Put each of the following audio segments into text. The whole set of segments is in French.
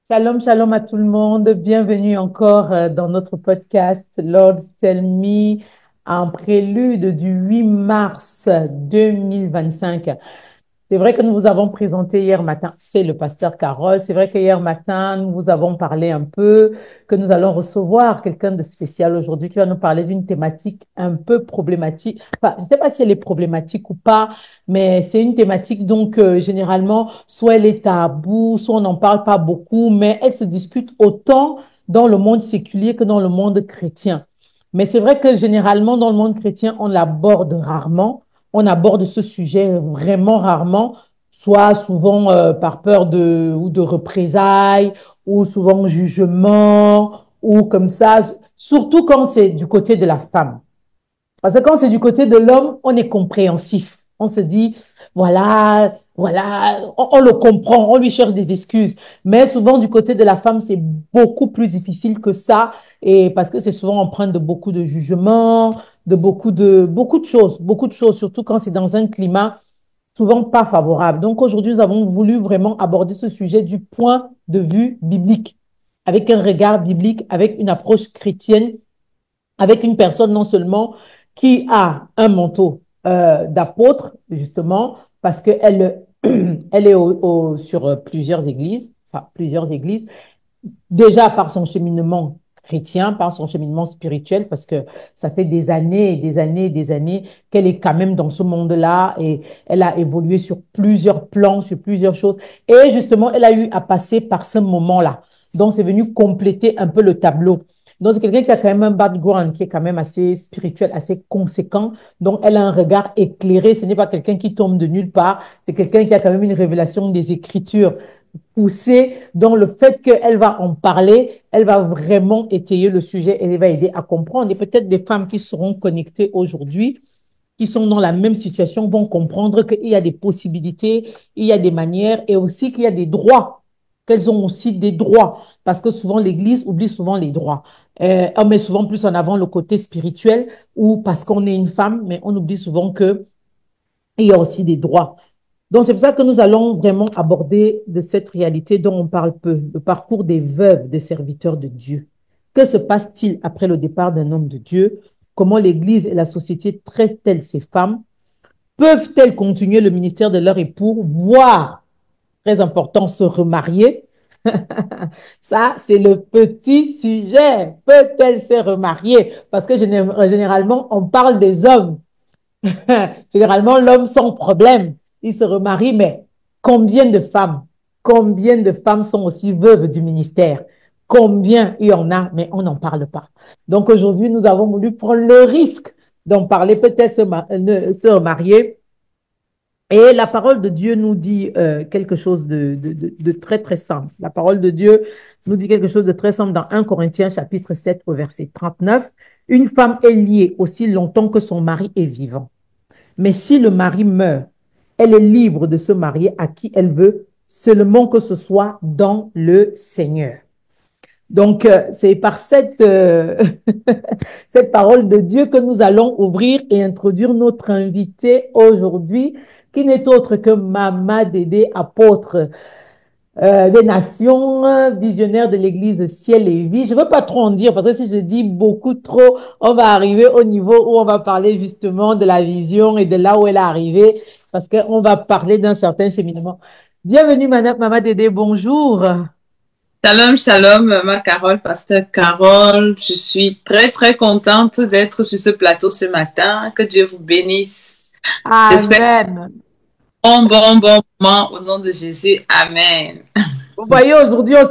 Shalom, shalom à tout le monde. Bienvenue encore dans notre podcast Lord Tell Me, en prélude du 8 mars 2025. C'est vrai que nous vous avons présenté hier matin, c'est le pasteur Carole. C'est vrai que hier matin, nous vous avons parlé un peu, que nous allons recevoir quelqu'un de spécial aujourd'hui qui va nous parler d'une thématique un peu problématique. Enfin, je ne sais pas si elle est problématique ou pas, mais c'est une thématique donc généralement, soit elle est taboue, soit on n'en parle pas beaucoup, mais elle se discute autant dans le monde séculier que dans le monde chrétien. Mais c'est vrai que généralement, dans le monde chrétien, on l'aborde rarement, on aborde ce sujet vraiment rarement, soit souvent par peur ou de représailles, ou souvent jugement, ou comme ça, surtout quand c'est du côté de la femme. Parce que quand c'est du côté de l'homme, on est compréhensif. On se dit, voilà, voilà, on le comprend, on lui cherche des excuses. Mais souvent, du côté de la femme, c'est beaucoup plus difficile que ça. Et parce que c'est souvent empreint de beaucoup de jugements, de beaucoup de choses, surtout quand c'est dans un climat souvent pas favorable. Donc aujourd'hui, nous avons voulu vraiment aborder ce sujet du point de vue biblique, avec un regard biblique, avec une approche chrétienne, avec une personne non seulement qui a un manteau d'apôtre, justement, parce qu'elle elle est sur plusieurs églises, enfin plusieurs églises, déjà par son cheminement chrétien, par son cheminement spirituel, parce que ça fait des années et des années et des années qu'elle est quand même dans ce monde-là et elle a évolué sur plusieurs plans, sur plusieurs choses. Et justement, elle a eu à passer par ce moment-là. Donc, c'est venu compléter un peu le tableau. Donc, c'est quelqu'un qui a quand même un background qui est quand même assez spirituel, assez conséquent. Donc, elle a un regard éclairé. Ce n'est pas quelqu'un qui tombe de nulle part. C'est quelqu'un qui a quand même une révélation des Écritures poussée dans le fait qu'elle va en parler, elle va vraiment étayer le sujet et elle va aider à comprendre. Et peut-être des femmes qui seront connectées aujourd'hui, qui sont dans la même situation, vont comprendre qu'il y a des possibilités, il y a des manières et aussi qu'il y a des droits, qu'elles ont aussi des droits. Parce que souvent, l'Église oublie souvent les droits. On met souvent plus en avant le côté spirituel ou parce qu'on est une femme, mais on oublie souvent qu'il y a aussi des droits. Donc, c'est pour ça que nous allons vraiment aborder de cette réalité dont on parle peu, le parcours des veuves des serviteurs de Dieu. Que se passe-t-il après le départ d'un homme de Dieu? Comment l'Église et la société traitent-elles ces femmes? Peuvent-elles continuer le ministère de leur époux, voire, très important, se remarier? Ça, c'est le petit sujet. Peut-elle se remarier? Parce que généralement, on parle des hommes. Généralement, l'homme sans problème, il se remarie, mais combien de femmes sont aussi veuves du ministère? Combien il y en a, mais on n'en parle pas. Donc aujourd'hui, nous avons voulu prendre le risque d'en parler, peut-être se remarier. Et la parole de Dieu nous dit quelque chose de très, très simple. La parole de Dieu nous dit quelque chose de très simple dans 1 Corinthiens chapitre 7 au verset 39. Une femme est liée aussi longtemps que son mari est vivant. Mais si le mari meurt, elle est libre de se marier à qui elle veut, seulement que ce soit dans le Seigneur. Donc, c'est par cette parole de Dieu que nous allons ouvrir et introduire notre invité aujourd'hui, qui n'est autre que Mama Dédé, apôtre des nations, visionnaire de l'Église Ciel et Vie. Je ne veux pas trop en dire parce que si je dis beaucoup trop, on va arriver au niveau où on va parler justement de la vision et de là où elle est arrivée parce qu'on va parler d'un certain cheminement. Bienvenue, Madame Mama Dédé, bonjour. Shalom, shalom, ma Carole, pasteur Carole. Je suis très, très contente d'être sur ce plateau ce matin. Que Dieu vous bénisse. J'espère Amen. bon moment au nom de Jésus. Amen. Vous voyez, aujourd'hui, on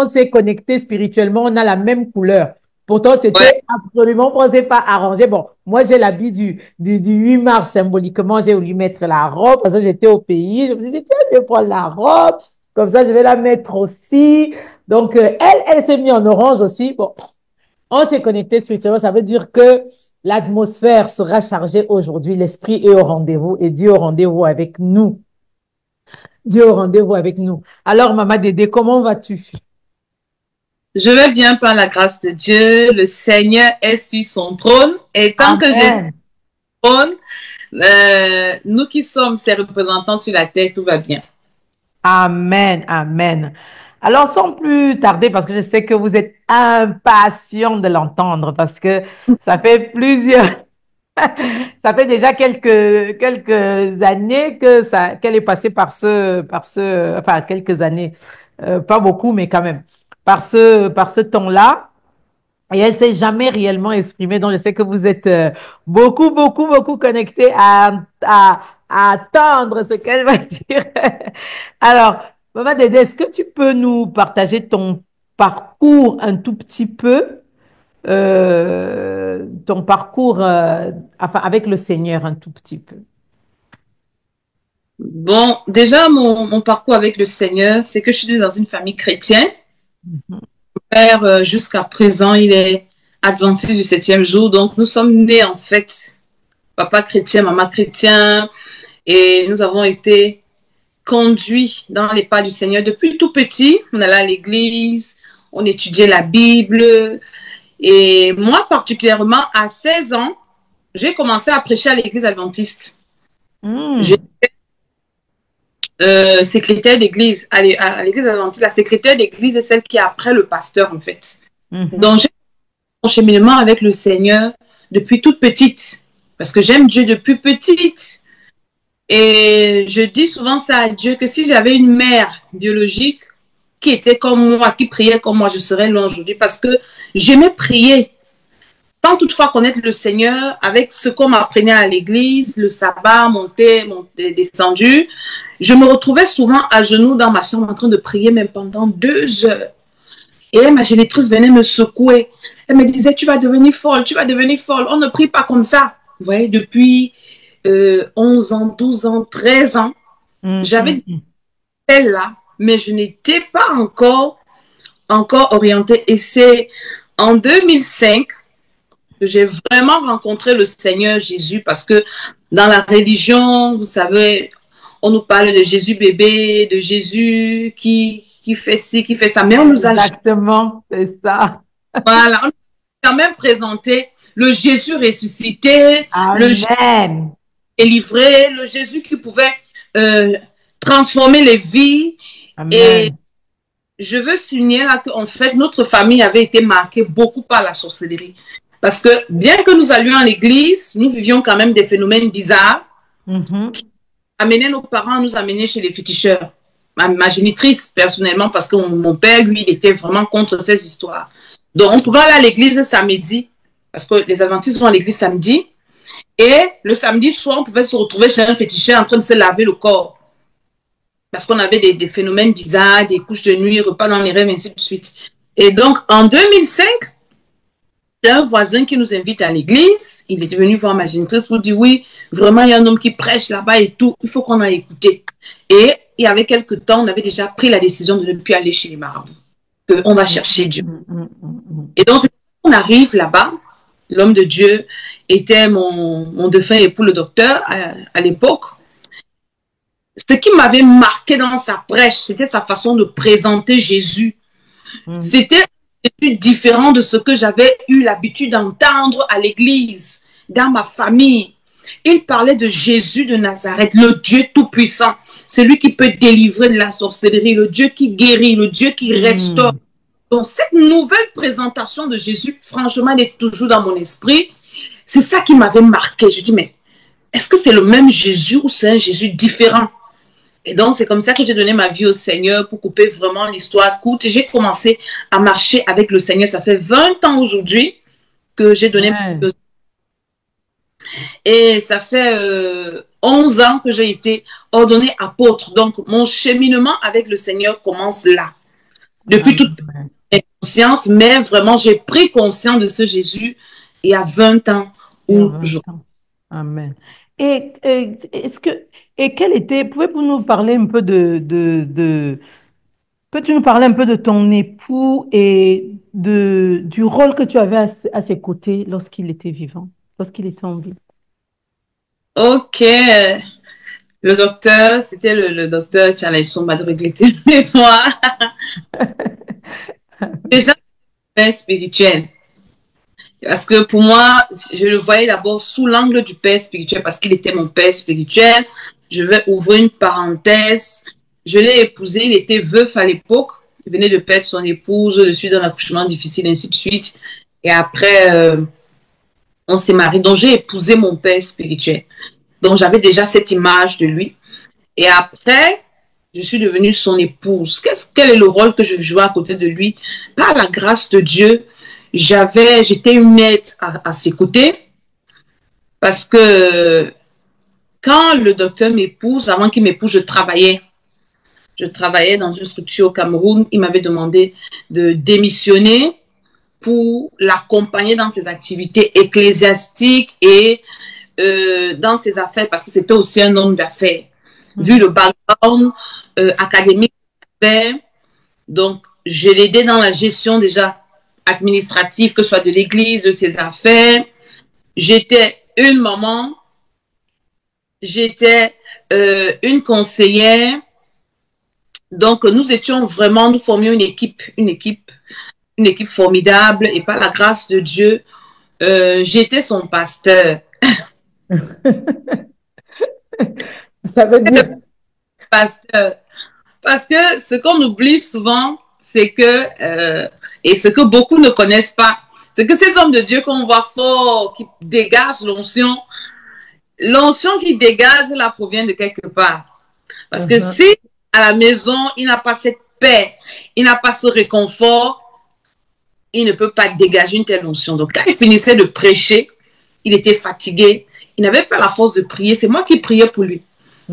s'est connecté spirituellement, on a la même couleur. Pourtant, Ouais, c'était absolument, on ne s'est pas arrangé. Bon, moi, j'ai l'habit du 8 mars, symboliquement, j'ai voulu mettre la robe parce que j'étais au pays. Je me suis dit, tiens, je vais prendre la robe, comme ça, je vais la mettre aussi. Donc, elle s'est mise en orange aussi. Bon, on s'est connecté spirituellement, ça veut dire que l'atmosphère sera chargée aujourd'hui, l'esprit est au rendez-vous et Dieu au rendez-vous avec nous. Dieu au rendez-vous avec nous. Alors, Maman Dédé, comment vas-tu? je vais bien par la grâce de Dieu. Le Seigneur est sur son trône. Et tant que Jésus Amen. trône, nous qui sommes ses représentants sur la terre, tout va bien. Amen. Amen. Alors, sans plus tarder, parce que je sais que vous êtes impatient de l'entendre, parce que ça fait plusieurs, ça fait déjà quelques années qu'elle est passée enfin, quelques années, pas beaucoup, mais quand même, par ce temps-là. Et elle s'est jamais réellement exprimée. Donc, je sais que vous êtes beaucoup connectés à attendre ce qu'elle va dire. Alors, Maman Dédé, est-ce que tu peux nous partager ton parcours un tout petit peu, ton parcours enfin, avec le Seigneur un tout petit peu? Bon, déjà, mon parcours avec le Seigneur, c'est que je suis née dans une famille chrétienne. Mhm. Mon père, jusqu'à présent, il est adventiste du 7e jour. Donc, nous sommes nés, en fait, papa chrétien, maman chrétien. Et nous avons été conduits dans les pas du Seigneur depuis tout petit. On allait à l'église, on étudiait la Bible. Et moi, particulièrement, à 16 ans, j'ai commencé à prêcher à l'église adventiste. J'ai Hmm. secrétaire d'église, à l'église adventiste. La secrétaire d'église est celle qui est après le pasteur, en fait. Mhm. Donc, j'ai mon cheminement avec le Seigneur depuis toute petite. Parce que j'aime Dieu depuis petite. Et je dis souvent ça à Dieu, que si j'avais une mère biologique qui était comme moi, qui priait comme moi, je serais loin aujourd'hui. Parce que j'aimais prier, sans toutefois connaître le Seigneur, avec ce qu'on m'apprenait à l'église, le sabbat, monté, descendu. Je me retrouvais souvent à genoux dans ma chambre en train de prier, même pendant 2 heures. Et ma génitrice venait me secouer. Elle me disait, tu vas devenir folle, tu vas devenir folle. On ne prie pas comme ça. Vous voyez, depuis 11 ans, 12 ans, 13 ans, Hmm, j'avais hmm, des hmm. appels là, mais je n'étais pas encore orientée. Et c'est en 2005 que j'ai vraiment rencontré le Seigneur Jésus, parce que dans la religion, vous savez, on nous parle de Jésus bébé, de Jésus qui fait ci, qui fait ça, mais on nous a, Exactement, c'est ça. voilà, on nous a quand même présenté le Jésus ressuscité, le Jésus Amen. délivré, le Jésus qui pouvait euh, transformer les vies. Et Amen. je veux souligner là qu'en fait, notre famille avait été marquée beaucoup par la sorcellerie. Parce que bien que nous allions à l'église, nous vivions quand même des phénomènes bizarres. Mhm. Amener nos parents à nous amener chez les féticheurs. Ma génitrice, personnellement, parce que mon père, lui, il était vraiment contre ces histoires. Donc, on pouvait aller à l'église samedi, parce que les adventistes vont à l'église samedi. Et le samedi soir, on pouvait se retrouver chez un féticheur en train de se laver le corps. Parce qu'on avait des phénomènes bizarres, des couches de nuit, repas dans les rêves, ainsi de suite. Et donc, en 2005, c'est un voisin qui nous invite à l'église. Il était venu voir ma génitrice pour dire, oui, vraiment, il y a un homme qui prêche là-bas et tout. Il faut qu'on aille écouter. Et il y avait quelques temps, on avait déjà pris la décision de ne plus aller chez les marabouts. On va Mm, chercher Dieu. mm, mm, mm, mm. Et donc, on arrive là-bas. L'homme de Dieu était mon défunt époux, le docteur, à l'époque. Ce qui m'avait marqué dans sa prêche, c'était sa façon de présenter Jésus. Mm. C'était différent de ce que j'avais eu l'habitude d'entendre à l'église, dans ma famille. Il parlait de Jésus de Nazareth, le Dieu tout-puissant, celui qui peut délivrer de la sorcellerie, le Dieu qui guérit, le Dieu qui restaure. Mm. Donc, cette nouvelle présentation de Jésus, franchement, elle est toujours dans mon esprit. C'est ça qui m'avait marqué. Je dis, mais est-ce que c'est le même Jésus ou c'est un Jésus différent? Et donc, c'est comme ça que j'ai donné ma vie au Seigneur pour couper vraiment l'histoire courte. Et j'ai commencé à marcher avec le Seigneur. Ça fait 20 ans aujourd'hui que j'ai donné ma vie Ouais. au Seigneur. Et ça fait 11 ans que j'ai été ordonné apôtre. Donc, mon cheminement avec le Seigneur commence là. Depuis toute Amen. conscience, mais vraiment, j'ai pris conscience de ce Jésus il y a 20 ans Il y a où 20 je... ans. Amen. Est-ce que, et quel était, pouvez-vous nous parler un peu peux-tu nous parler un peu de ton époux et du rôle que tu avais à ses côtés lorsqu'il était vivant, lorsqu'il était en vie? Ok, le docteur, c'était le docteur Tchalaïson Madreglete, mais moi, déjà, père spirituel. Parce que pour moi, je le voyais d'abord sous l'angle du père spirituel, parce qu'il était mon père spirituel. Je vais ouvrir une parenthèse. Je l'ai épousé, il était veuf à l'époque. Il venait de perdre son épouse, je suis dans l'accouchement difficile, ainsi de suite. Et après, on s'est mariés. Donc, j'ai épousé mon père spirituel. Donc, j'avais déjà cette image de lui. Et après, je suis devenue son épouse. Quel est le rôle que je jouais à côté de lui? Par la grâce de Dieu, j'étais une aide à ses côtés. Parce que quand le docteur m'épouse, avant qu'il m'épouse, je travaillais. Je travaillais dans une structure au Cameroun. Il m'avait demandé de démissionner pour l'accompagner dans ses activités ecclésiastiques et dans ses affaires, parce que c'était aussi un homme d'affaires. Vu le background académique, donc je l'aidais dans la gestion déjà administrative, que ce soit de l'église, de ses affaires. J'étais une maman, j'étais une conseillère. Donc nous étions vraiment, nous formions une équipe formidable, et par la grâce de Dieu, j'étais son pasteur. Ça veut dire. Pasteur. Parce que ce qu'on oublie souvent, c'est que, et ce que beaucoup ne connaissent pas, c'est que ces hommes de Dieu qu'on voit forts, qui dégagent l'onction qui dégage, là, provient de quelque part. Parce que si à la maison, il n'a pas cette paix, il n'a pas ce réconfort, il ne peut pas dégager une telle onction. Donc, quand il finissait de prêcher, il était fatigué, il n'avait pas la force de prier. C'est moi qui priais pour lui.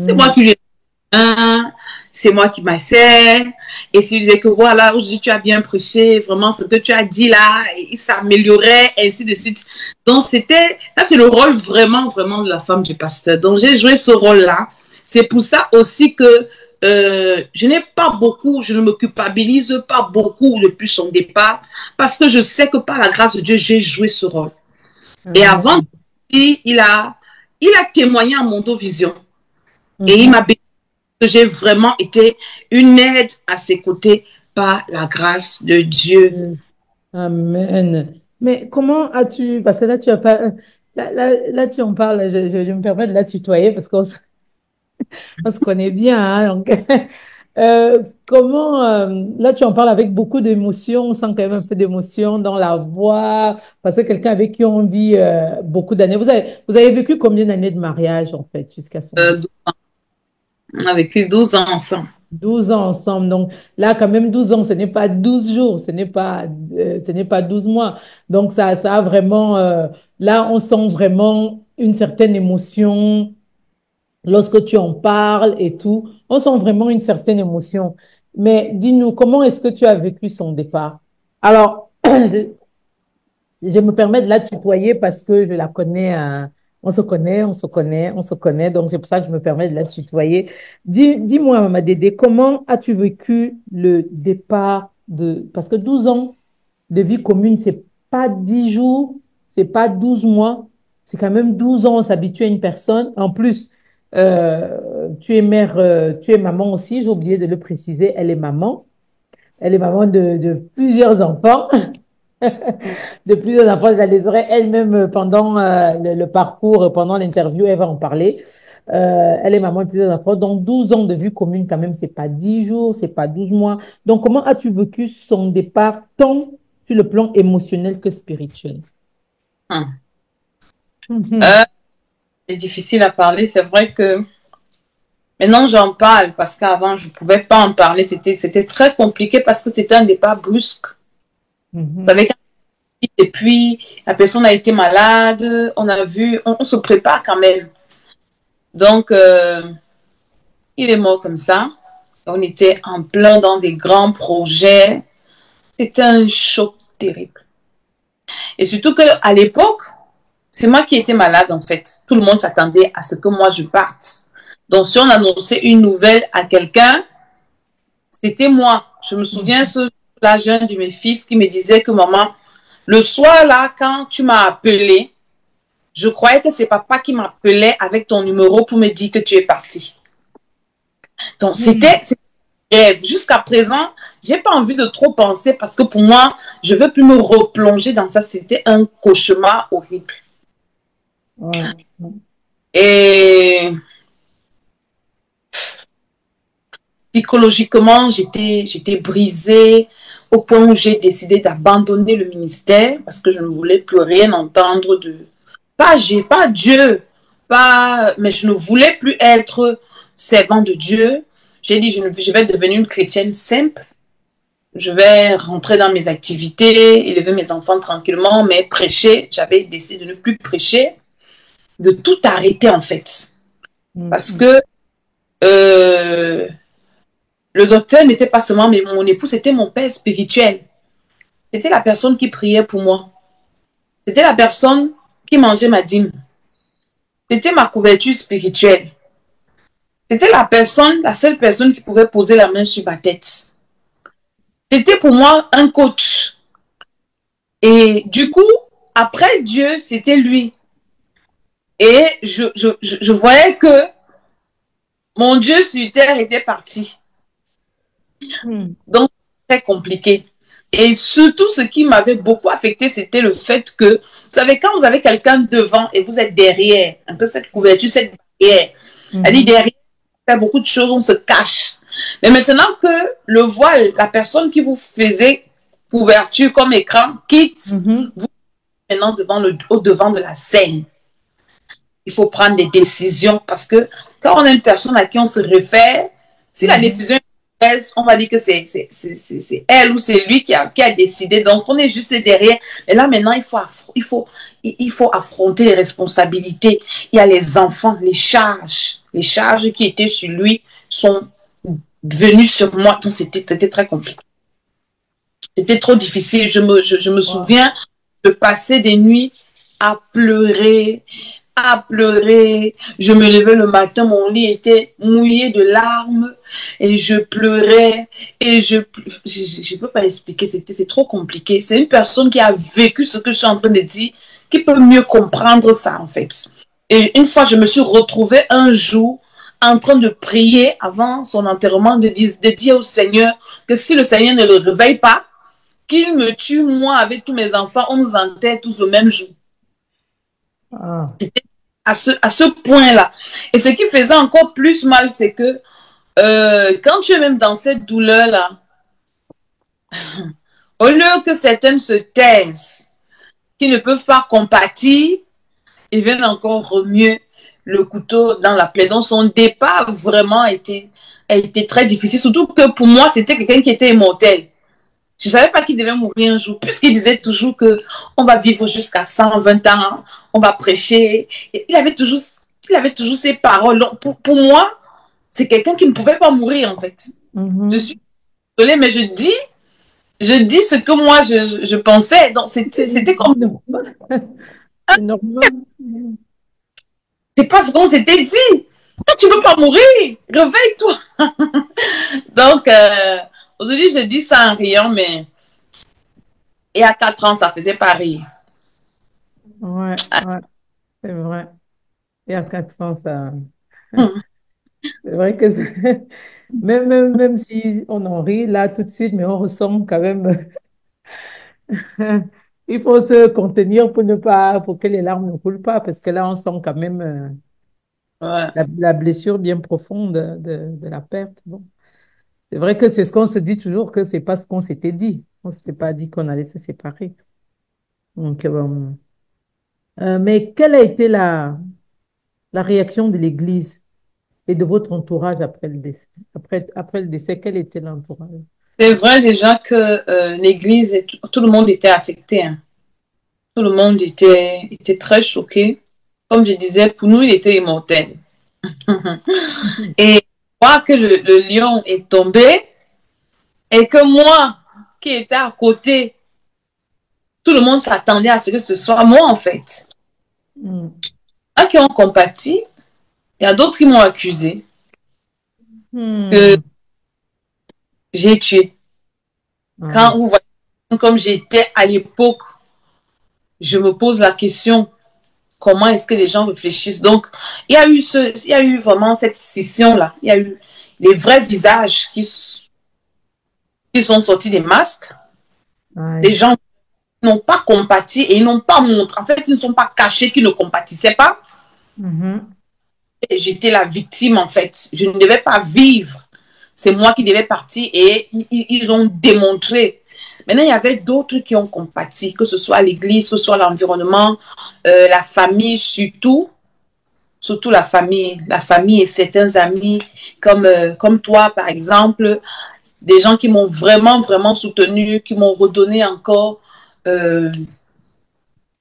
C'est moi qui lui c'est moi qui m'assais. Et s'il disait que voilà, aujourd'hui tu as bien prêché, vraiment ce que tu as dit là, il s'améliorait, ainsi de suite. Donc là c'est le rôle vraiment, vraiment de la femme du pasteur. Donc j'ai joué ce rôle-là. C'est pour ça aussi que je ne me culpabilise pas beaucoup depuis son départ, parce que je sais que par la grâce de Dieu, j'ai joué ce rôle. Et avant, il a témoigné à Mondovision. Et il m'a béni, que j'ai vraiment été une aide à ses côtés par la grâce de Dieu. Amen. Mais comment as-tu, parce que là tu as pas, là, tu en parles, je me permets de la tutoyer parce on se connaît bien, hein, donc, comment, là tu en parles avec beaucoup d'émotion, on sent quand même un peu d'émotion dans la voix, parce que quelqu'un avec qui on vit beaucoup d'années. Vous avez vécu combien d'années de mariage en fait jusqu'à son départ? 12 ans. On a vécu 12 ans ensemble. 12 ans ensemble. Donc là, quand même, 12 ans, ce n'est pas 12 jours, ce n'est pas 12 mois. Donc ça a vraiment, là, on sent vraiment une certaine émotion lorsque tu en parles et tout. On sent vraiment une certaine émotion. Mais dis-nous, comment est-ce que tu as vécu son départ? Alors, je me permets de la tutoyer parce que je la connais. On se connaît, on se connaît, on se connaît. Donc, c'est pour ça que je me permets de la tutoyer. Dis-moi, Mama Dédé, comment as-tu vécu le départ de... Parce que 12 ans de vie commune, c'est pas 10 jours, c'est pas 12 mois, c'est quand même 12 ans, on s'habitue à une personne. En plus, tu es mère, tu es maman aussi, j'ai oublié de le préciser, elle est maman. Elle est maman de plusieurs enfants. De plusieurs enfants, je la laisserai elle-même pendant le parcours, pendant l'interview, elle va en parler. Elle est maman de plusieurs enfants, donc 12 ans de vie commune quand même, c'est pas 10 jours, c'est pas 12 mois. Donc comment as-tu vécu son départ tant sur le plan émotionnel que spirituel? Hum. Mhm. C'est difficile à parler. C'est vrai que maintenant j'en parle, parce qu'avant je ne pouvais pas en parler. C'était très compliqué parce que c'était un départ brusque. Mhm. Avec et puis la personne a été malade. On a vu, on se prépare quand même. Donc il est mort comme ça. On était en plein dans des grands projets. C'était un choc terrible. Et surtout qu'à l'époque, c'est moi qui étais malade en fait. Tout le monde s'attendait à ce que moi je parte. Donc si on annonçait une nouvelle à quelqu'un, c'était moi. Je me souviens ce là jeune de mes fils qui me disait que maman, le soir là, quand tu m'as appelé, je croyais que c'est papa qui m'appelait avec ton numéro pour me dire que tu es parti. Donc Mhm. c'était rêve. Jusqu'à présent, j'ai pas envie de trop penser parce que pour moi, je veux plus me replonger dans ça. C'était un cauchemar horrible. Ouais. Et psychologiquement, j'étais brisée au point où j'ai décidé d'abandonner le ministère parce que je ne voulais plus rien entendre de... pas Dieu, mais je ne voulais plus être servant de Dieu. J'ai dit, je vais devenir une chrétienne simple. Je vais rentrer dans mes activités, élever mes enfants tranquillement, mais prêcher, j'avais décidé de ne plus prêcher, de tout arrêter en fait. Parce que le docteur n'était pas seulement mon époux, c'était mon père spirituel. C'était la personne qui priait pour moi. C'était la personne qui mangeait ma dîme. C'était ma couverture spirituelle. C'était la seule personne qui pouvait poser la main sur ma tête. C'était pour moi un coach. Et du coup, après Dieu, c'était lui. Et je voyais que mon Dieu sur terre était parti. Donc, très compliqué. Et surtout, ce qui m'avait beaucoup affecté, c'était le fait que, vous savez, quand vous avez quelqu'un devant et vous êtes derrière, un peu cette couverture, cette barrière, elle dit derrière, on fait beaucoup de choses, on se cache. Mais maintenant que le voile, la personne qui vous faisait couverture comme écran quitte, vous maintenant au devant de la scène. Il faut prendre des décisions parce que quand on a une personne à qui on se réfère, si la décision est mauvaise, on va dire que c'est elle ou c'est lui qui a décidé. Donc, on est juste derrière. Et là, maintenant, il faut affronter les responsabilités. Il y a les enfants, les charges. Les charges qui étaient sur lui sont venues sur moi. Donc, c'était très compliqué. C'était trop difficile. Je me souviens de passer des nuits à pleurer. Je me levais le matin, mon lit était mouillé de larmes et je pleurais et je peux pas expliquer, c'est trop compliqué. C'est une personne qui a vécu ce que je suis en train de dire qui peut mieux comprendre ça en fait. Et une fois, je me suis retrouvée un jour en train de prier avant son enterrement, de dire au Seigneur que si le Seigneur ne le réveille pas, qu'il me tue moi avec tous mes enfants, on nous enterre tous le même jour. C'était à ce point-là. Et ce qui faisait encore plus mal, c'est que quand tu es même dans cette douleur-là, au lieu que certaines se taisent, qui ne peuvent pas compatir, ils viennent encore remuer le couteau dans la plaie. Donc son départ vraiment a été très difficile. Surtout que pour moi, c'était quelqu'un qui était immortel. Je ne savais pas qu'il devait mourir un jour, puisqu'il disait toujours qu'on va vivre jusqu'à 120 ans, on va prêcher. Et il avait toujours ces paroles. Donc, pour moi, c'est quelqu'un qui ne pouvait pas mourir, en fait. Je suis désolée, mais je dis ce que moi, je pensais. Donc, c'était comme... C'est normal. C'est pas ce qu'on s'était dit. Tu ne peux pas mourir. Réveille-toi. Donc, aujourd'hui, je dis ça en riant, mais il y a 4 ans, ça faisait pas rire. Ouais, c'est vrai. Il y a 4 ans, ça. C'est vrai que même si on en rit là tout de suite, mais on ressent quand même. Il faut se contenir pour que les larmes ne coulent pas, parce que là, on sent quand même Ouais. la blessure bien profonde de la perte. Bon. C'est vrai que c'est ce qu'on se dit toujours, que c'est pas ce qu'on s'était dit. On ne s'était pas dit qu'on allait se séparer. Donc, mais quelle a été la réaction de l'Église et de votre entourage après le décès? Après le décès, quel était l'entourage? C'est vrai déjà que l'Église, tout le monde était affecté. Hein. Tout le monde était très choqué. Comme je disais, pour nous, il était immortel. Et voir que le lion est tombé et que moi, qui étais à côté, tout le monde s'attendait à ce que ce soit moi, en fait. Il y a qui ont compati, il y a d'autres qui m'ont accusé que j'ai tué. Quand vous voyez comme j'étais à l'époque, je me pose la question, comment est-ce que les gens réfléchissent? Donc, il y a eu vraiment cette scission-là. Il y a eu les vrais visages qui sont sortis des masques. Des gens qui n'ont pas compati et ils n'ont pas montré. En fait, ils ne sont pas cachés qu'ils ne compatissaient pas. Et j'étais la victime, en fait. Je ne devais pas vivre c'est moi qui devais partir et ils ont démontré. Maintenant, il y avait d'autres qui ont compati, que ce soit l'église, que ce soit l'environnement, la famille surtout la famille et certains amis comme toi, par exemple, des gens qui m'ont vraiment, vraiment soutenu, qui m'ont redonné encore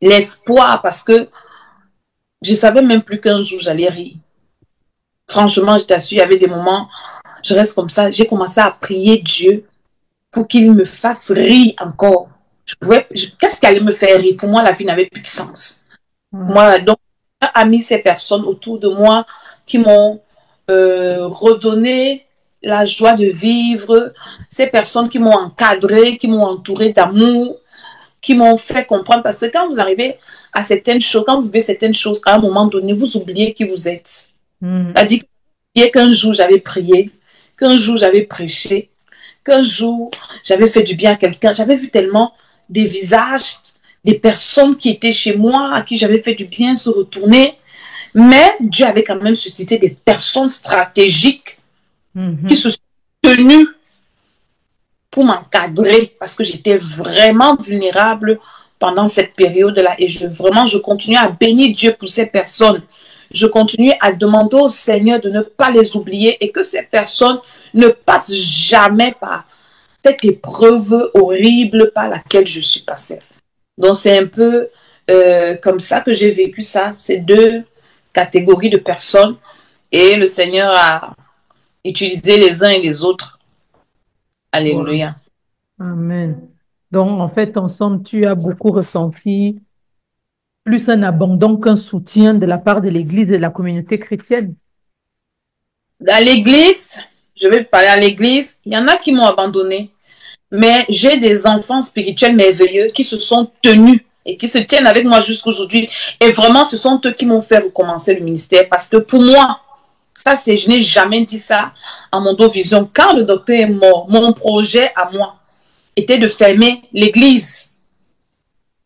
l'espoir parce que je savais même plus qu'un jour j'allais rire. Franchement, je t'assure, il y avait des moments, je reste comme ça, j'ai commencé à prier Dieu pour qu'il me fasse rire encore. Qu'est-ce qui allait me faire rire? Pour moi, la vie n'avait plus de sens. Moi, donc, a mis ces personnes autour de moi qui m'ont redonné la joie de vivre, ces personnes qui m'ont encadré, qui m'ont entouré d'amour, qui m'ont fait comprendre. Parce que quand vous arrivez à certaines choses, quand vous vivez certaines choses, à un moment donné, vous oubliez qui vous êtes. C'est-à-dire qu'un jour, j'avais prié, qu'un jour, j'avais prêché, qu'un jour, j'avais fait du bien à quelqu'un. J'avais vu tellement des visages, des personnes qui étaient chez moi, à qui j'avais fait du bien, se retourner. Mais Dieu avait quand même suscité des personnes stratégiques qui se sont tenues pour m'encadrer parce que j'étais vraiment vulnérable pendant cette période-là. Et je continue à bénir Dieu pour ces personnes. Je continue à demander au Seigneur de ne pas les oublier et que ces personnes ne passent jamais par cette épreuve horrible par laquelle je suis passée. Donc, c'est un peu comme ça que j'ai vécu ça, ces deux catégories de personnes. Et le Seigneur a utilisé les uns et les autres. Alléluia. Wow. Amen. Donc, en fait, ensemble, tu as beaucoup ressenti plus un abandon qu'un soutien de la part de l'Église et de la communauté chrétienne. Dans l'Église, je vais parler à l'Église, il y en a qui m'ont abandonné. Mais j'ai des enfants spirituels merveilleux qui se sont tenus et qui se tiennent avec moi jusqu'à aujourd'hui. Et vraiment, ce sont eux qui m'ont fait recommencer le ministère. Parce que pour moi, je n'ai jamais dit ça à mon dos vision. Quand le docteur est mort, mon projet à moi était de fermer l'église.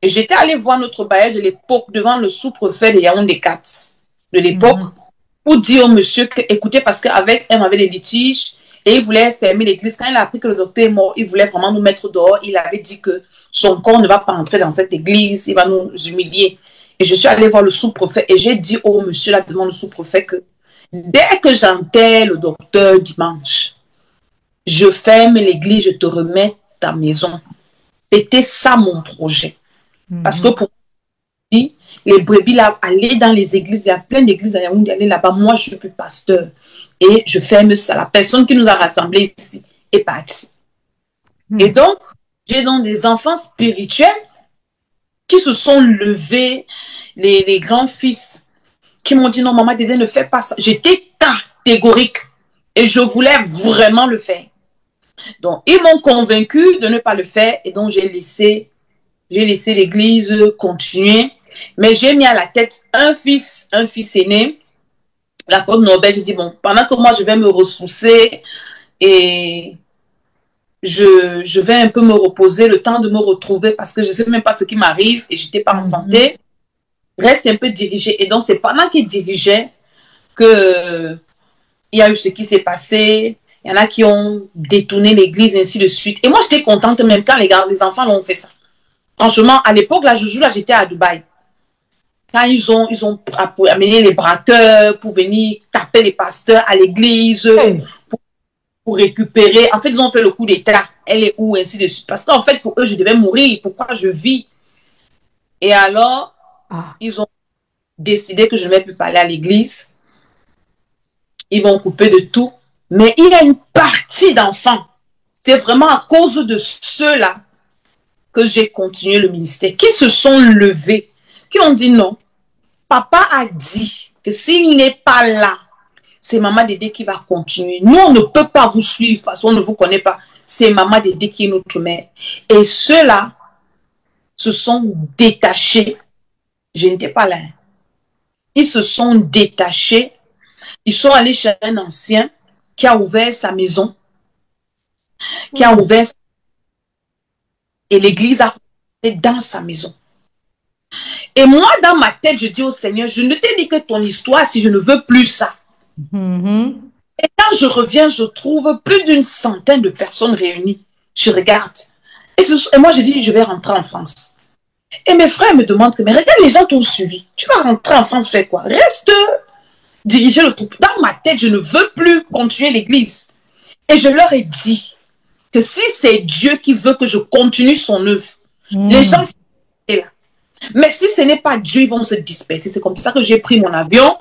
Et j'étais allée voir notre bailleur de l'époque devant le sous-préfet de Yaoundé 4 de l'époque pour dire au monsieur que, écoutez, parce qu'avec elle, on avait des litiges et il voulait fermer l'église. Quand il a appris que le docteur est mort, il voulait vraiment nous mettre dehors. Il avait dit que son corps ne va pas entrer dans cette église, il va nous humilier. Et je suis allée voir le sous-préfet et j'ai dit au monsieur là devant le sous-préfet que dès que j'enterre le docteur dimanche, je ferme l'église, je te remets ta maison. C'était ça mon projet. Parce que pour moi, les brebis là, aller dans les églises, il y a plein d'églises à Yaoundé, aller là-bas. Moi, je suis plus pasteur. Et je ferme ça. La personne qui nous a rassemblés ici est partie. Et donc, j'ai donc des enfants spirituels qui se sont levés, les grands-fils, qui m'ont dit non, maman Dédé, ne fais pas ça. J'étais catégorique et je voulais vraiment le faire. Donc, ils m'ont convaincu de ne pas le faire et donc j'ai laissé l'église continuer. Mais j'ai mis à la tête un fils aîné. La pauvre Norbert, j'ai dit, bon, pendant que moi, je vais me ressourcer et je vais un peu me reposer, le temps de me retrouver parce que je ne sais même pas ce qui m'arrive et je n'étais pas en santé. Reste un peu dirigé. Et donc, c'est pendant qu'il dirigeait qu'il y a eu ce qui s'est passé. Il y en a qui ont détourné l'église, ainsi de suite. Et moi, j'étais contente même quand les enfants l'ont fait ça. Franchement, à l'époque, là, j'étais à Dubaï. Quand ils ont amené les braqueurs pour venir taper les pasteurs à l'église, pour récupérer. En fait, ils ont fait le coup d'État. Elle est où, ainsi de suite. Parce qu'en fait, pour eux, je devais mourir. Pourquoi je vis? Et alors, ils ont décidé que je ne vais plus parler à l'église. Ils m'ont coupé de tout. Mais il y a une partie d'enfants. C'est vraiment à cause de ceux-là que j'ai continué le ministère, qui se sont levés, qui ont dit non. Papa a dit que s'il n'est pas là, c'est Maman Dédé qui va continuer. Nous, on ne peut pas vous suivre parce qu'on ne vous connaît pas. C'est Maman Dédé qui est notre mère. Et ceux-là se sont détachés. Je n'étais pas là. Ils se sont détachés. Ils sont allés chez un ancien qui a ouvert sa maison, qui a ouvert et l'église a été dans sa maison. Et moi, dans ma tête, je dis au Seigneur, je ne t'ai dit que ton histoire si je ne veux plus ça. Et quand je reviens, je trouve plus d'une centaine de personnes réunies. Je regarde. Et moi, je dis, je vais rentrer en France. Et mes frères me demandent que, mais regarde, les gens t'ont suivi. Tu vas rentrer en France, faire quoi? Reste diriger le troupe. Dans ma tête, je ne veux plus continuer l'église. Et je leur ai dit que si c'est Dieu qui veut que je continue son œuvre, les gens sont là. Mais si ce n'est pas Dieu, ils vont se disperser. C'est comme ça que j'ai pris mon avion.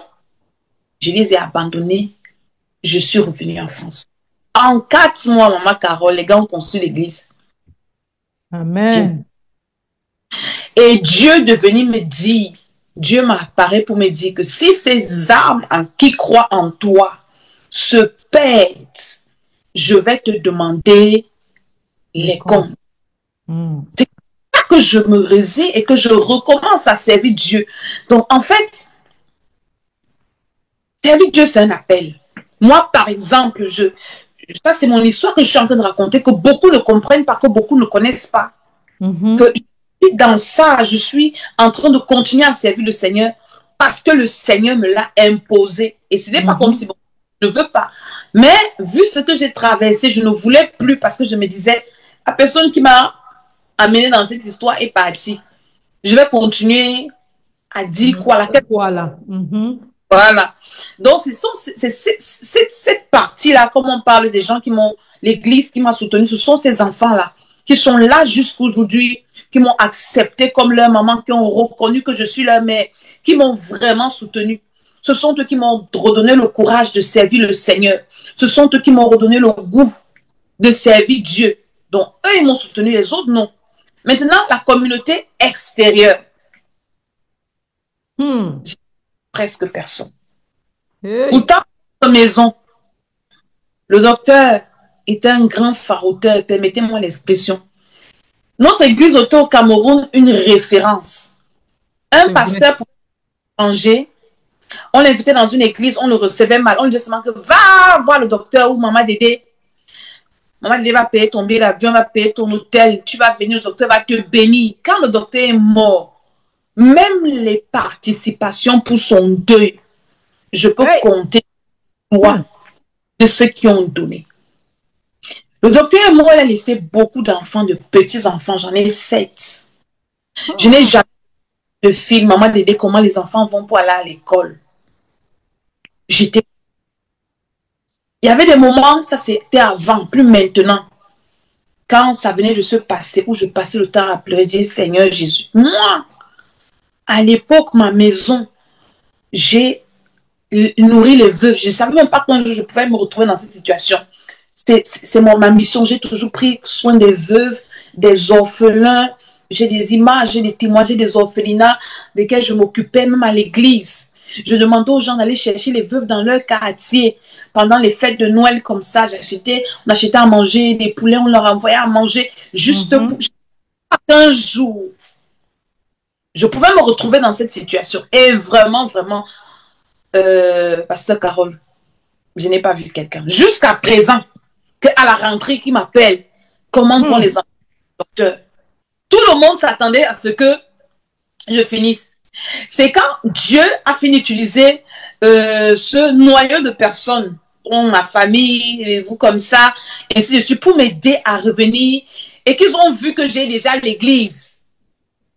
Je les ai abandonnés. Je suis revenue en France. En 4 mois, maman Carole, les gars ont construit l'église. Amen. Et Dieu est venu me dire, Dieu m'a apparu pour me dire que si ces âmes qui croient en toi se perdent, je vais te demander les comptes. C'est ça que je me résigne et que je recommence à servir Dieu. Donc, en fait, servir Dieu, c'est un appel. Moi, par exemple, ça, c'est mon histoire que je suis en train de raconter, que beaucoup ne comprennent pas, que beaucoup ne connaissent pas. Que dans ça, je suis en train de continuer à servir le Seigneur parce que le Seigneur me l'a imposé. Et ce n'est pas comme si bon, je ne veux pas. Mais vu ce que j'ai traversé, je ne voulais plus parce que je me disais, la personne qui m'a amené dans cette histoire est partie. Je vais continuer à dire quoi là. Voilà. Voilà. Donc, c'est cette partie-là, comme on parle des gens qui m'ont, l'église qui m'a soutenu, ce sont ces enfants-là qui sont là jusqu'aujourd'hui, qui m'ont accepté comme leur maman, qui ont reconnu que je suis leur mère, qui m'ont vraiment soutenu. Ce sont eux qui m'ont redonné le courage de servir le Seigneur. Ce sont eux qui m'ont redonné le goût de servir Dieu. Donc, eux, ils m'ont soutenu, les autres, non. Maintenant, la communauté extérieure. Presque personne. Pourtant, dans notre maison, le docteur était un grand faroteur, permettez-moi l'expression. Notre église était au Cameroun une référence. Un pasteur pour étranger, on l'invitait dans une église, on le recevait mal, on lui disait seulement que va voir le docteur ou maman Dédé. Maman Dédé va payer ton billet d'avion, va payer ton hôtel, tu vas venir, le docteur va te bénir. Quand le docteur est mort, même les participations pour son deuil, je peux compter de ceux qui ont donné. Le docteur et moi, il a laissé beaucoup d'enfants, de petits-enfants. J'en ai 7. Je n'ai jamais de film, maman Dédé, comment les enfants vont pour aller à l'école. Il y avait des moments, ça c'était avant, plus maintenant. Quand ça venait de se passer, où je passais le temps à pleurer, dire Seigneur Jésus. Moi, à l'époque, ma maison, j'ai nourri les veuves. Je ne savais même pas quand je pouvais me retrouver dans cette situation. C'est ma mission. J'ai toujours pris soin des veuves, des orphelins. J'ai des images, j'ai des témoignages, j'ai des orphelinats desquels je m'occupais même à l'église. Je demandais aux gens d'aller chercher les veuves dans leur quartier. Pendant les fêtes de Noël comme ça, on achetait à manger des poulets, on leur envoyait à manger juste pour un jour. Je pouvais me retrouver dans cette situation. Et vraiment, vraiment, Pasteur Carole, je n'ai pas vu quelqu'un. Jusqu'à présent, à la rentrée, qui m'appelle, comment vont les enfants, docteur? Tout le monde s'attendait à ce que je finisse. C'est quand Dieu a fini d'utiliser ce noyau de personnes, ma famille, et vous comme ça, et ainsi de suite, pour m'aider à revenir, et qu'ils ont vu que j'ai déjà l'église.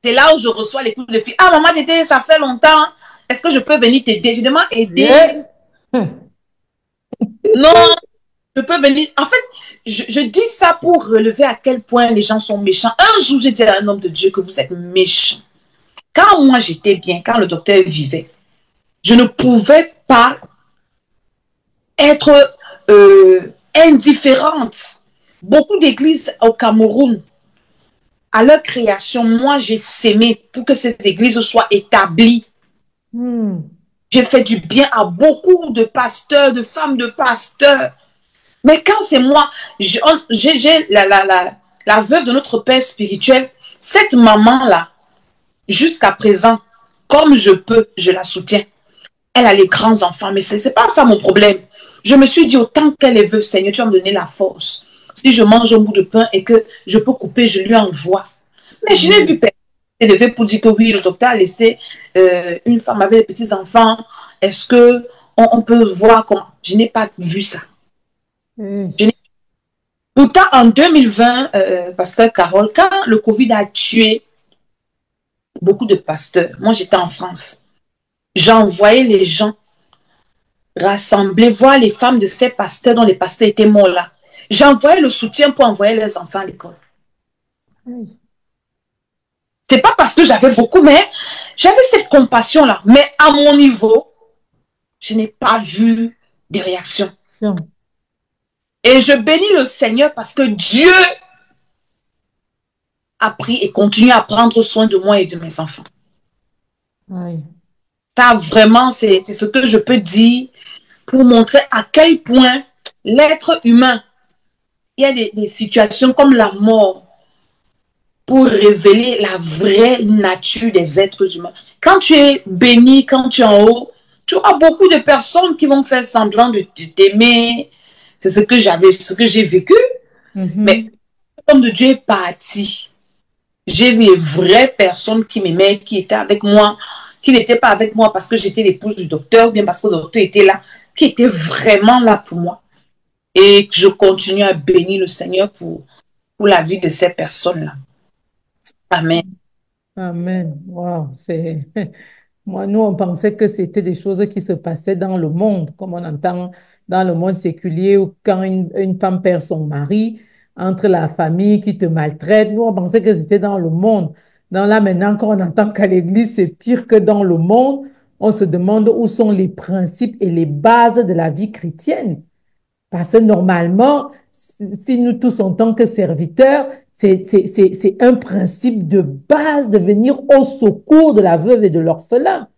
C'est là où je reçois les coups de fil. Ah, maman Dédé, ça fait longtemps. Est-ce que je peux venir t'aider? Je demande aider. Non, je peux venir. En fait, je dis ça pour relever à quel point les gens sont méchants. Un jour, j'ai dit à un homme de Dieu que vous êtes méchant. Quand moi, j'étais bien, quand le docteur vivait, je ne pouvais pas être indifférente. Beaucoup d'églises au Cameroun, à leur création, moi, j'ai sémé pour que cette église soit établie. J'ai fait du bien à beaucoup de pasteurs, de femmes de pasteurs. Mais quand c'est moi, j'ai la veuve de notre père spirituel, cette maman-là, jusqu'à présent, comme je peux, je la soutiens. Elle a les grands enfants, mais ce n'est pas ça mon problème. Je me suis dit, autant qu'elle est veuve, Seigneur, tu vas me donner la force. Si je mange un bout de pain et que je peux couper, je lui envoie. Mais je n'ai vu personne élevé pour dire que oui, le docteur a laissé une femme avec des petits-enfants. Est-ce on peut voir comment. Je n'ai pas vu ça. Eh, Pourtant, en 2020, pasteur Carole, quand le Covid a tué beaucoup de pasteurs, moi j'étais en France, j'envoyais les gens rassembler, voir les femmes de ces pasteurs dont les pasteurs étaient morts là. J'envoyais le soutien pour envoyer les enfants à l'école. eh, C'est pas parce que j'avais beaucoup, mais j'avais cette compassion-là. Mais à mon niveau, je n'ai pas vu de réaction. tiens, Et je bénis le Seigneur parce que Dieu a pris et continue à prendre soin de moi et de mes enfants. aïe. Ça, vraiment, c'est ce que je peux dire pour montrer à quel point l'être humain, il y a des situations comme la mort pour révéler la vraie nature des êtres humains. Quand tu es béni, quand tu es en haut, tu auras beaucoup de personnes qui vont faire semblant de t'aimer. C'est ce que j'ai vécu. Mais Mhm. comme de Dieu est parti, j'ai vu les vraies personnes qui m'aimaient, qui étaient avec moi, qui n'étaient pas avec moi parce que j'étais l'épouse du docteur, ou bien parce que le docteur était là, qui étaient vraiment là pour moi. Et je continue à bénir le Seigneur pour la vie de ces personnes-là. Amen. Amen. Wow, c'est... Moi, nous, on pensait que c'était des choses qui se passaient dans le monde, comme on entend dans le monde séculier, où quand une femme perd son mari, entre la famille qui te maltraite, nous, on pensait que c'était dans le monde. Dans là, maintenant, quand on entend qu'à l'église, c'est pire que dans le monde, on se demande où sont les principes et les bases de la vie chrétienne. Parce que normalement, si nous tous en tant que serviteurs, c'est un principe de base de venir au secours de la veuve et de l'orphelin.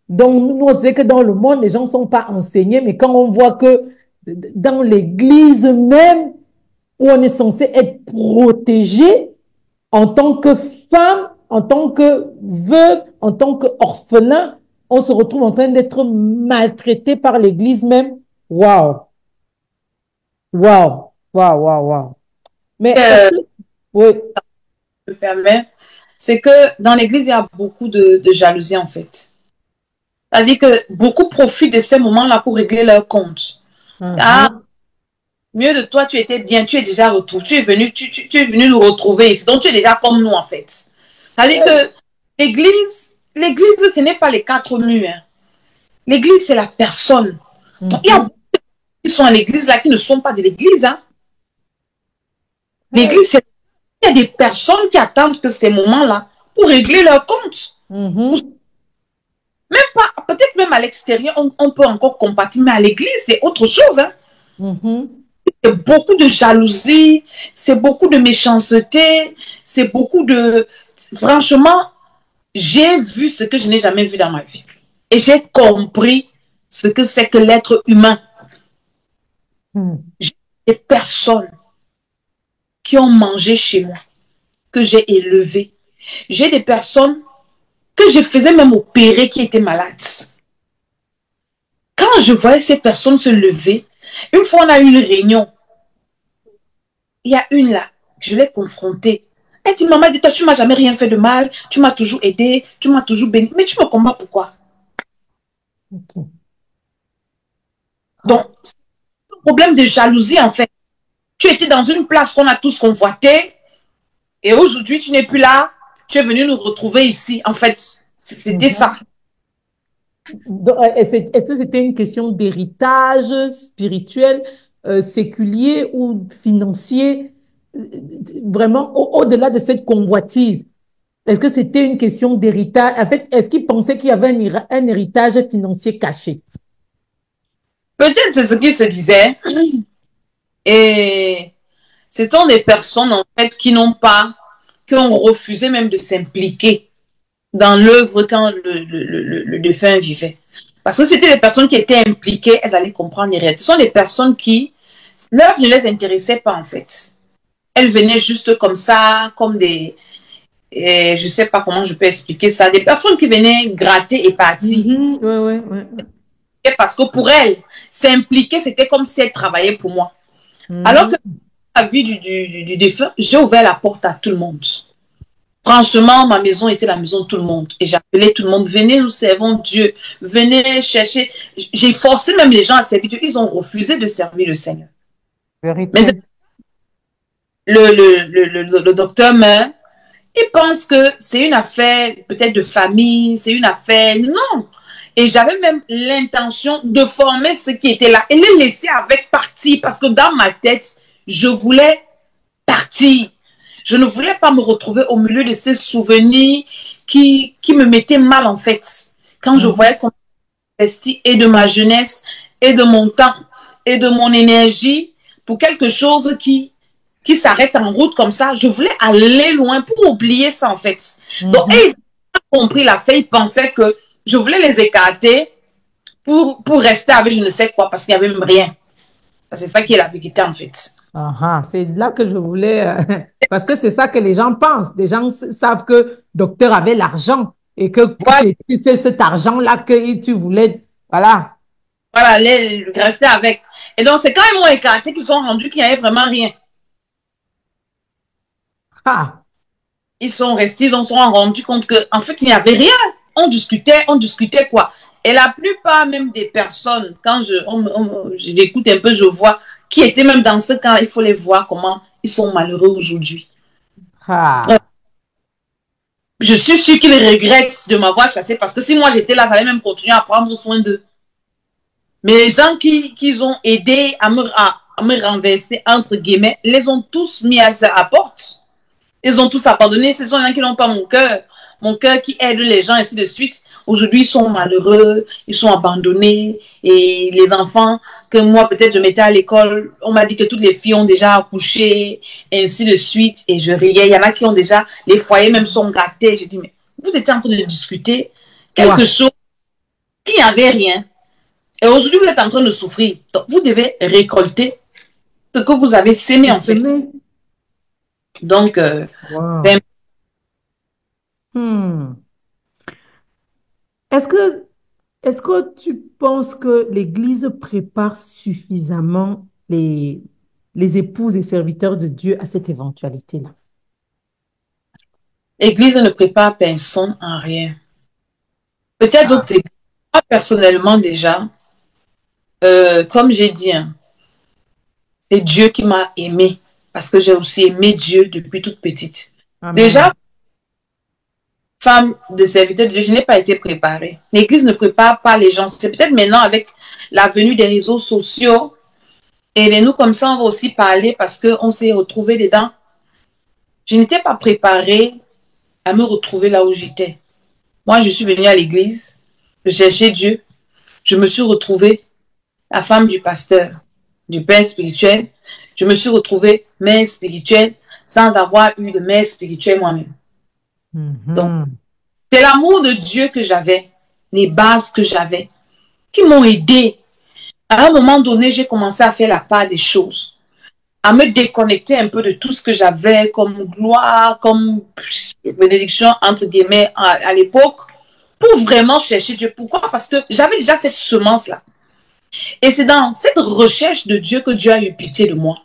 Donc, nous, on sait que dans le monde, les gens ne sont pas enseignés, mais quand on voit que dans l'Église même, où on est censé être protégé en tant que femme, en tant que veuve, en tant qu'orphelin, on se retrouve en train d'être maltraité par l'Église même. Waouh, waouh, waouh, waouh, waouh. Mais est-ce que... Oui. Me permet, c'est que dans l'église, il y a beaucoup de jalousie en fait. C'est-à-dire que beaucoup profitent de ces moments-là pour régler leur compte. Ah, Uh-huh. mieux de toi, tu étais bien, tu es déjà retrouvé, tu es venu nous retrouver ici. Donc tu es déjà comme nous en fait. C'est-à-dire que l'église, ce n'est pas les quatre murs. Hein. L'église, c'est la personne. Donc il y a beaucoup Mhm. qui sont à l'église là qui ne sont pas de l'église. Hein. Hey. L'église, c'est il y a des personnes qui attendent que ces moments-là pour régler leur compte. Mhm. Même pas, peut-être même à l'extérieur, on peut encore compatir, mais à l'église, c'est autre chose. Hein. Mhm. C'est beaucoup de jalousie, c'est beaucoup de méchanceté, c'est beaucoup de... Franchement, j'ai vu ce que je n'ai jamais vu dans ma vie. Et j'ai compris ce que c'est que l'être humain. Mhm. J'ai des personnes qui ont mangé chez moi, que j'ai élevées. J'ai des personnes que je faisais même opérer qui étaient malades. Quand je voyais ces personnes se lever, une fois on a eu une réunion, il y a une là, je l'ai confrontée. Elle dit, maman, dis-toi, tu ne m'as jamais rien fait de mal, tu m'as toujours aidé, tu m'as toujours béni, mais tu me combats pourquoi? Ok. Donc, Ah. c'est un problème de jalousie en fait. Tu étais dans une place qu'on a tous convoité et aujourd'hui tu n'es plus là, tu es venu nous retrouver ici. En fait, c'était ça. Mhm. Est-ce que c'était une question d'héritage spirituel, séculier ou financier, vraiment au-delà de cette convoitise? Est-ce que c'était une question d'héritage? En fait, est-ce qu'ils pensaient qu'il y avait un héritage financier caché? Peut-être c'est ce qu'il se disait. Et ce sont des personnes en fait qui n'ont pas, qui ont refusé même de s'impliquer dans l'œuvre quand le défunt vivait. Parce que c'était des personnes qui étaient impliquées, elles allaient comprendre les réalités. Ce sont des personnes qui, l'œuvre ne les intéressait pas en fait. Elles venaient juste comme ça, comme des, et je ne sais pas comment je peux expliquer ça, des personnes qui venaient gratter et partir. Mhm. Ouais, ouais, ouais. Et parce que pour elles, s'impliquer, c'était comme si elles travaillaient pour moi. Alors que Mhm. la vie du défunt, j'ai ouvert la porte à tout le monde. Franchement, ma maison était la maison de tout le monde. Et j'appelais tout le monde, venez, nous servons Dieu. Venez chercher. J'ai forcé même les gens à servir Dieu. Ils ont refusé de servir le Seigneur. Mais Vérité. le docteur meurt. Il pense que c'est une affaire peut-être de famille, c'est une affaire... Non. Et j'avais même l'intention de former ceux qui étaient là et les laisser avec partir parce que dans ma tête, je voulais partir. Je ne voulais pas me retrouver au milieu de ces souvenirs qui me mettaient mal en fait. Quand je voyais qu'on investit et de ma jeunesse et de mon temps et de mon énergie pour quelque chose qui s'arrête en route comme ça, je voulais aller loin pour oublier ça en fait. Donc, ils ont compris la fait, ils pensaient que je voulais les écarter pour rester avec je ne sais quoi parce qu'il n'y avait même rien. C'est ça qui est la vérité en fait. C'est là que je voulais, parce que c'est ça que les gens pensent. Les gens savent que le docteur avait l'argent et que Voilà, c'est cet argent-là que tu voulais, voilà. voilà rester avec. Et donc, c'est quand ils m'ont écarté qu'ils se sont rendus qu'il n'y avait vraiment rien. Ah, Ils sont restés, ils se sont rendus compte qu'en fait, il n'y avait rien. On discutait quoi. Et la plupart même des personnes, quand j'écoute un peu, je vois, qui étaient même dans ce cas, il faut les voir comment ils sont malheureux aujourd'hui. ah. Je suis sûre qu'ils regrettent de m'avoir chassé parce que si moi j'étais là, j'allais même continuer à prendre soin d'eux. Mais les gens qui ont aidé à me renverser, entre guillemets, les ont tous mis à la porte. Ils ont tous abandonné. Ce sont les gens qui n'ont pas mon cœur qui aide les gens, ainsi de suite. Aujourd'hui, ils sont malheureux, ils sont abandonnés. Et les enfants que moi, peut-être, je mettais à l'école, on m'a dit que toutes les filles ont déjà accouché, et ainsi de suite. Et je riais. Il y en a qui ont déjà, les foyers même sont gâtés. J'ai dit, mais vous étiez en train de discuter quelque chose qui n'avait rien. Et aujourd'hui, vous êtes en train de souffrir. Donc, vous devez récolter ce que vous avez sémé, en fait. Donc, Wow. c'est Hmm. Est-ce que, est-ce que tu penses que l'Église prépare suffisamment les épouses et serviteurs de Dieu à cette éventualité-là? l'Église ne prépare personne en rien. Peut-être Ah. d'autres églises. Moi, personnellement, déjà, comme j'ai dit, hein, c'est Dieu qui m'a aimé. Parce que j'ai aussi aimé Dieu depuis toute petite. Amen. Déjà, femme de serviteur de Dieu, je n'ai pas été préparée. L'Église ne prépare pas les gens. C'est peut-être maintenant avec la venue des réseaux sociaux. Et nous, comme ça, on va aussi parler parce qu'on s'est retrouvés dedans. Je n'étais pas préparée à me retrouver là où j'étais. Moi, je suis venue à l'église, je cherchais Dieu. Je me suis retrouvée la femme du pasteur, du père spirituel. Je me suis retrouvée mère spirituelle sans avoir eu de mère spirituelle moi-même. Donc, c'est l'amour de Dieu que j'avais, les bases que j'avais, qui m'ont aidée. À un moment donné, j'ai commencé à faire la part des choses, à me déconnecter un peu de tout ce que j'avais comme gloire, comme bénédiction, entre guillemets, à l'époque, pour vraiment chercher Dieu. Pourquoi? Parce que j'avais déjà cette semence-là. Et c'est dans cette recherche de Dieu que Dieu a eu pitié de moi.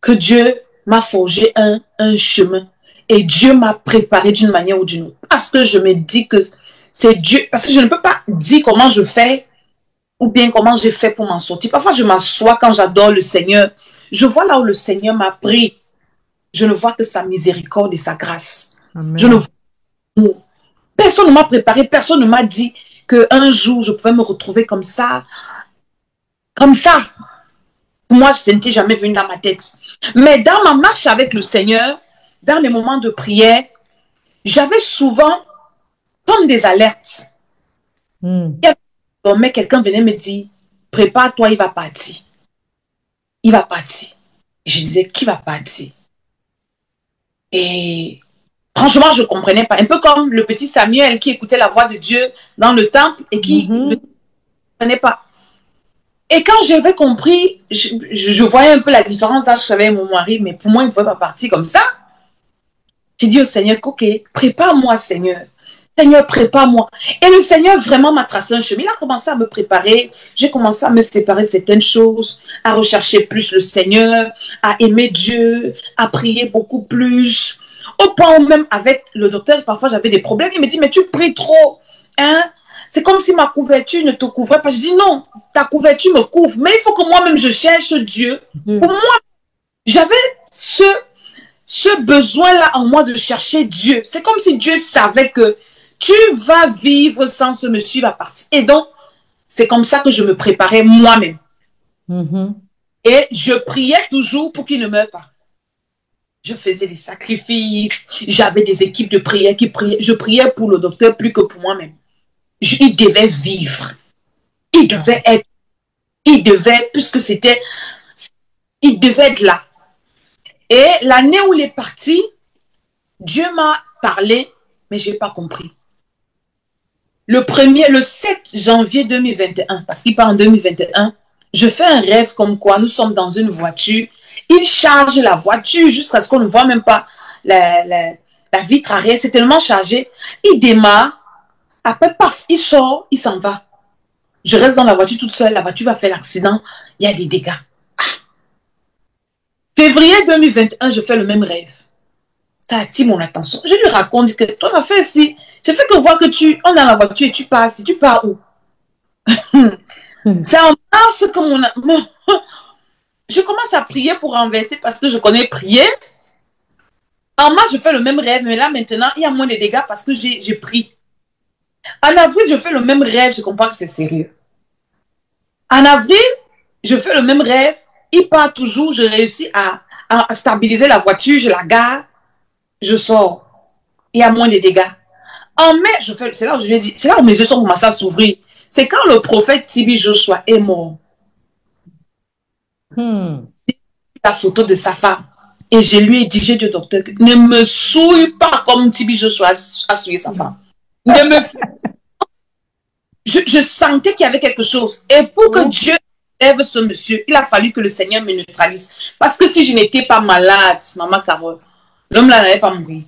Que Dieu m'a forgé un chemin. Et Dieu m'a préparé d'une manière ou d'une autre. Parce que je me dis que c'est Dieu. Parce que je ne peux pas dire comment je fais ou bien comment j'ai fait pour m'en sortir. Parfois, je m'assois quand j'adore le Seigneur. Je vois là où le Seigneur m'a pris. Je ne vois que sa miséricorde et sa grâce. Je ne Amen. vois personne ne m'a préparé, personne ne m'a dit qu'un jour, je pouvais me retrouver comme ça. Comme ça. Moi, ce n'était jamais venu dans ma tête. Mais dans ma marche avec le Seigneur, dans mes moments de prière, j'avais souvent comme des alertes. Mais quelqu'un venait me dire, prépare-toi, il va partir. Il va partir. Et je disais, qui va partir? Et franchement, je ne comprenais pas. Un peu comme le petit Samuel qui écoutait la voix de Dieu dans le temple et qui ne comprenait pas. Et quand j'avais compris, je voyais un peu la différence d'âge que j'avais avec mon mari, mais pour moi, il ne pouvait pas partir comme ça. J'ai dit au Seigneur, ok, prépare-moi, Seigneur. Seigneur, prépare-moi. Et le Seigneur vraiment m'a tracé un chemin. Il a commencé à me préparer. J'ai commencé à me séparer de certaines choses, à rechercher plus le Seigneur, à aimer Dieu, à prier beaucoup plus. Au point où même avec le docteur, parfois j'avais des problèmes. Il me dit, mais tu pries trop. Hein? C'est comme si ma couverture ne te couvrait pas. Je dis, non, ta couverture me couvre. Mais il faut que moi-même je cherche Dieu. Pour Dieu. moi, j'avais ce besoin-là en moi de chercher Dieu. C'est comme si Dieu savait que tu vas vivre sans ce monsieur, il va partir. Et donc, c'est comme ça que je me préparais moi-même. Mhm. Et je priais toujours pour qu'il ne meure pas. Je faisais des sacrifices, j'avais des équipes de prière qui priaient. Je priais pour le docteur plus que pour moi-même. Il devait vivre. Il devait être, il devait, puisque c'était, il devait être là. Et l'année où il est parti, Dieu m'a parlé, mais je n'ai pas compris. Le 7 janvier 2021, parce qu'il part en 2021, je fais un rêve comme quoi nous sommes dans une voiture. Il charge la voiture jusqu'à ce qu'on ne voit même pas la vitre arrière. C'est tellement chargé. Il démarre. Après, paf, il sort, il s'en va. Je reste dans la voiture toute seule. La voiture va faire l'accident. Il y a des dégâts. Février 2021, je fais le même rêve. Ça attire mon attention. Je lui raconte que ton affaire ici, je fais que voir que on est dans la voiture et tu passes. Tu pars où? C'est en mars que je commence à prier pour renverser parce que je connais prier. En mars, je fais le même rêve, mais là, maintenant, il y a moins de dégâts parce que j'ai pris. En avril, je fais le même rêve, je comprends que c'est sérieux. En avril, je fais le même rêve, il part toujours, je réussis à stabiliser la voiture, je la gare, je sors. Il y a moins de dégâts. En mai, c'est là où je lui ai dit, c'est là où mes yeux sont commencés à s'ouvrir. C'est quand le prophète Tibi Joshua est mort. Hmm. La photo de sa femme. Et je lui ai dit, j'ai dit au docteur, ne me souille pas comme Tibi Joshua a souillé sa femme. Ne me... je sentais qu'il y avait quelque chose. Et pour que Dieu lève ce monsieur, il a fallu que le Seigneur me neutralise. Parce que si je n'étais pas malade, maman Carole, l'homme là n'allait pas mourir.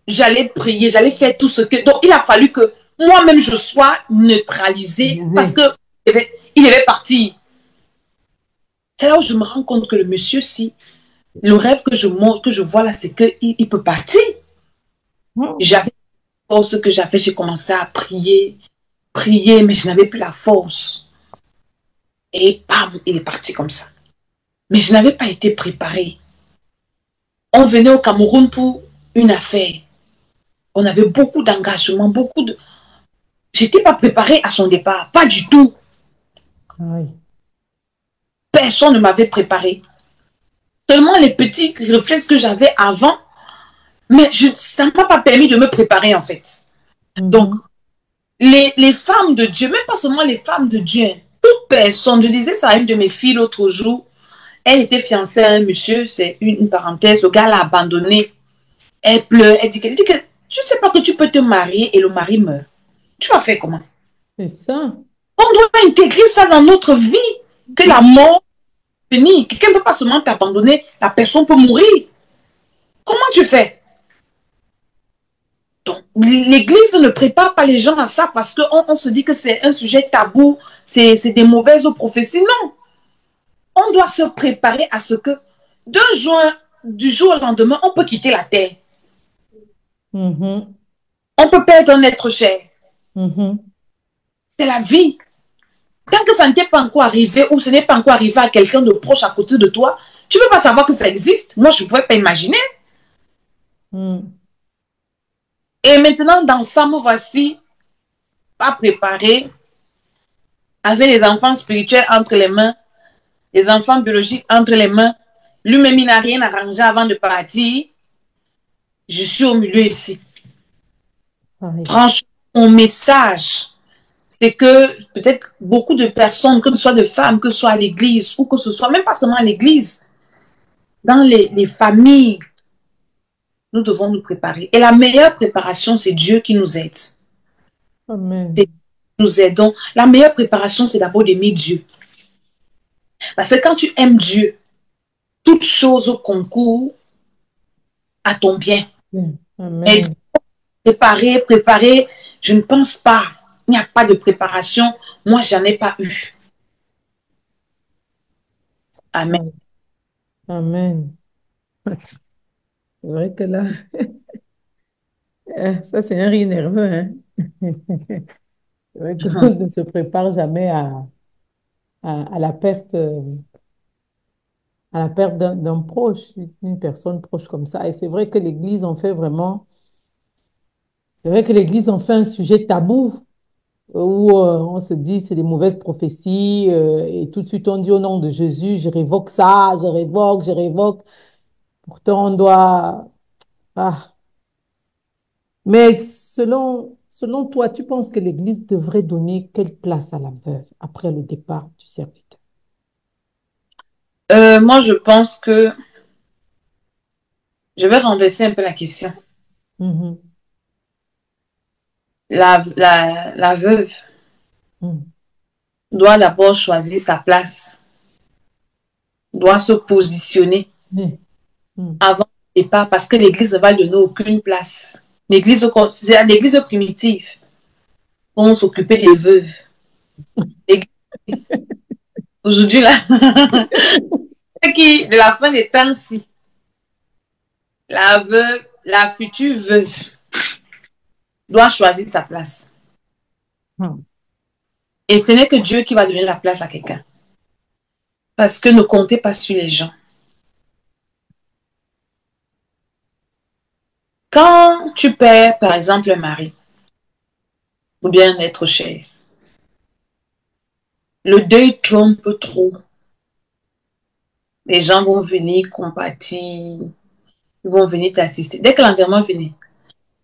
J'allais prier, j'allais faire tout ce que... Donc, il a fallu que moi-même, je sois neutralisée parce que il devait partir. C'est là où je me rends compte que le monsieur, si le rêve que je montre, que je vois là, c'est qu'il peut partir. J'avais la force que j'avais, j'ai commencé à prier, mais je n'avais plus la force. Et bam, il est parti comme ça. Mais je n'avais pas été préparée. On venait au Cameroun pour une affaire. On avait beaucoup d'engagement, beaucoup de... J'étais pas préparée à son départ, pas du tout. Aïe. Personne ne m'avait préparée. Seulement les petits réflexes que j'avais avant, mais ça ne m'a pas permis de me préparer en fait. Donc, les femmes de Dieu, même pas seulement les femmes de Dieu, toute personne, je disais ça à une de mes filles l'autre jour, elle était fiancée à un monsieur, c'est une parenthèse, le gars l'a abandonnée. Elle pleure, elle dit que tu ne sais pas que tu peux te marier et le mari meurt. Tu vas faire comment? C'est ça. On doit intégrer ça dans notre vie, que la mort finit. Quelqu'un ne peut pas seulement t'abandonner, la personne peut mourir. Comment tu fais? Donc, l'Église ne prépare pas les gens à ça parce qu'on se dit que c'est un sujet tabou, c'est des mauvaises prophéties. Non. On doit se préparer à ce que du jour au lendemain, on peut quitter la terre. On peut perdre un être cher. C'est la vie. Tant que ça ne t'est pas encore arrivé ou ce n'est pas encore arrivé à quelqu'un de proche à côté de toi, tu ne peux pas savoir que ça existe. Moi, je ne pouvais pas imaginer. Et maintenant, dans ça, me voici pas préparé, avec les enfants spirituels entre les mains, les enfants biologiques entre les mains. Lui-même, il n'a rien arrangé avant de partir. Je suis au milieu ici. Franchement, mon message, c'est que peut-être beaucoup de personnes, que ce soit de femmes, que ce soit à l'église, ou que ce soit même pas seulement à l'église, dans les familles, nous devons nous préparer. Et la meilleure préparation, c'est Dieu qui nous aide. Amen. Nous aidons. La meilleure préparation, c'est d'abord d'aimer Dieu. Parce que quand tu aimes Dieu, toute chose concourt à ton bien. Amen. Et préparer, je ne pense pas. Il n'y a pas de préparation. Moi, j'en ai pas eu. Amen. Amen. C'est vrai que là, ça, c'est un rire nerveux, hein. C'est vrai qu'on ne se prépare jamais à la perte, d'un proche, d'une personne proche comme ça. Et c'est vrai que l'Église en fait vraiment, c'est vrai que l'Église en fait un sujet tabou où on se dit c'est des mauvaises prophéties et tout de suite on dit au nom de Jésus, je révoque ça, je révoque, je révoque. Pourtant, on doit... Ah. Mais selon toi, tu penses que l'Église devrait donner quelle place à la veuve après le départ du serviteur? Moi, je pense que je vais renverser un peu la question. Mhm, La veuve mhm, doit d'abord choisir sa place, doit se positionner mhm, mhm, avant le départ parce que l'Église ne va donner aucune place. C'est l'Église primitive vont s'occuper des veuves. Aujourd'hui, là, qui, de la fin des temps-ci, la veuve, la future veuve doit choisir sa place. mhm. Et ce n'est que Dieu qui va donner la place à quelqu'un. Parce que ne comptez pas sur les gens. Quand tu perds, par exemple, un mari, ou bien un être cher, le deuil trompe trop. Les gens vont venir compatir, ils vont venir t'assister. Dès que l'enterrement finit,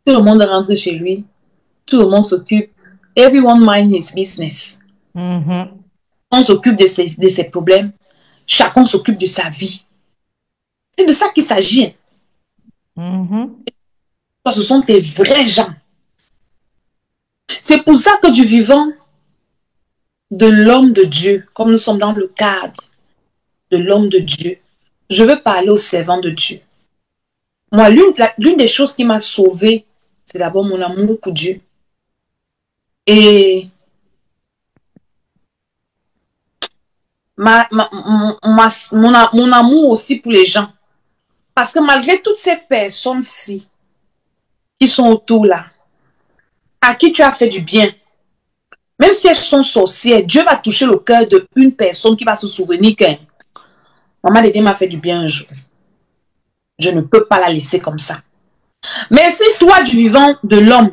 tout le monde rentre chez lui, tout le monde s'occupe. Everyone mind his business. Mhm, On s'occupe de ses problèmes. Chacun s'occupe de sa vie. C'est de ça qu'il s'agit. mhm. Ce sont des vrais gens. C'est pour ça que du vivant de l'homme de Dieu, comme nous sommes dans le cadre de l'homme de Dieu, je veux parler aux servants de Dieu. Moi, l'une des choses qui m'a sauvée, c'est d'abord mon amour pour Dieu. Et mon amour aussi pour les gens. Parce que malgré toutes ces personnes-ci qui sont autour là, à qui tu as fait du bien, même si elles sont sorcières, Dieu va toucher le cœur d'une personne qui va se souvenir que maman Dédé m'a fait du bien un jour. Je ne peux pas la laisser comme ça. Mais si toi, du vivant de l'homme,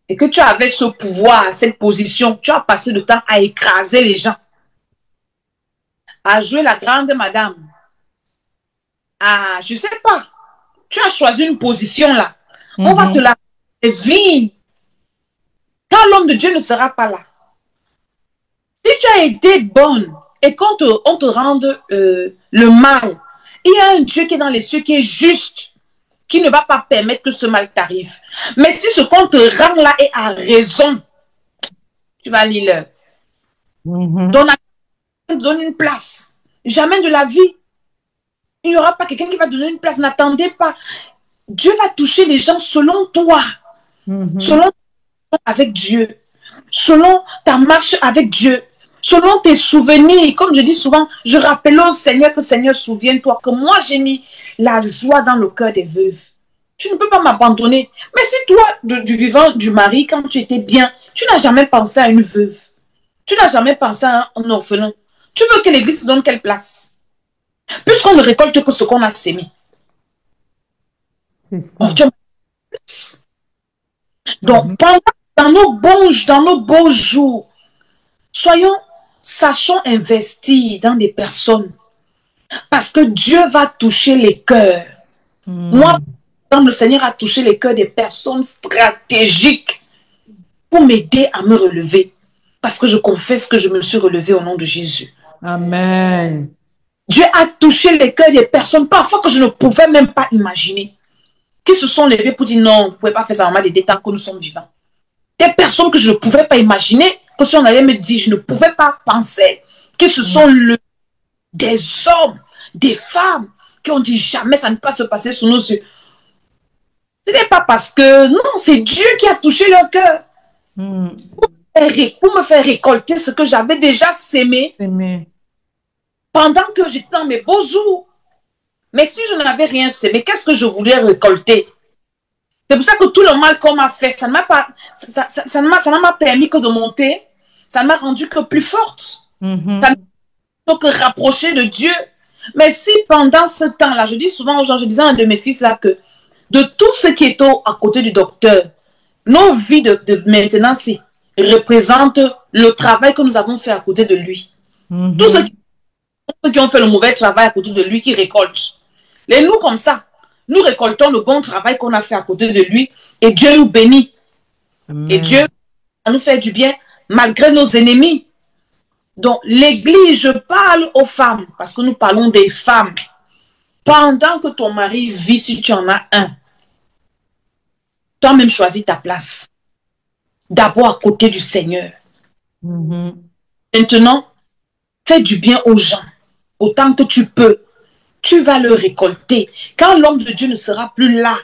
et que tu avais ce pouvoir, cette position, tu as passé le temps à écraser les gens, à jouer la grande madame, je ne sais pas, tu as choisi une position là, on va te Mhm. la vivre quand l'homme de Dieu ne sera pas là. Si tu as été bonne et on te rende le mal, il y a un Dieu qui est dans les cieux qui est juste, qui ne va pas permettre que ce mal t'arrive. Mais si ce qu'on te rend là est à raison, tu vas lire Mhm. donne une place. Jamais de la vie. Il n'y aura pas quelqu'un qui va donner une place. N'attendez pas. Dieu va toucher les gens selon toi, Mhm. selon avec Dieu, selon ta marche avec Dieu, selon tes souvenirs. Comme je dis souvent, je rappelle au Seigneur que Seigneur, souviens-toi que moi, j'ai mis la joie dans le cœur des veuves. Tu ne peux pas m'abandonner. Mais si toi, du vivant du mari, quand tu étais bien, tu n'as jamais pensé à une veuve. Tu n'as jamais pensé à un orphelin. Tu veux que l'Église te donne quelle place? Puisqu'on ne récolte que ce qu'on a sémé. C'est Oh, ça. tu as... Mhm. Donc, dans nos beaux jours, sachons investir dans des personnes parce que Dieu va toucher les cœurs. Moi, Mhm. le Seigneur a touché les cœurs des personnes stratégiques pour m'aider à me relever. Parce que je confesse que je me suis relevée au nom de Jésus. Amen. Dieu a touché les cœurs des personnes parfois que je ne pouvais même pas imaginer. Qui se sont levés pour dire non, vous ne pouvez pas faire ça maman des temps que nous sommes vivants. Des personnes que je ne pouvais pas imaginer, que si on allait me dire, je ne pouvais pas penser, qui se sont levés, des hommes, des femmes, qui ont dit jamais ça ne peut pas se passer sous nos yeux. Ce n'est pas parce que, non, c'est Dieu qui a touché leur cœur Mhm. pour me faire récolter ce que j'avais déjà sémé Aimer. pendant que j'étais dans mes beaux jours. Mais si je n'avais rien semé, qu'est-ce que je voulais récolter? C'est pour ça que tout le mal qu'on m'a fait, ça ne m'a pas, ça ne m'a permis que de monter, ça ne m'a rendu que plus forte. Ça ne m'a que rapprocher de Dieu. Mais si pendant ce temps-là, je dis souvent aux gens, je disais à un de mes fils là que de tout ce qui est à côté du docteur, nos vies de maintenant, représentent le travail que nous avons fait à côté de lui. Tous ceux qui ont fait le mauvais travail à côté de lui, qui récoltent. Et nous, comme ça, nous récoltons le bon travail qu'on a fait à côté de lui et Dieu nous bénit. Et Dieu va nous faire du bien malgré nos ennemis. Donc, l'Église, je parle aux femmes, parce que nous parlons des femmes. Pendant que ton mari vit, si tu en as un, toi-même choisis ta place. D'abord à côté du Seigneur. Maintenant, fais du bien aux gens, autant que tu peux. Tu vas le récolter. Quand l'homme de Dieu ne sera plus là,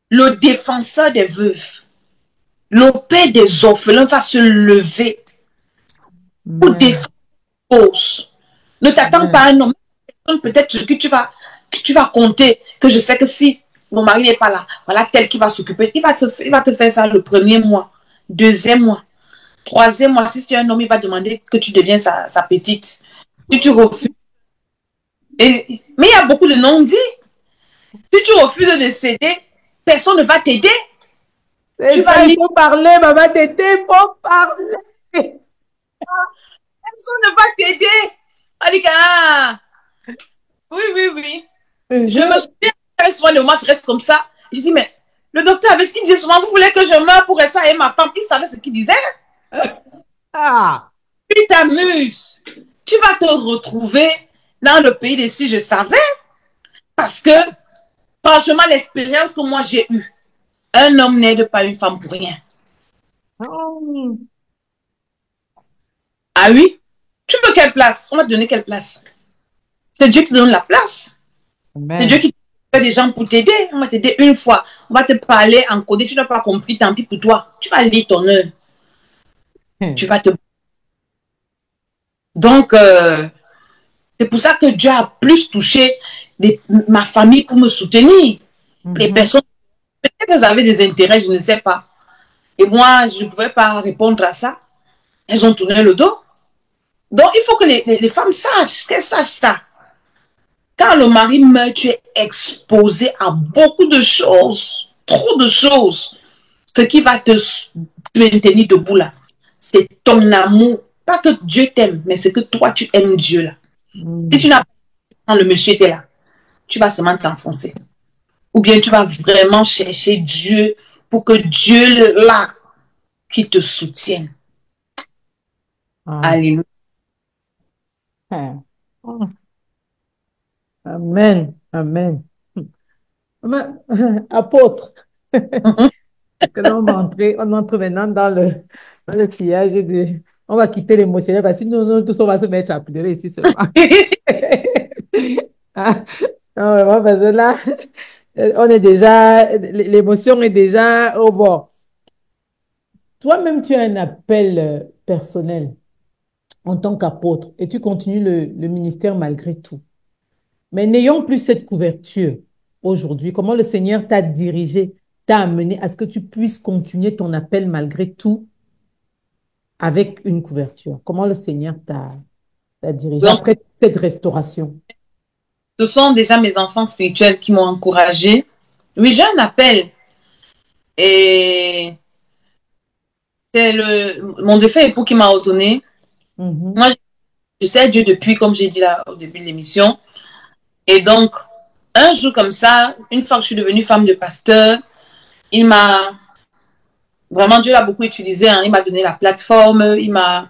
le défenseur des veuves, le père des orphelins va se lever pour défendre la cause. Ne t'attends pas à un homme, peut-être que tu vas compter, que je sais que si mon mari n'est pas là, voilà tel qui va s'occuper. Il va te faire ça le premier mois, deuxième mois, troisième mois. Si tu es un homme, il va demander que tu deviennes sa petite. Si tu refuses. Mais il y a beaucoup de non-dits. Si tu refuses de céder, personne ne va t'aider. Il faut parler, maman Tété, il faut parler. Personne ne va t'aider. Ah, oui. Je me souviens, souvent le match reste comme ça. Je dis, mais le docteur avait ce qu'il disait souvent, vous voulez que je meure pour rester avec ma femme. Il savait ce qu'il disait. Tu t'amuses. Tu vas te retrouver dans le pays des si je savais. Parce que, franchement, l'expérience que moi j'ai eue, un homme n'aide pas une femme pour rien. Ah oui? Tu veux quelle place? On va te donner quelle place? C'est Dieu qui donne la place. C'est Dieu qui fait des gens pour t'aider. On va t'aider une fois. On va te parler en codé. Tu n'as pas compris, tant pis pour toi. Tu vas lire ton œuvre. Tu vas te... Donc, c'est pour ça que Dieu a plus touché ma famille pour me soutenir. Les personnes, peut-être qu'elles avaient des intérêts, je ne sais pas. Et moi, je ne pouvais pas répondre à ça. Elles ont tourné le dos. Donc, il faut que les femmes sachent, qu'elles sachent ça. Quand le mari meurt, tu es exposé à beaucoup de choses, trop de choses. Ce qui va te maintenir debout là, c'est ton amour. Pas que Dieu t'aime, mais c'est que toi, tu aimes Dieu là. Si tu n'as pas, quand le monsieur était là, tu vas seulement t'enfoncer. Ou bien tu vas vraiment chercher Dieu pour que Dieu là, qui te soutienne. Alléluia. Amen. Apôtre. On entre maintenant dans le sillage on va quitter l'émotionnel parce que nous tous on va se mettre à pleurer ici seulement. Non, vraiment, parce que là, on est déjà, l'émotion est déjà au bord. Toi-même, tu as un appel personnel en tant qu'apôtre et tu continues le ministère malgré tout. Mais n'ayant plus cette couverture aujourd'hui, comment le Seigneur t'a dirigé, t'a amené à ce que tu puisses continuer ton appel malgré tout avec une couverture? Comment le Seigneur t'a dirigé Donc, après cette restauration? ce sont déjà mes enfants spirituels qui m'ont encouragée. Oui, j'ai un appel. Et c'est mon défunt époux qui m'a ordonné. Moi, je sais Dieu depuis, comme j'ai dit là au début de l'émission. Et donc, un jour comme ça, une fois que je suis devenue femme de pasteur, il m'a... Vraiment, Dieu l'a beaucoup utilisé. Hein. Il m'a donné la plateforme. Il m'a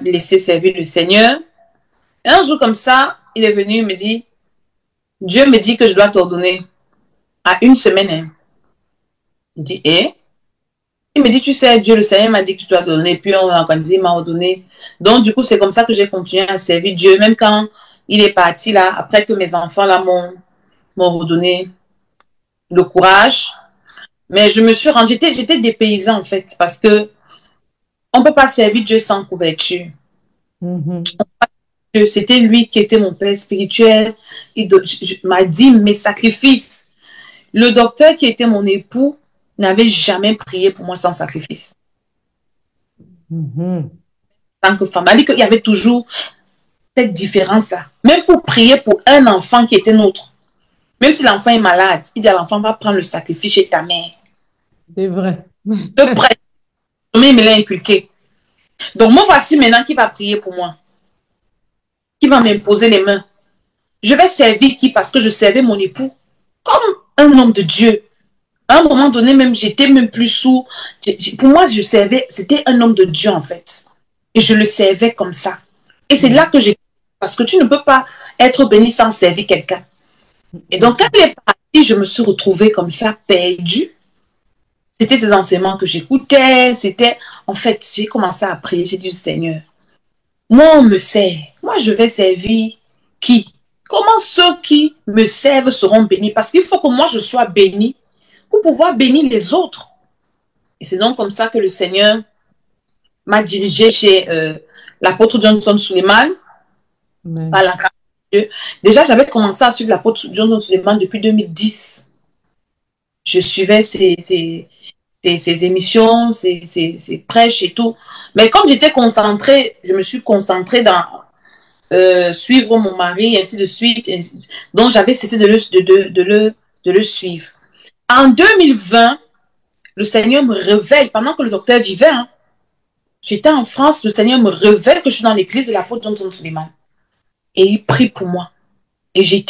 laissé servir le Seigneur. Et un jour comme ça, il est venu, il me dit, Dieu me dit que je dois t'ordonner à une semaine. Hein. Je dis, eh? Il me dit, tu sais, Dieu, le Seigneur m'a dit que tu dois donner. Puis on a organisé, il m'a ordonné. Donc, du coup, c'est comme ça que j'ai continué à servir Dieu. Même quand il est parti là, après que mes enfants là m'ont redonné le courage. Mais je me suis rendue, j'étais dépaysée en fait, parce que on ne peut pas servir Dieu sans couverture. C'était lui qui était mon père spirituel. Ma dîme, mes sacrifices. Le docteur qui était mon époux n'avait jamais prié pour moi sans sacrifice. Mhm. En tant que femme, il a dit qu'il y avait toujours cette différence-là. Même pour prier pour un enfant qui était nôtre. Même si l'enfant est malade, il dit à l'enfant, va prendre le sacrifice chez ta mère. C'est vrai. Le prêtre, il me l'a inculqué. Donc, moi, voici maintenant qui va prier pour moi. Qui va m'imposer les mains. Je vais servir qui? Parce que je servais mon époux comme un homme de Dieu. À un moment donné, même, j'étais même plus sourd. Pour moi, je servais, c'était un homme de Dieu, en fait. Et je le servais comme ça. Et c'est là que j'ai... Parce que tu ne peux pas être béni sans servir quelqu'un. Et donc, quand il est parti, je me suis retrouvée comme ça, perdue. C'était ces enseignements que j'écoutais. C'était... En fait, j'ai commencé à prier. J'ai dit, Seigneur, moi, on me sert. Moi, je vais servir qui? Comment ceux qui me servent seront bénis? Parce qu'il faut que moi, je sois béni pour pouvoir bénir les autres. Et c'est donc comme ça que le Seigneur m'a dirigé chez l'apôtre Johnson Suleiman, par la grâce de Dieu. Déjà, j'avais commencé à suivre l'apôtre Johnson Suleiman depuis 2010. Je suivais ses émissions, ses prêches et tout. Mais comme j'étais concentrée, je me suis concentrée dans suivre mon mari, et ainsi de suite. Donc, j'avais cessé de le suivre. En 2020, le Seigneur me révèle, pendant que le docteur vivait, hein, j'étais en France, le Seigneur me révèle que je suis dans l'église de l'apôtre Johnson Suleiman. Et il prie pour moi. Et j'ai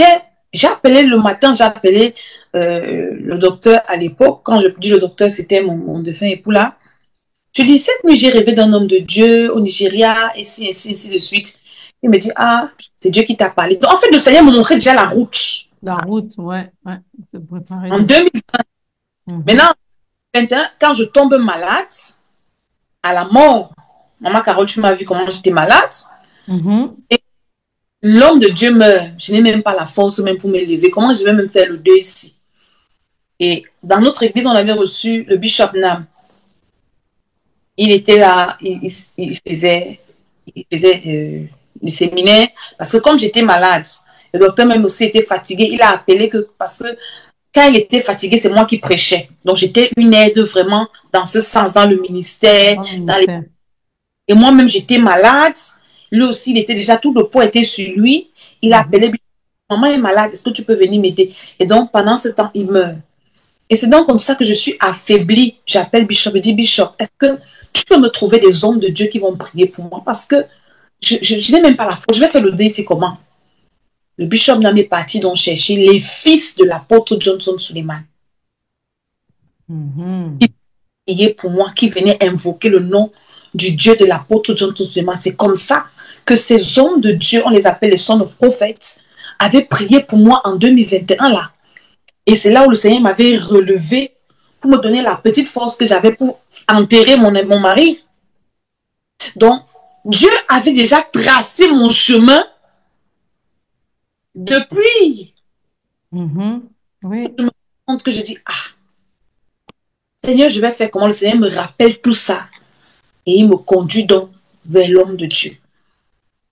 appelé le matin, j'ai appelé le docteur à l'époque. Quand je dis le docteur, c'était mon défunt époux là. Je dis, cette nuit, j'ai rêvé d'un homme de Dieu au Nigeria, ainsi de suite. Il me dit, ah, c'est Dieu qui t'a parlé. Donc, en fait, le Seigneur me montrait déjà la route. La route, ouais. En 2020. Maintenant, quand je tombe malade, à la mort, maman Carole, tu m'as vu comment j'étais malade. Et l'homme de Dieu meurt. Je n'ai même pas la force même pour me lever. Comment je vais même faire le deuil ici? Et dans notre église, on avait reçu le bishop Nam. Il était là, il faisait le séminaire. Parce que comme j'étais malade, le docteur même aussi était fatigué. Il a appelé parce que quand il était fatigué, c'est moi qui prêchais. Donc, j'étais une aide vraiment dans ce sens, dans le ministère. Et moi-même, j'étais malade. Lui aussi, il était déjà, tout le poids était sur lui. Il a appelé, maman est malade, est-ce que tu peux venir m'aider? Et donc, pendant ce temps, il meurt. Et c'est donc comme ça que je suis affaiblie. J'appelle Bishop, je dis, Bishop, est-ce que tu peux me trouver des hommes de Dieu qui vont prier pour moi? Parce que je n'ai même pas la force. Je vais faire le deuil ici comment? Le bishop Nam est parti donc chercher les fils de l'apôtre Johnson Suleiman. Qui priaient pour moi, qui venaient invoquer le nom du Dieu de l'apôtre Johnson Suleiman. C'est comme ça que ces hommes de Dieu, on les appelle les sons of prophets, avaient prié pour moi en 2021 là. Et c'est là où le Seigneur m'avait relevé pour me donner la petite force que j'avais pour enterrer mon mari. Donc, Dieu avait déjà tracé mon chemin depuis. Oui. Je me rends compte que je dis, ah, Seigneur, je vais faire comment? Le Seigneur me rappelle tout ça. Et il me conduit donc vers l'homme de Dieu.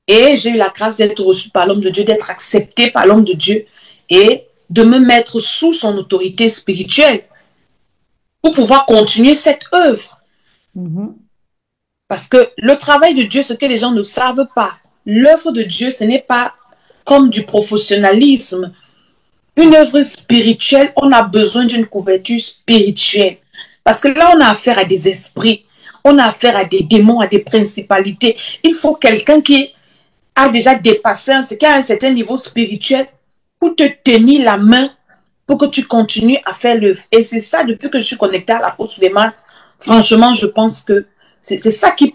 Et j'ai eu la grâce d'être reçue par l'homme de Dieu, d'être acceptée par l'homme de Dieu et de me mettre sous son autorité spirituelle pour pouvoir continuer cette œuvre. Parce que le travail de Dieu, ce que les gens ne savent pas, l'œuvre de Dieu, ce n'est pas comme du professionnalisme. Une œuvre spirituelle, on a besoin d'une couverture spirituelle. Parce que là, on a affaire à des esprits, on a affaire à des démons, à des principalités. Il faut quelqu'un qui a déjà dépassé, qui a un certain niveau spirituel pour te tenir la main, pour que tu continues à faire l'œuvre. Et c'est ça, depuis que je suis connectée à l'apôtre Suleiman, franchement, je pense que c'est ça qui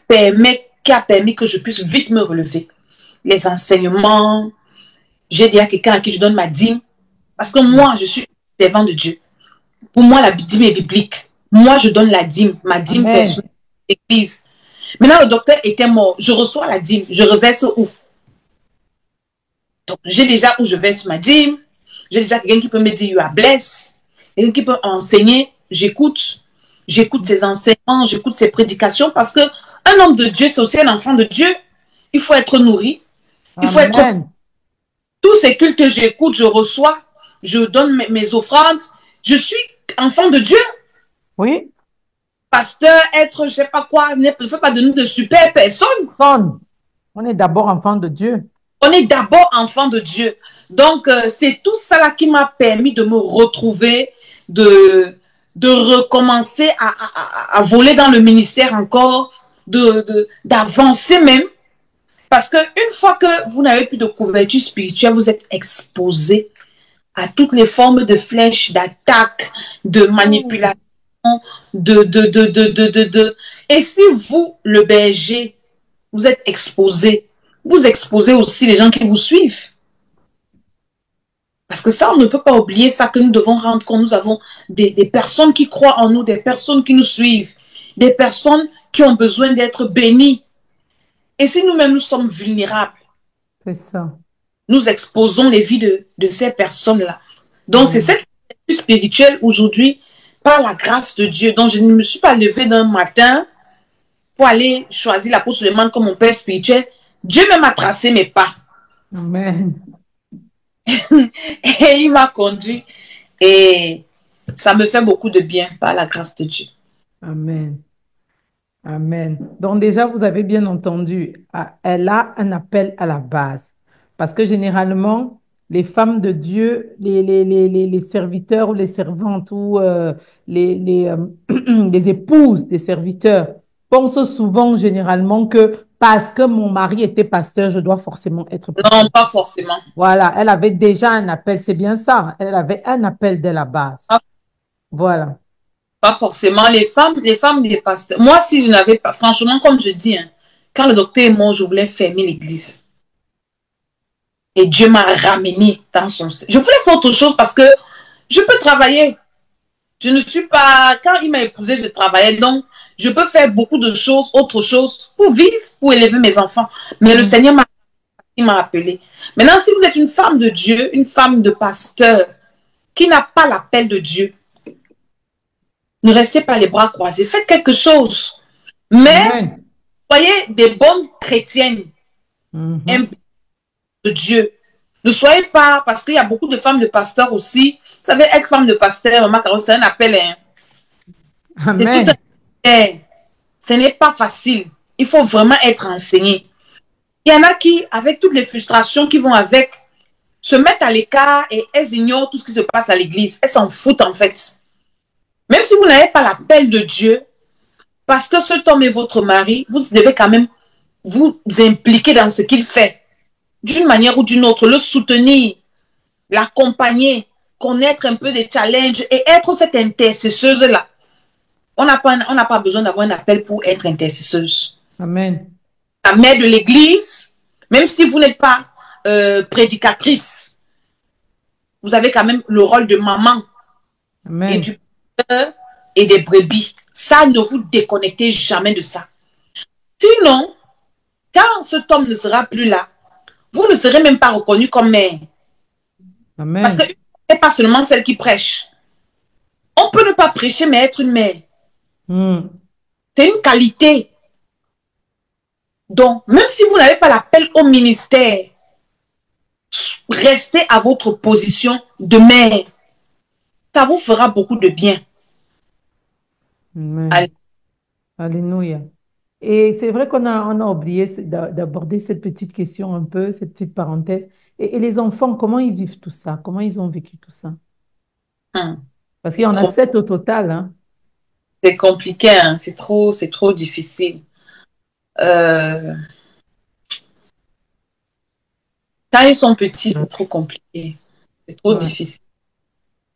a permis que je puisse vite me relever. Les enseignements, j'ai dit à quelqu'un à qui je donne ma dîme, parce que moi, je suis servant de Dieu. Pour moi, la dîme est biblique. Moi, je donne la dîme, ma dîme personnelle à l'église. Maintenant, le docteur était mort. Je reçois la dîme. Je reverse où? Donc, j'ai déjà où je verse ma dîme. J'ai déjà quelqu'un qui peut me dire, you are blessed. Quelqu'un qui peut enseigner. J'écoute. J'écoute ses enseignements, j'écoute ses prédications parce qu'un homme de Dieu, c'est aussi un enfant de Dieu. Il faut être nourri. Il faut être... Amen. Tous ces cultes que j'écoute, je reçois, je donne mes offrandes. Je suis enfant de Dieu. Oui. Pasteur, être, je sais pas quoi, ne fait pas de nous de super personnes. Son, on est d'abord enfant de Dieu. On est d'abord enfant de Dieu. Donc, c'est tout ça là qui m'a permis de me retrouver, de recommencer à voler dans le ministère encore, d'avancer même. Parce qu'une fois que vous n'avez plus de couverture spirituelle, vous êtes exposé à toutes les formes de flèches, d'attaques, de Mm. manipulation, de. Et si vous, le berger, vous êtes exposé, vous exposez aussi les gens qui vous suivent. Parce que ça, on ne peut pas oublier ça, que nous devons rendre compte. Nous avons des personnes qui croient en nous, des personnes qui nous suivent, des personnes qui ont besoin d'être bénies. Et si nous-mêmes, nous sommes vulnérables, C'est ça. nous exposons les vies de ces personnes-là. Donc, c'est Mm. cette vie spirituelle aujourd'hui, par la grâce de Dieu. Donc, je ne me suis pas levée d'un matin pour aller choisir l'apôtre Suleiman comme mon père spirituel. Dieu même a tracé mes pas. Amen. Et il m'a conduit. Et ça me fait beaucoup de bien par la grâce de Dieu. Amen. Amen. Donc déjà, vous avez bien entendu, elle a un appel à la base. Parce que généralement, les femmes de Dieu, les serviteurs ou les servantes ou les épouses des serviteurs pensent souvent généralement que parce que mon mari était pasteur, je dois forcément être Non, prophète. pas forcément. Voilà, elle avait déjà un appel, c'est bien ça. Elle avait un appel dès la base. Pas, Voilà. pas forcément. Les femmes des pasteurs. Moi, si je n'avais pas, franchement, comme je dis, hein, quand le docteur est mort, je voulais fermer l'église. Et Dieu m'a ramené dans son... Je voulais faire autre chose parce que je peux travailler. Je ne suis pas... Quand il m'a épousée, je travaillais. Donc, je peux faire beaucoup de choses, autre chose, pour vivre, pour élever mes enfants. Mais le Mm. Seigneur m'a appelé. Maintenant, si vous êtes une femme de Dieu, une femme de pasteur, qui n'a pas l'appel de Dieu, ne restez pas les bras croisés. Faites quelque chose. Mais Amen. soyez des bonnes chrétiennes, Mhm. impliquées de Dieu. Ne soyez pas, parce qu'il y a beaucoup de femmes de pasteurs aussi. Vous savez, être femme de pasteur, maman Caro, c'est un appel. Hein. C'est tout Amen. un... Ce n'est pas facile. Il faut vraiment être enseigné. Il y en a qui, avec toutes les frustrations qui vont avec, se mettent à l'écart et elles ignorent tout ce qui se passe à l'église. Elles s'en foutent en fait. Même si vous n'avez pas l'appel de Dieu, parce que cet homme est votre mari, vous devez quand même vous impliquer dans ce qu'il fait. D'une manière ou d'une autre, le soutenir, l'accompagner, connaître un peu des challenges et être cette intercesseuse-là. On n'a pas besoin d'avoir un appel pour être intercesseuse. Amen. La mère de l'église, même si vous n'êtes pas prédicatrice, vous avez quand même le rôle de maman et Amen. du père et des brebis. Ça, ne vous déconnectez jamais de ça. Sinon, quand cet homme ne sera plus là, vous ne serez même pas reconnu comme mère. Parce que Amen. n'est pas seulement celle qui prêche. On peut ne pas prêcher, mais être une mère. Mm. C'est une qualité. Donc, même si vous n'avez pas l'appel au ministère, restez à votre position de mère. Ça vous fera beaucoup de bien. Amen. Allez. Alléluia. Et c'est vrai qu'on a oublié d'aborder cette petite question un peu, cette petite parenthèse. Et les enfants, comment ils vivent tout ça? Comment ils ont vécu tout ça? Parce qu'il y en a 7 au total, hein. C'est compliqué, hein? C'est trop difficile. Euh, Quand ils sont petits, c'est trop compliqué. C'est trop Ouais. difficile.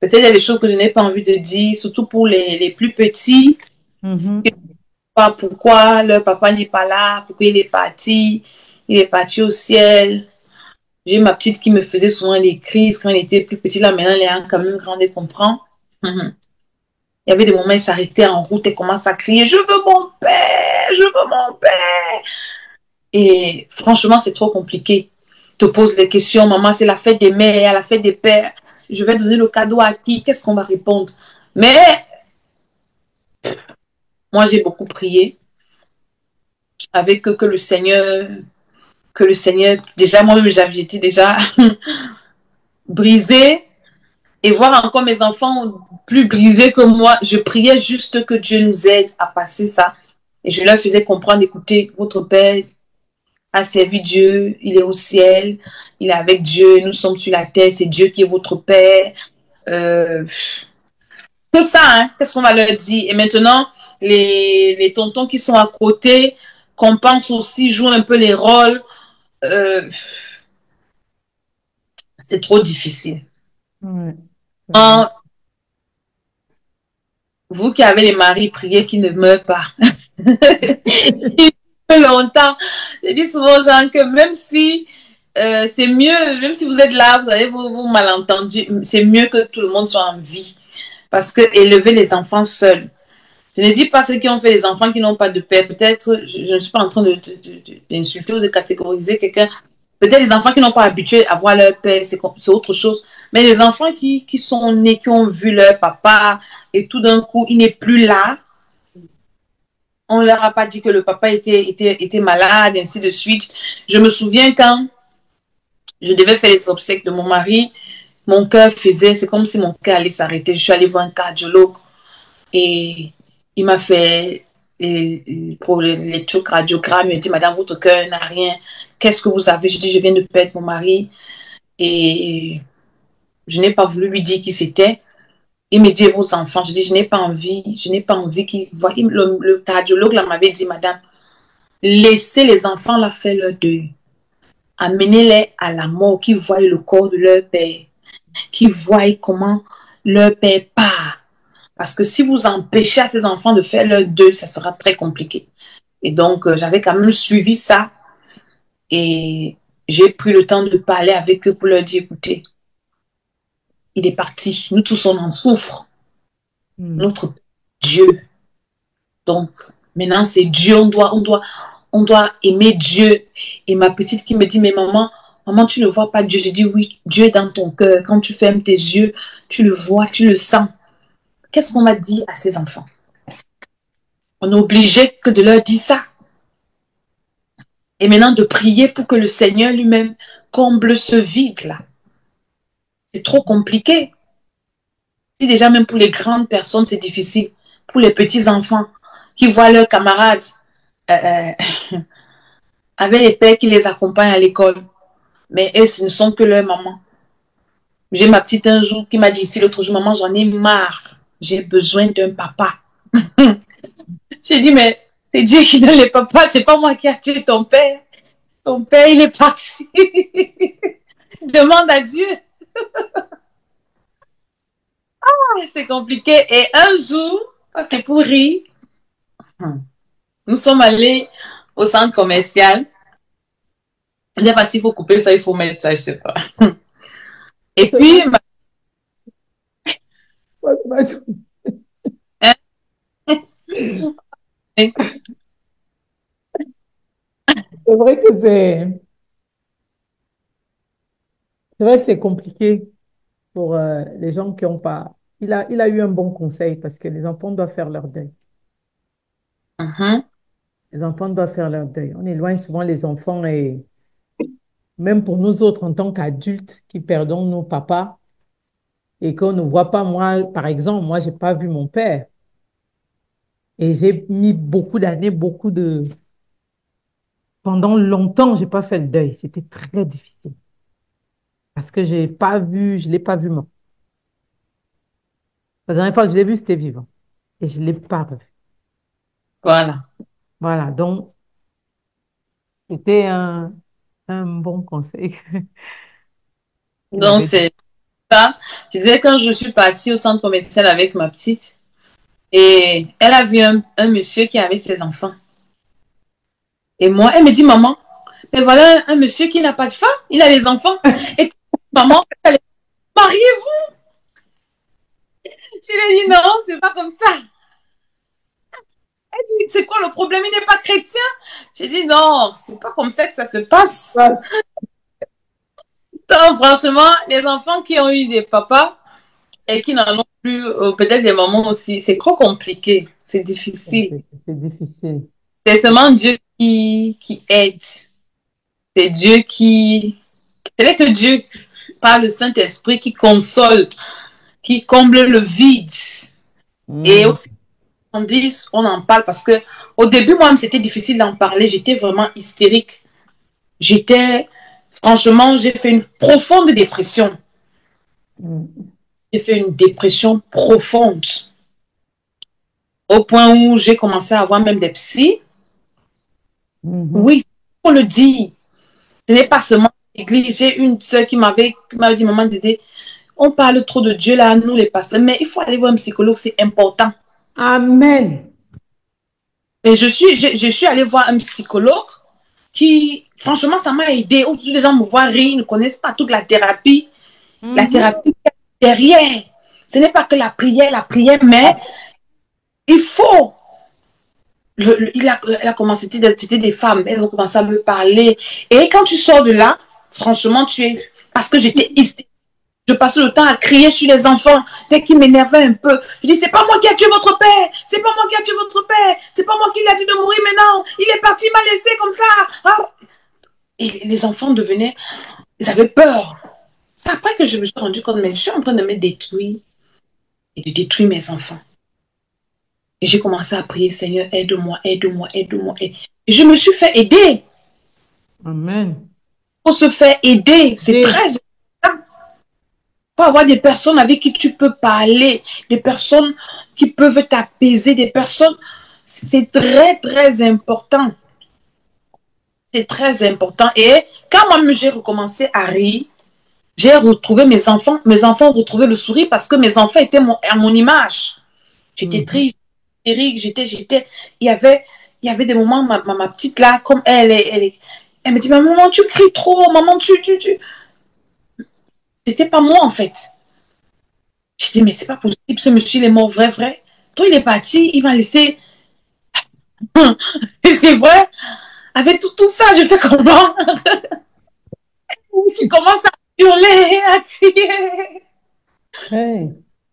Peut-être il y a des choses que je n'ai pas envie de dire, surtout pour les plus petits. Mhm. Pas pourquoi leur papa n'est pas là, pourquoi il est parti au ciel. J'ai ma petite qui me faisait souvent des crises quand elle était plus petite, là maintenant elle est quand même grande et comprend. Il y avait des moments, elle s'arrêtait en route et commence à crier, je veux mon père, je veux mon père. Et franchement, c'est trop compliqué. Te pose des questions, maman, c'est la fête des mères, la fête des pères. Je vais donner le cadeau à qui? Qu'est-ce qu'on va répondre? Mais moi, j'ai beaucoup prié avec que le Seigneur que le Seigneur, déjà moi-même j'étais déjà brisée, et voir encore mes enfants plus brisés que moi, je priais juste que Dieu nous aide à passer ça. Et je leur faisais comprendre, écoutez, votre Père a servi Dieu, il est au ciel, il est avec Dieu, nous sommes sur la terre, c'est Dieu qui est votre Père. Euh, tout ça, hein, qu'est-ce qu'on va leur dire? Et maintenant, les tontons qui sont à côté, qu'on pense aussi, jouent un peu les rôles. Euh, c'est trop difficile. Ouais, c'est vrai. Hein, vous qui avez les maris, priez qu'ils ne meurent pas. Il fait longtemps. Je dis souvent aux gens que même si c'est mieux, même si vous êtes là, vous avez vos malentendus, c'est mieux que tout le monde soit en vie. Parce que élever les enfants seuls, je ne dis pas ceux qui ont fait les enfants qui n'ont pas de père. Peut-être, je ne suis pas en train d'insulter ou de catégoriser quelqu'un. Peut-être les enfants qui n'ont pas habitué à voir leur père, c'est autre chose. Mais les enfants qui sont nés, qui ont vu leur papa, et tout d'un coup, il n'est plus là, on ne leur a pas dit que le papa était malade, ainsi de suite. Je me souviens quand je devais faire les obsèques de mon mari, mon cœur faisait, c'est comme si mon cœur allait s'arrêter. Je suis allée voir un cardiologue et il m'a fait pour les trucs radiogrammes. Il m'a dit, madame, votre cœur n'a rien. Qu'est-ce que vous avez? Je dis, je viens de perdre mon mari et je n'ai pas voulu lui dire qui c'était. Il me dit, vos enfants, je dis, je n'ai pas envie qu'ils voient. Le cardiologue là m'avait dit, madame, laissez les enfants là faire leur deuil. Amenez-les à la mort, qu'ils voient le corps de leur père, qu'ils voient comment leur père part. Parce que si vous empêchez à ces enfants de faire leur deuil, ça sera très compliqué. Et donc, j'avais quand même suivi ça et j'ai pris le temps de parler avec eux pour leur dire, écoutez, il est parti. Nous tous, on en souffre. Mm. Notre Dieu. Donc, maintenant, c'est Dieu. On doit aimer Dieu. Et ma petite qui me dit, mais maman, tu ne vois pas Dieu. Je dis, oui, Dieu est dans ton cœur. Quand tu fermes tes yeux, tu le vois, tu le sens. Qu'est-ce qu'on va dire à ces enfants? On est obligé que de leur dire ça. Et maintenant, de prier pour que le Seigneur lui-même comble ce vide-là. C'est trop compliqué. Si déjà, même pour les grandes personnes, c'est difficile. Pour les petits enfants qui voient leurs camarades euh, avec les pères qui les accompagnent à l'école. Mais eux, ce ne sont que leurs mamans. J'ai ma petite un jour qui m'a dit ici l'autre jour, maman, j'en ai marre. J'ai besoin d'un papa. J'ai dit, mais c'est Dieu qui donne les papas, c'est pas moi qui ai tué ton père. Ton père, il est parti. Demande à Dieu. C'est compliqué. Et un jour, ça c'est pour rire, nous sommes allés au centre commercial. Je ne sais pas s'il faut couper ça, il faut mettre ça, je ne sais pas. Et C'est vrai, puis, c'est vrai que c'est vrai que c'est compliqué pour les gens qui n'ont pas. Il a eu un bon conseil parce que les enfants doivent faire leur deuil. Les enfants doivent faire leur deuil. On éloigne souvent les enfants et même pour nous autres en tant qu'adultes qui perdons nos papas et qu'on ne voit pas, moi, par exemple, moi, j'ai pas vu mon père et j'ai mis beaucoup d'années, pendant longtemps, j'ai pas fait le deuil. C'était très difficile parce que j'ai pas vu, je l'ai pas vu mort. La dernière fois que je l'ai vu, c'était vivant et je l'ai pas revu. voilà. Voilà, donc c'était un bon conseil qu'il Donc, avait donné. c'est ça. Je disais, quand je suis partie au centre commercial avec ma petite, et elle a vu un monsieur qui avait ses enfants. Et moi, elle me dit, maman, mais voilà un monsieur qui n'a pas de femme, il a les enfants. Et maman, mariez-vous. Je lui ai dit, non, c'est pas comme ça. Elle dit, c'est quoi le problème? Il n'est pas chrétien. J'ai dit, non, c'est pas comme ça que ça se passe. Ouais, Donc, franchement, les enfants qui ont eu des papas et qui n'en ont plus, peut-être des mamans aussi, c'est trop compliqué. C'est difficile. c'est difficile. C'est seulement Dieu qui aide. c'est Dieu qui... C'est que Dieu, par le Saint-Esprit, qui console, qui comble le vide. Et au Mm. final, on en parle parce que au début, moi, c'était difficile d'en parler. J'étais vraiment hystérique. J'étais... Franchement, j'ai fait une profonde dépression. Mm. J'ai fait une dépression profonde. Au point où j'ai commencé à avoir même des psys. Mhm. Oui, on le dit. Ce n'est pas seulement l'église. J'ai une sœur qui m'avait dit, maman Dédé, on parle trop de Dieu là, nous les pasteurs, mais il faut aller voir un psychologue, c'est important. Amen. Et je suis allée voir un psychologue qui, franchement, ça m'a aidé. Aujourd'hui, les gens me voient rire, ils ne connaissent pas toute la thérapie. La Mhm. thérapie derrière. Ce n'est pas que la prière, mais il faut. Il a commencé, c'était des femmes, elles ont commencé à me parler. Et quand tu sors de là, franchement, tu es. Parce que j'étais hystérique. Je passais le temps à crier sur les enfants dès qu'ils m'énervaient un peu. Je dis, c'est pas moi qui a tué votre père. C'est pas moi qui a tué votre père. C'est pas moi qui lui a dit de mourir maintenant. Il est parti, il m'a laissé comme ça. Ah. Et les enfants devenaient, ils avaient peur. C'est après que je me suis rendu compte, mais je suis en train de me détruire et de détruire mes enfants. Et j'ai commencé à prier, Seigneur, aide-moi, aide-moi, aide-moi. Et je me suis fait aider. Amen. Il faut se faire aider. C'est Des- très important. Il faut avoir des personnes avec qui tu peux parler, des personnes qui peuvent t'apaiser, des personnes. C'est très, très important. C'est très important. Et quand moi j'ai recommencé à rire, j'ai retrouvé mes enfants ont retrouvé le sourire parce que mes enfants étaient à mon image. J'étais Mhm. triste, hystérique, il y avait des moments, ma petite là, comme elle me dit, maman, tu cries trop, maman, C'était pas moi en fait. Je dis, mais c'est pas possible, ce monsieur, il est mort, vrai, vrai. Toi, il est parti, il m'a laissé. Et c'est vrai, avec tout ça, je fais comment? Tu commences à hurler, à crier. Hey.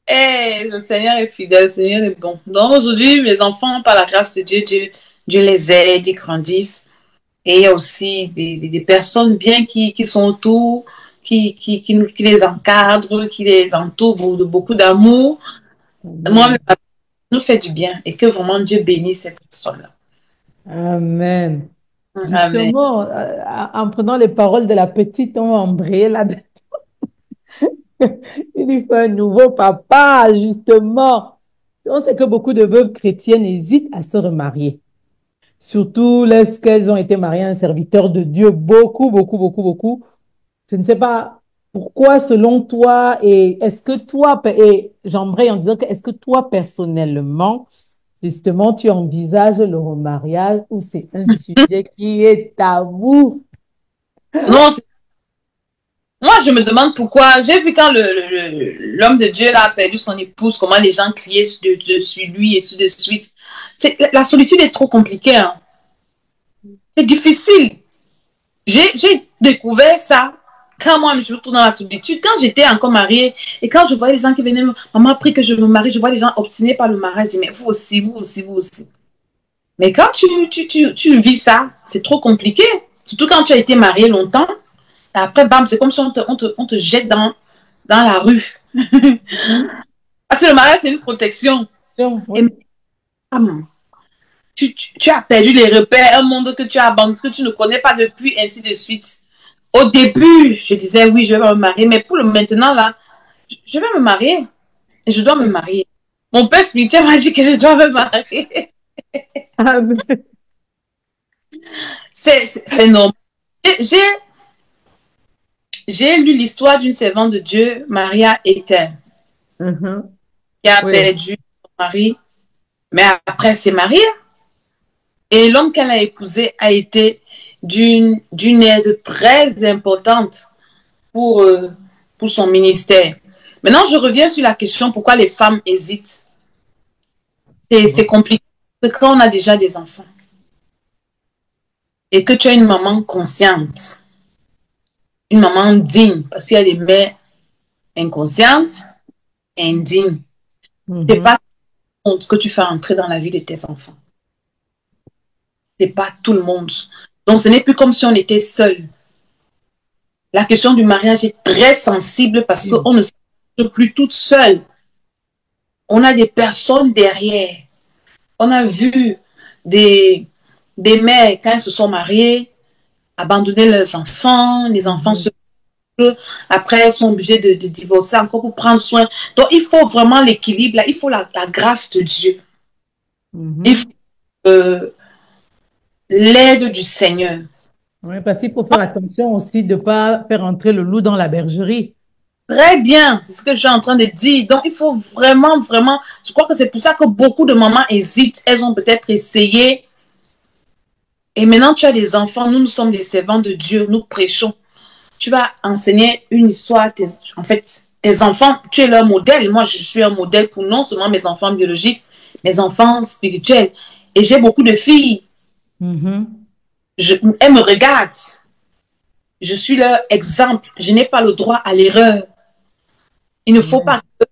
Eh, le Seigneur est fidèle, le Seigneur est bon. Donc aujourd'hui, mes enfants, par la grâce de Dieu, Dieu les aide, ils grandissent. Et il y a aussi des personnes bien qui sont autour, qui les encadrent, qui les entourent de beaucoup d'amour. Moi, Amen. ça nous fait du bien et que vraiment Dieu bénisse ces personnes-là. Amen. Amen. Justement, en prenant les paroles de la petite, on va embrayer là-dedans. Il lui faut un nouveau papa, justement. On sait que beaucoup de veuves chrétiennes hésitent à se remarier. Surtout lorsqu'elles ont été mariées à un serviteur de Dieu. Beaucoup, beaucoup, beaucoup, beaucoup. Je ne sais pas pourquoi, selon toi, et est-ce que toi, et j'embraye en disant que est-ce que toi, personnellement, justement, tu envisages le remariage ou c'est un sujet qui est tabou? Non, moi, je me demande pourquoi. J'ai vu quand l'homme de Dieu là, a perdu son épouse, comment les gens criaient sur lui et tout de suite. La solitude est trop compliquée. Hein. C'est difficile. J'ai découvert ça quand moi, je me retrouve dans la solitude. Quand j'étais encore mariée et quand je voyais les gens qui venaient, maman a pris que je me marie, je vois les gens obstinés par le mariage. Je dis, mais vous aussi, vous aussi, vous aussi. Mais quand tu vis ça, c'est trop compliqué. Surtout quand tu as été marié longtemps. Et après, bam, c'est comme si on te jette dans la rue. Mhm. Parce que le mariage, c'est une protection. Et Oui. bam, tu as perdu les repères, un monde que tu as abandonné, que tu ne connais pas depuis, ainsi de suite. Au début, je disais oui, je vais me marier, mais pour le maintenant, là, je vais me marier. Et je dois me marier. Mon père spirituel m'a dit que je dois me marier. Amen. C'est normal. J'ai j'ai lu l'histoire d'une servante de Dieu, Maria Ether, Mhm. qui a Oui. perdu son mari, mais après elle s'est mariée. Et l'homme qu'elle a épousé a été d'une aide très importante pour, euh, pour son ministère. Maintenant, je reviens sur la question pourquoi les femmes hésitent. C'est compliqué quand on a déjà des enfants et que tu as une maman consciente, une maman digne, parce qu'il y a des mères inconscientes et indignes. C'est Mhm. pas ce que tu fais entrer dans la vie de tes enfants. C'est pas tout le monde. Donc, ce n'est plus comme si on était seul. La question du mariage est très sensible parce qu'on ne se sent plus toute seule. On a des personnes derrière. On a vu des, des mères, quand elles se sont mariées, abandonner leurs enfants. Les enfants se... Après, elles sont obligées de divorcer encore pour prendre soin. Donc, il faut vraiment l'équilibre. Il faut la grâce de Dieu. Il faut l'aide du Seigneur. Oui, parce qu'il faut faire attention aussi de ne pas faire entrer le loup dans la bergerie. Très bien, c'est ce que je suis en train de dire. Donc, il faut vraiment, vraiment, je crois que c'est pour ça que beaucoup de mamans hésitent. Elles ont peut-être essayé. Et maintenant, tu as des enfants. Nous sommes des servants de Dieu. Nous prêchons. Tu vas enseigner une histoire. En fait, tes enfants, tu es leur modèle. Moi, je suis un modèle pour non seulement mes enfants biologiques, mes enfants spirituels. Et j'ai beaucoup de filles. Elles me regardent. Je suis leur exemple. Je n'ai pas le droit à l'erreur. Il ne faut pas que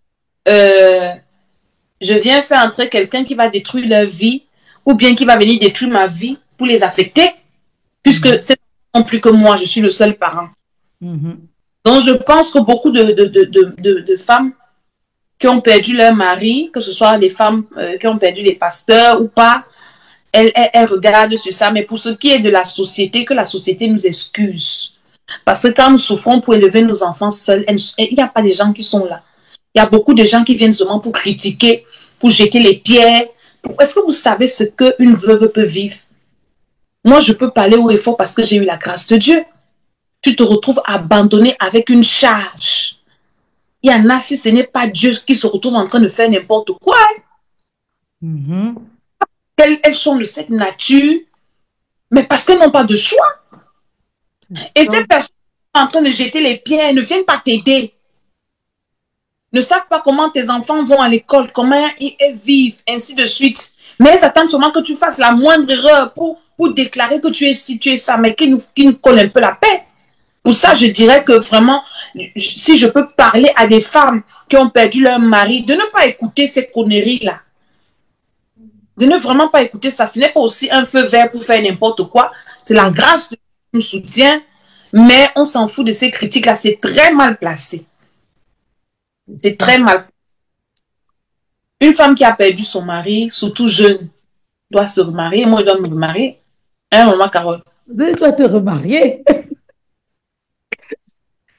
je viens faire entrer quelqu'un qui va détruire leur vie ou bien qui va venir détruire ma vie pour les affecter, puisque c'est non plus que moi, je suis le seul parent. Donc, je pense que beaucoup de femmes qui ont perdu leur mari, que ce soit les femmes qui ont perdu les pasteurs ou pas, elles regardent sur ça. Mais pour ce qui est de la société, que la société nous excuse. Parce que quand nous souffrons pour élever nos enfants seuls, il n'y a pas de gens qui sont là. Il y a beaucoup de gens qui viennent seulement pour critiquer, pour jeter les pierres. Est-ce que vous savez ce qu'une veuve peut vivre? Moi, je peux parler haut et fort parce que j'ai eu la grâce de Dieu. Tu te retrouves abandonné avec une charge. Il y en a, si ce n'est pas Dieu qui se retrouve en train de faire n'importe quoi. Elles sont de cette nature, mais parce qu'elles n'ont pas de choix. Et ces personnes sont en train de jeter les pierres, ne viennent pas t'aider. Ne savent pas comment tes enfants vont à l'école, comment ils vivent, ainsi de suite. Mais elles attendent seulement que tu fasses la moindre erreur pour déclarer que tu es ci, tu es ça, mais qui nous colle un peu la paix. Pour ça, je dirais que vraiment, si je peux parler à des femmes qui ont perdu leur mari, de ne pas écouter ces conneries-là. De ne vraiment pas écouter ça. Ce n'est pas aussi un feu vert pour faire n'importe quoi. C'est la grâce qui nous soutient, mais on s'en fout de ces critiques-là. C'est très mal placé. C'est très mal. Une femme qui a perdu son mari, surtout jeune, doit se remarier. Moi, je dois me remarier. Hein, maman Carole? Tu dois te remarier.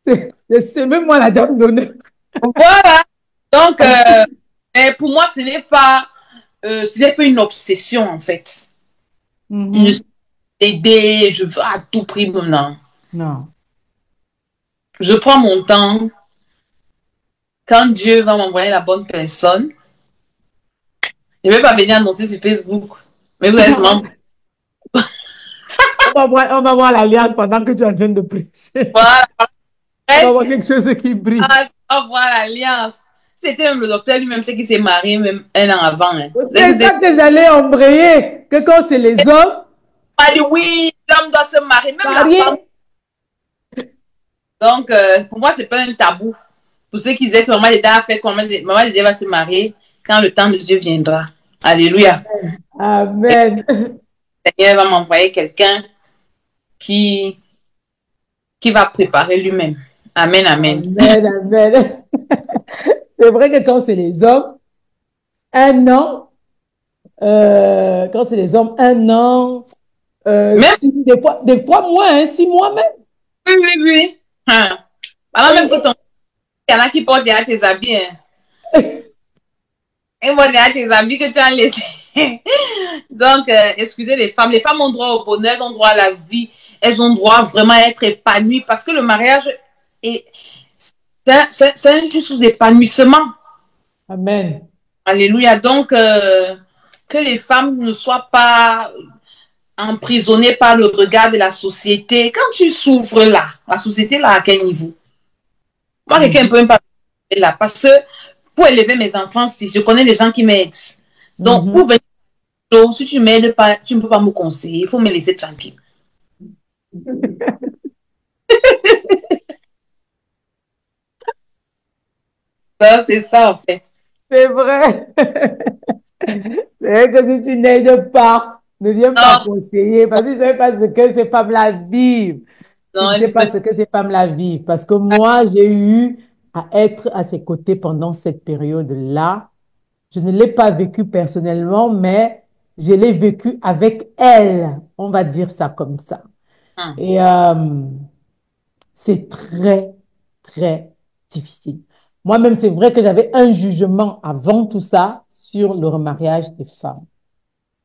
C'est même moi la dame d'honneur. Voilà. Donc, pour moi, ce n'est pas une obsession, en fait. Je suis aidée, je veux à tout prix. Non. Non. Je prends mon temps. Quand Dieu va m'envoyer la bonne personne, je ne vais pas venir annoncer sur Facebook. Mais vous allez seulement... On va voir l'alliance pendant que tu es en train de prêcher. Voilà. On va voir quelque chose qui brille. On va voir l'alliance. C'était même le docteur lui-même, c'est qui s'est marié même un an avant. Hein. C'est ça que j'allais embrayer. Que quand c'est les hommes... On dit oui, l'homme doit se marier. Même la femme. Donc, pour moi, ce n'est pas un tabou. Pour ceux qui disaient que Maman Dédé a fait quoi, Maman Dédé va se marier quand le temps de Dieu viendra. Alléluia. Amen. Le Seigneur va m'envoyer quelqu'un qui va préparer lui-même. Amen, amen. Amen, amen. C'est vrai que quand c'est les hommes, un an, quand c'est les hommes, un an, des fois moins, hein, 6 mois même. Oui, oui, oui. Hein. Alors même que il y en a qui portent derrière tes habits. Hein. Et moi, derrière tes habits que tu as laissés. Donc, excusez les femmes. Les femmes ont droit au bonheur, elles ont droit à la vie. Elles ont droit vraiment à être épanouies parce que le mariage, c'est une source d'épanouissement. Amen. Alléluia. Donc, que les femmes ne soient pas emprisonnées par le regard de la société. Quand tu souffres là, la société là, à quel niveau? Moi, quelqu'un ne peut même pas là parce que pour élever mes enfants, si je connais des gens qui m'aident. Donc, pour venir, si tu ne m'aides pas, tu ne peux pas me conseiller. Il faut me laisser tranquille. C'est ça, en fait. C'est vrai. C'est vrai que si tu n'aides pas, Ne viens pas Non, conseiller parce que je ne sais pas ce que ces femmes-là vivent. Tu non, ne sais pas ce que ces femmes-là vivent. Parce que moi, j'ai eu à être à ses côtés pendant cette période-là. Je ne l'ai pas vécu personnellement, mais je l'ai vécu avec elle. On va dire ça comme ça. hum, Et c'est très, très difficile. Moi-même, c'est vrai que j'avais un jugement avant tout ça sur le remariage des femmes.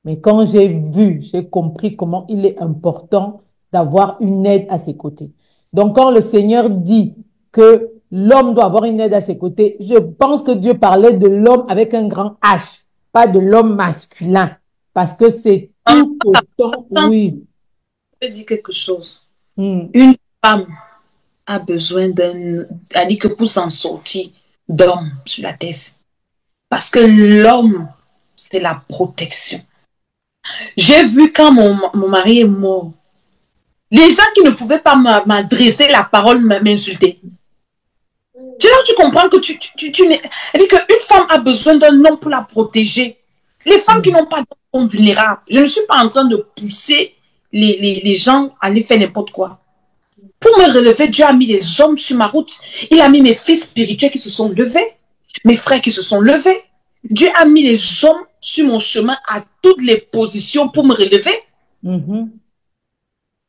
Mais quand j'ai vu, j'ai compris comment il est important d'avoir une aide à ses côtés. Donc, quand le Seigneur dit que l'homme doit avoir une aide à ses côtés, je pense que Dieu parlait de l'homme avec un grand H, pas de l'homme masculin, parce que c'est hum. tout autant, Attends, oui. je vais dire quelque chose. Hmm, Une femme a besoin a dit que pour s'en sortir, d'homme sur la tête. Parce que l'homme, c'est la protection. J'ai vu quand mon mari est mort, les gens qui ne pouvaient pas m'adresser la parole m'insultaient. Tu, là, tu comprends que tu n'es... Elle dit qu'une femme a besoin d'un homme pour la protéger. Les femmes qui hmm, n'ont pas d'homme sont vulnérables. Je ne suis pas en train de pousser les gens à aller faire n'importe quoi. Pour me relever, Dieu a mis des hommes sur ma route. Il a mis mes fils spirituels qui se sont levés, mes frères qui se sont levés. Dieu a mis les hommes sur mon chemin à toutes les positions pour me relever. mhm.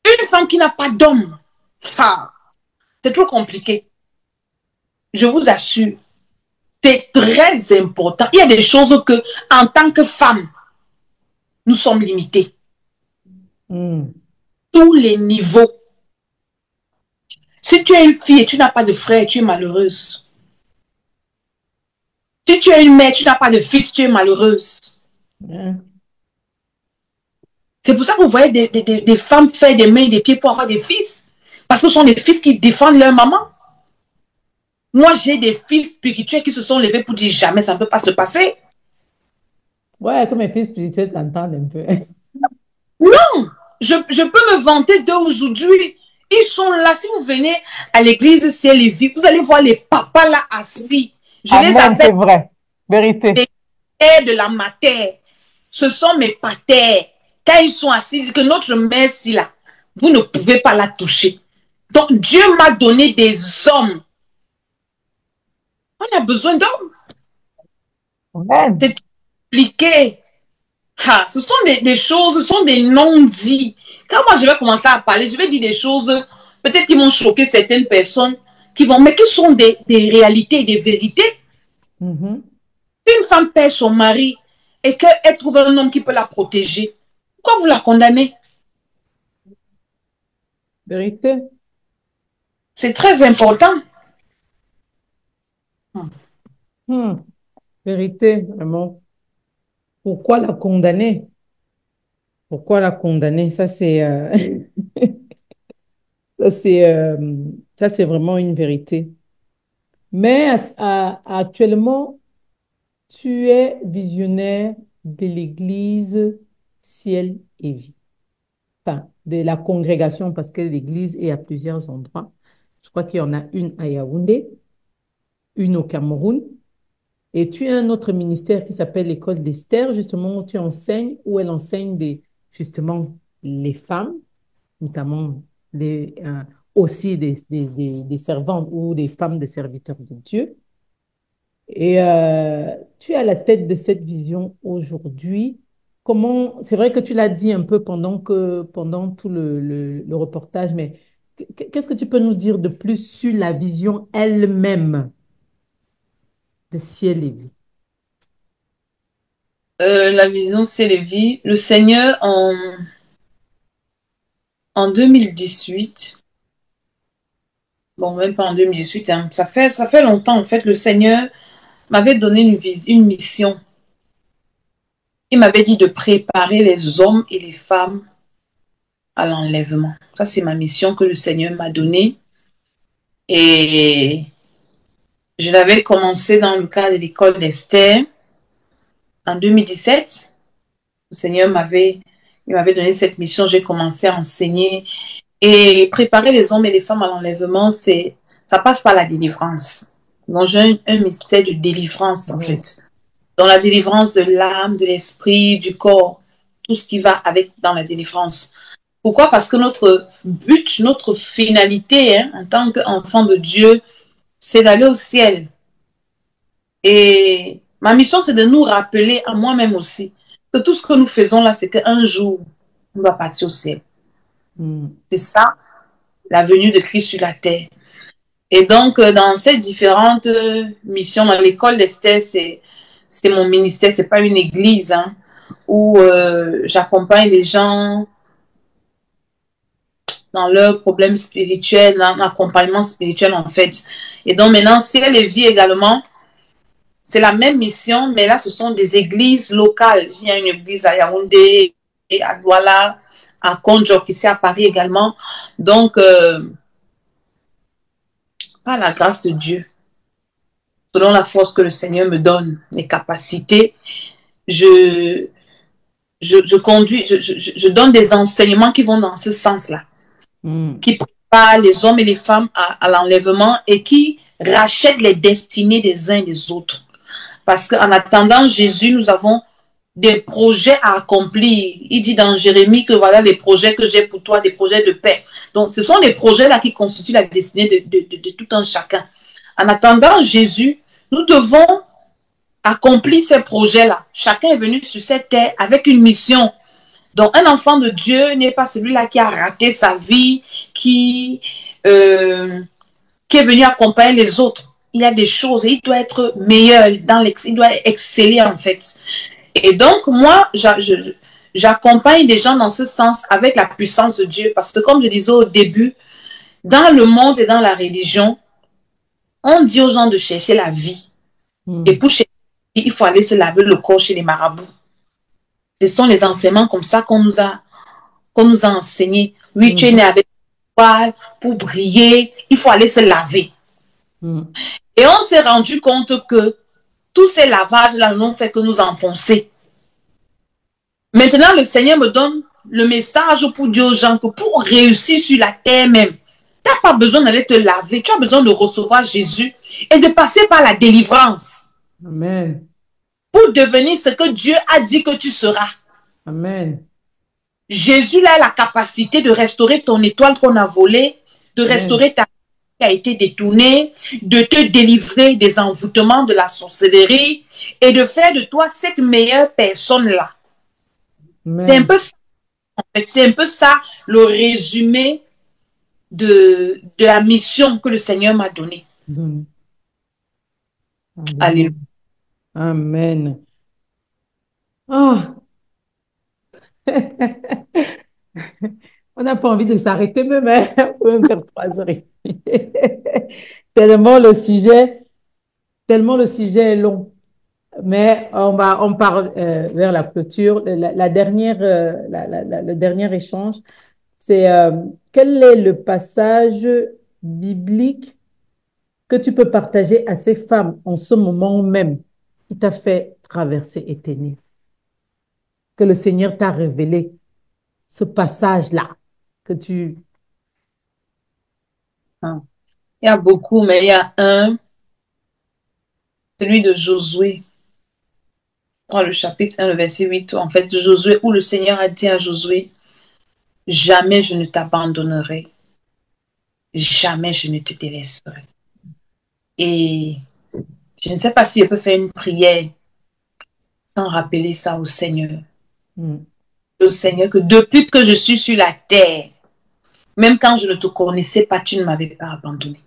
Une femme qui n'a pas d'homme, ah, c'est trop compliqué. Je vous assure, c'est très important. Il y a des choses que, en tant que femme, nous sommes limités. Hmm. Tous les niveaux. Si tu es une fille et tu n'as pas de frère, tu es malheureuse. Si tu es une mère, tu n'as pas de fils, tu es malheureuse. Hein. C'est pour ça que vous voyez des femmes faire des mains et des pieds pour avoir des fils. Parce que ce sont des fils qui défendent leur maman. Moi, j'ai des fils spirituels qui se sont levés pour dire jamais, ça ne peut pas se passer. Ouais, comme mes fils spirituels t'entendent un peu. Non, je peux me vanter d'eux aujourd'hui. Ils sont là. Si vous venez à l'église Ciel et Vie, vous allez voir les papas là assis. Je les Amen, appelle c'est vrai. Vérité. les pères de la matière. Ce sont mes patères. Quand ils sont assis, ils disent que notre mère, si là, vous ne pouvez pas la toucher. Donc, Dieu m'a donné des hommes. On a besoin d'hommes. Amen. C'est compliqué. Ah, ce sont des choses, ce sont des non-dits. Quand moi je vais commencer à parler, je vais dire des choses, peut-être qui vont choquer certaines personnes, mais qui sont des réalités et des vérités. Mhm. Si une femme perd son mari et qu'elle trouve un homme qui peut la protéger, pourquoi vous la condamnez? Vérité. C'est très important. Hmm. Vérité, vraiment. Pourquoi la condamner? Pourquoi la condamner? Ça, c'est, euh, ça, c'est vraiment une vérité. Mais actuellement, tu es visionnaire de l'Église Ciel et Vie. Enfin, de la congrégation, parce que l'Église est à plusieurs endroits. Je crois qu'il y en a une à Yaoundé, une au Cameroun. Et tu as un autre ministère qui s'appelle l'École d'Esther, justement, où tu enseignes, où elle enseigne justement les femmes, notamment aussi des servantes ou des femmes des serviteurs de Dieu. Et tu es à la tête de cette vision aujourd'hui. Comment, c'est vrai que tu l'as dit un peu pendant tout le reportage, mais qu'est-ce que tu peux nous dire de plus sur la vision elle-même de Ciel et Vie? La vision, c'est les vies. Le Seigneur, en 2018, bon, même pas en 2018, hein, ça fait longtemps, en fait, le Seigneur m'avait donné une mission. Il m'avait dit de préparer les hommes et les femmes à l'enlèvement. Ça, c'est ma mission que le Seigneur m'a donnée. Et je l'avais commencé dans le cadre de l'école d'Esther en 2017. Le Seigneur il m'avait donné cette mission. J'ai commencé à enseigner et préparer les hommes et les femmes à l'enlèvement. Ça passe par la délivrance. Donc, j'ai un mystère de délivrance, en Oui. fait. Dans la délivrance de l'âme, de l'esprit, du corps. tout ce qui va avec dans la délivrance. Pourquoi? Parce que notre but, notre finalité en tant qu'enfant de Dieu, c'est d'aller au ciel. Et ma mission, c'est de nous rappeler à moi-même aussi que tout ce que nous faisons là, c'est qu'un jour, on va partir au ciel. C'est ça, la venue de Christ sur la terre. Et donc, dans ces différentes missions, dans l'école d'Esther, c'est mon ministère, c'est pas une église, hein, où j'accompagne les gens dans leurs problèmes spirituels, dans l'accompagnement spirituel en fait. Et donc maintenant, Ciel et Vie également, c'est la même mission, mais là, ce sont des églises locales. Il y a une église à Yaoundé, et à Douala, à Konjok, ici à Paris également. Donc, par la grâce de Dieu, selon la force que le Seigneur me donne, les capacités, je conduis, je donne des enseignements qui vont dans ce sens-là, qui préparent les hommes et les femmes à l'enlèvement et qui rachètent les destinées des uns et des autres. Parce qu'en attendant Jésus, nous avons des projets à accomplir. Il dit dans Jérémie que voilà les projets que j'ai pour toi, des projets de paix. Donc, ce sont les projets-là qui constituent la destinée de tout un chacun. En attendant Jésus, nous devons accomplir ces projets-là. Chacun est venu sur cette terre avec une mission. Donc, un enfant de Dieu n'est pas celui-là qui a raté sa vie, qui est venu accompagner les autres. Il y a des choses et il doit être meilleur, il doit exceller en fait. Et donc, moi, j'accompagne les gens dans ce sens avec la puissance de Dieu. Parce que comme je disais au début, dans le monde et dans la religion, on dit aux gens de chercher la vie. Et pour chercher la vie, il faut aller se laver le corps chez les marabouts. Ce sont les enseignements comme ça qu'on nous a enseignés. Oui, tu es né avec une poêle pour briller, il faut aller se laver. Et on s'est rendu compte que tous ces lavages-là n'ont fait que nous enfoncer. Maintenant, le Seigneur me donne le message pour dire aux gens que pour réussir sur la terre même, tu n'as pas besoin d'aller te laver, tu as besoin de recevoir Jésus et de passer par la délivrance. Amen. Pour devenir ce que Dieu a dit que tu seras. Amen. Jésus a la capacité de restaurer ton étoile qu'on a volée, de restaurer ta vie qui a été détournée, de te délivrer des envoûtements de la sorcellerie et de faire de toi cette meilleure personne-là. C'est un peu ça, en fait, c'est un peu ça le résumé de la mission que le Seigneur m'a donnée. Alléluia. Amen. Oh. On n'a pas envie de s'arrêter même, hein? On peut même faire 3 heures. Tellement le sujet est long. Mais on part vers la clôture. La dernière, le dernier échange, c'est quel est le passage biblique que tu peux partager à ces femmes en ce moment même qui t'a fait traverser et t'aimer, que le Seigneur t'a révélé, ce passage-là que tu... Il y a beaucoup, mais il y a celui de Josué. Dans le chapitre 1, le verset 8, en fait, Josué, où le Seigneur a dit à Josué, jamais je ne t'abandonnerai, jamais je ne te délaisserai. Et je ne sais pas si je peux faire une prière sans rappeler ça au Seigneur. Au Seigneur, que depuis que je suis sur la terre, même quand je ne te connaissais pas, tu ne m'avais pas abandonné.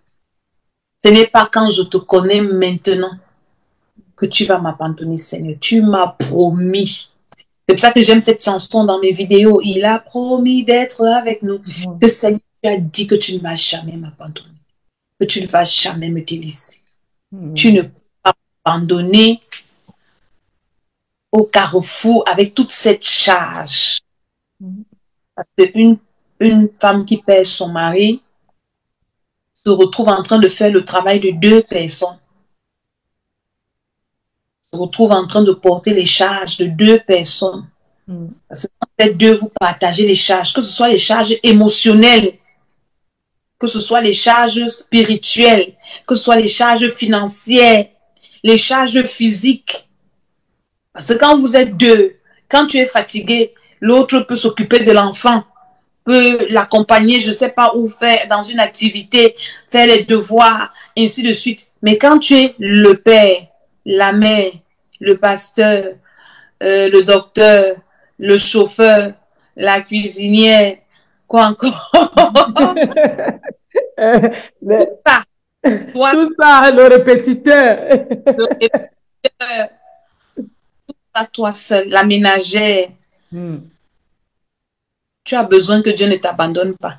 Ce n'est pas quand je te connais maintenant que tu vas m'abandonner, Seigneur. Tu m'as promis. C'est pour ça que j'aime cette chanson dans mes vidéos. Il a promis d'être avec nous. Que Seigneur, tu as dit que tu ne vas jamais m'abandonner. Que tu ne vas jamais me délaisser. Tu ne peux pas m'abandonner au carrefour avec toute cette charge. Parce qu'une femme qui perd son mari se retrouve en train de faire le travail de 2 personnes. Se retrouve en train de porter les charges de 2 personnes. Parce que quand vous êtes 2, vous partagez les charges, que ce soit les charges émotionnelles, que ce soit les charges spirituelles, que ce soit les charges financières, les charges physiques. Parce que quand vous êtes 2, quand tu es fatigué, l'autre peut s'occuper de l'enfant, peut l'accompagner, je ne sais pas où faire, dans une activité, faire les devoirs, ainsi de suite. Mais quand tu es le père, la mère, le pasteur, le docteur, le chauffeur, la cuisinière, quoi encore? Euh, le- Ça, toi, tout ça, le répétiteur. le répéteur, à toi seul, la ménagère, Hmm. tu as besoin que Dieu ne t'abandonne pas.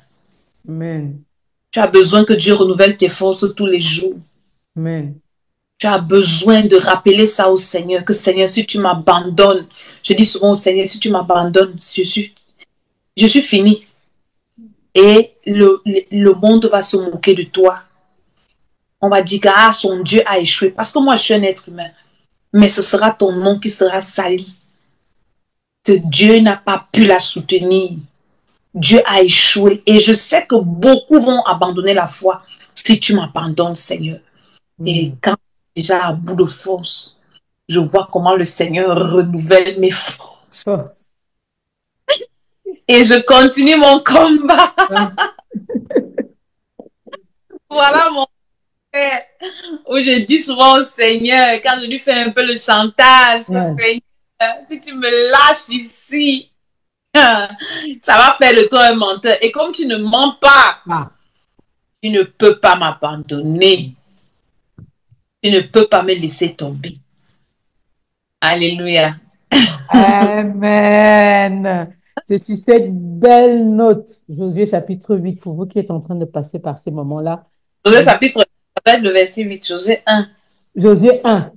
Amen. Tu as besoin que Dieu renouvelle tes forces tous les jours. Amen. Tu as besoin de rappeler ça au Seigneur, que Seigneur, si tu m'abandonnes, je dis souvent au Seigneur, si tu m'abandonnes, je suis fini. Et le monde va se moquer de toi. On va dire que ah, son Dieu a échoué. Parce que moi, je suis un être humain. Mais ce sera ton nom qui sera sali. Que Dieu n'a pas pu la soutenir. Dieu a échoué. Et je sais que beaucoup vont abandonner la foi si tu m'abandonnes, Seigneur. Et Hmm. quand déjà à bout de force, je vois comment le Seigneur renouvelle mes forces. Force. Et je continue mon combat. Ah. Voilà mon frère. Où je dis souvent au Seigneur, quand je lui fais un peu le chantage, que Ouais. Seigneur, si tu me lâches ici, ça va faire de toi un menteur. Et comme tu ne mens pas, Ah. tu ne peux pas m'abandonner. Tu ne peux pas me laisser tomber. Alléluia. Amen. C'est sur cette belle note, Josué chapitre 8, pour vous qui êtes en train de passer par ces moments-là. Josué chapitre, ça va être le verset 8, Josué 1. Josué 1.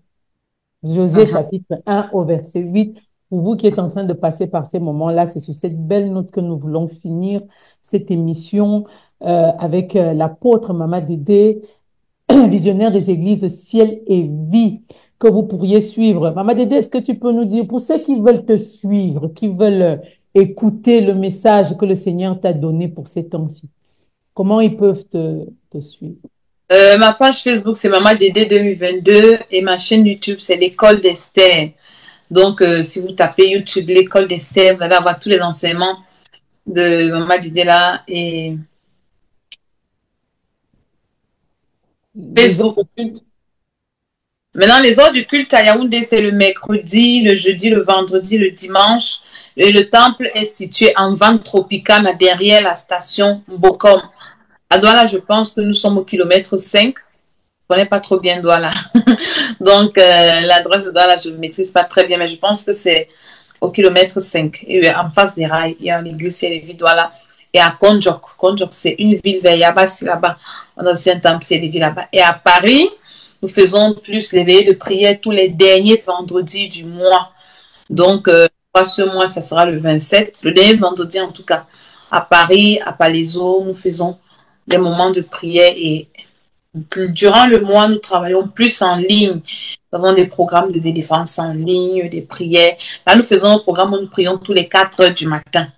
Josué Mhm. chapitre 1 au verset 8. Pour vous qui êtes en train de passer par ces moments-là, c'est sur cette belle note que nous voulons finir cette émission avec l'apôtre Mama Dédé, visionnaire des églises Ciel et Vie, que vous pourriez suivre. Mama Dédé, est-ce que tu peux nous dire, pour ceux qui veulent te suivre, qui veulent écouter le message que le Seigneur t'a donné pour ces temps-ci, comment ils peuvent te suivre? Ma page Facebook, c'est Maman Dédé 2022 et ma chaîne YouTube, c'est l'école d'Esther. Donc, si vous tapez YouTube, l'école d'Esther, vous allez avoir tous les enseignements de Maman Dédé là et Les Facebook. autres cultes? Maintenant, les heures du culte à Yaoundé, c'est le mercredi, le jeudi, le vendredi, le dimanche. Et le temple est situé en Vente Tropicana, derrière la station Bokom. À Douala, je pense que nous sommes au kilomètre 5. Je ne connais pas trop bien Douala. Donc, l'adresse de Douala, je ne maîtrise pas très bien, mais je pense que c'est au kilomètre 5. Et en face des rails, il y a une église, c'est l'église Douala. Et à Konjok. Konjok, c'est une ville vers Yabas, là-bas. On a aussi un temple, c'est l'église là-bas. Et à Paris, nous faisons plus les veillées de prière tous les derniers vendredis du mois. Donc, ce mois, ça sera le 27, le dernier vendredi en tout cas. À Paris, à Palaiseau, nous faisons des moments de prière et durant le mois, nous travaillons plus en ligne. Nous avons des programmes de délivrance en ligne, des prières. Là, nous faisons un programme où nous prions tous les 4 heures du matin.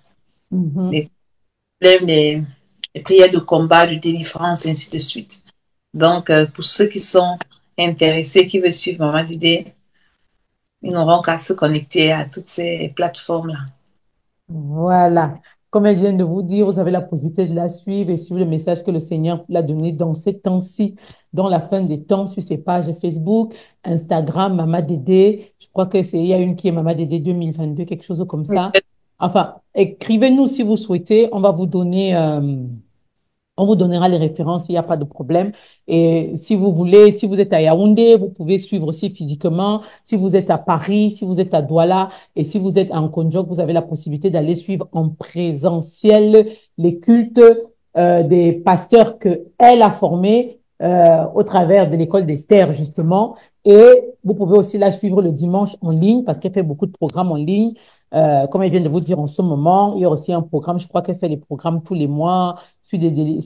Mhm. Des problèmes, des prières de combat, de délivrance, et ainsi de suite. Donc, pour ceux qui sont intéressés, qui veulent suivre Maman Dédé, ils n'auront qu'à se connecter à toutes ces plateformes-là. Voilà. Comme elle vient de vous dire, vous avez la possibilité de la suivre et suivre le message que le Seigneur l'a donné dans ces temps-ci, dans la fin des temps, sur ses pages Facebook, Instagram, Mama Dédé. Je crois que il y a une qui est Mama Dédé 2022, quelque chose comme ça. Enfin, écrivez-nous si vous souhaitez. On vous donnera les références, il n'y a pas de problème. Et si vous voulez, si vous êtes à Yaoundé, vous pouvez suivre aussi physiquement. Si vous êtes à Paris, si vous êtes à Douala et si vous êtes en Konjok, vous avez la possibilité d'aller suivre en présentiel les cultes des pasteurs qu'elle a formés au travers de l'école d'Esther, justement. Et vous pouvez aussi la suivre le dimanche en ligne parce qu'elle fait beaucoup de programmes en ligne. Comme elle vient de vous dire en ce moment, il y a aussi un programme, je crois qu'elle fait des programmes tous les mois sur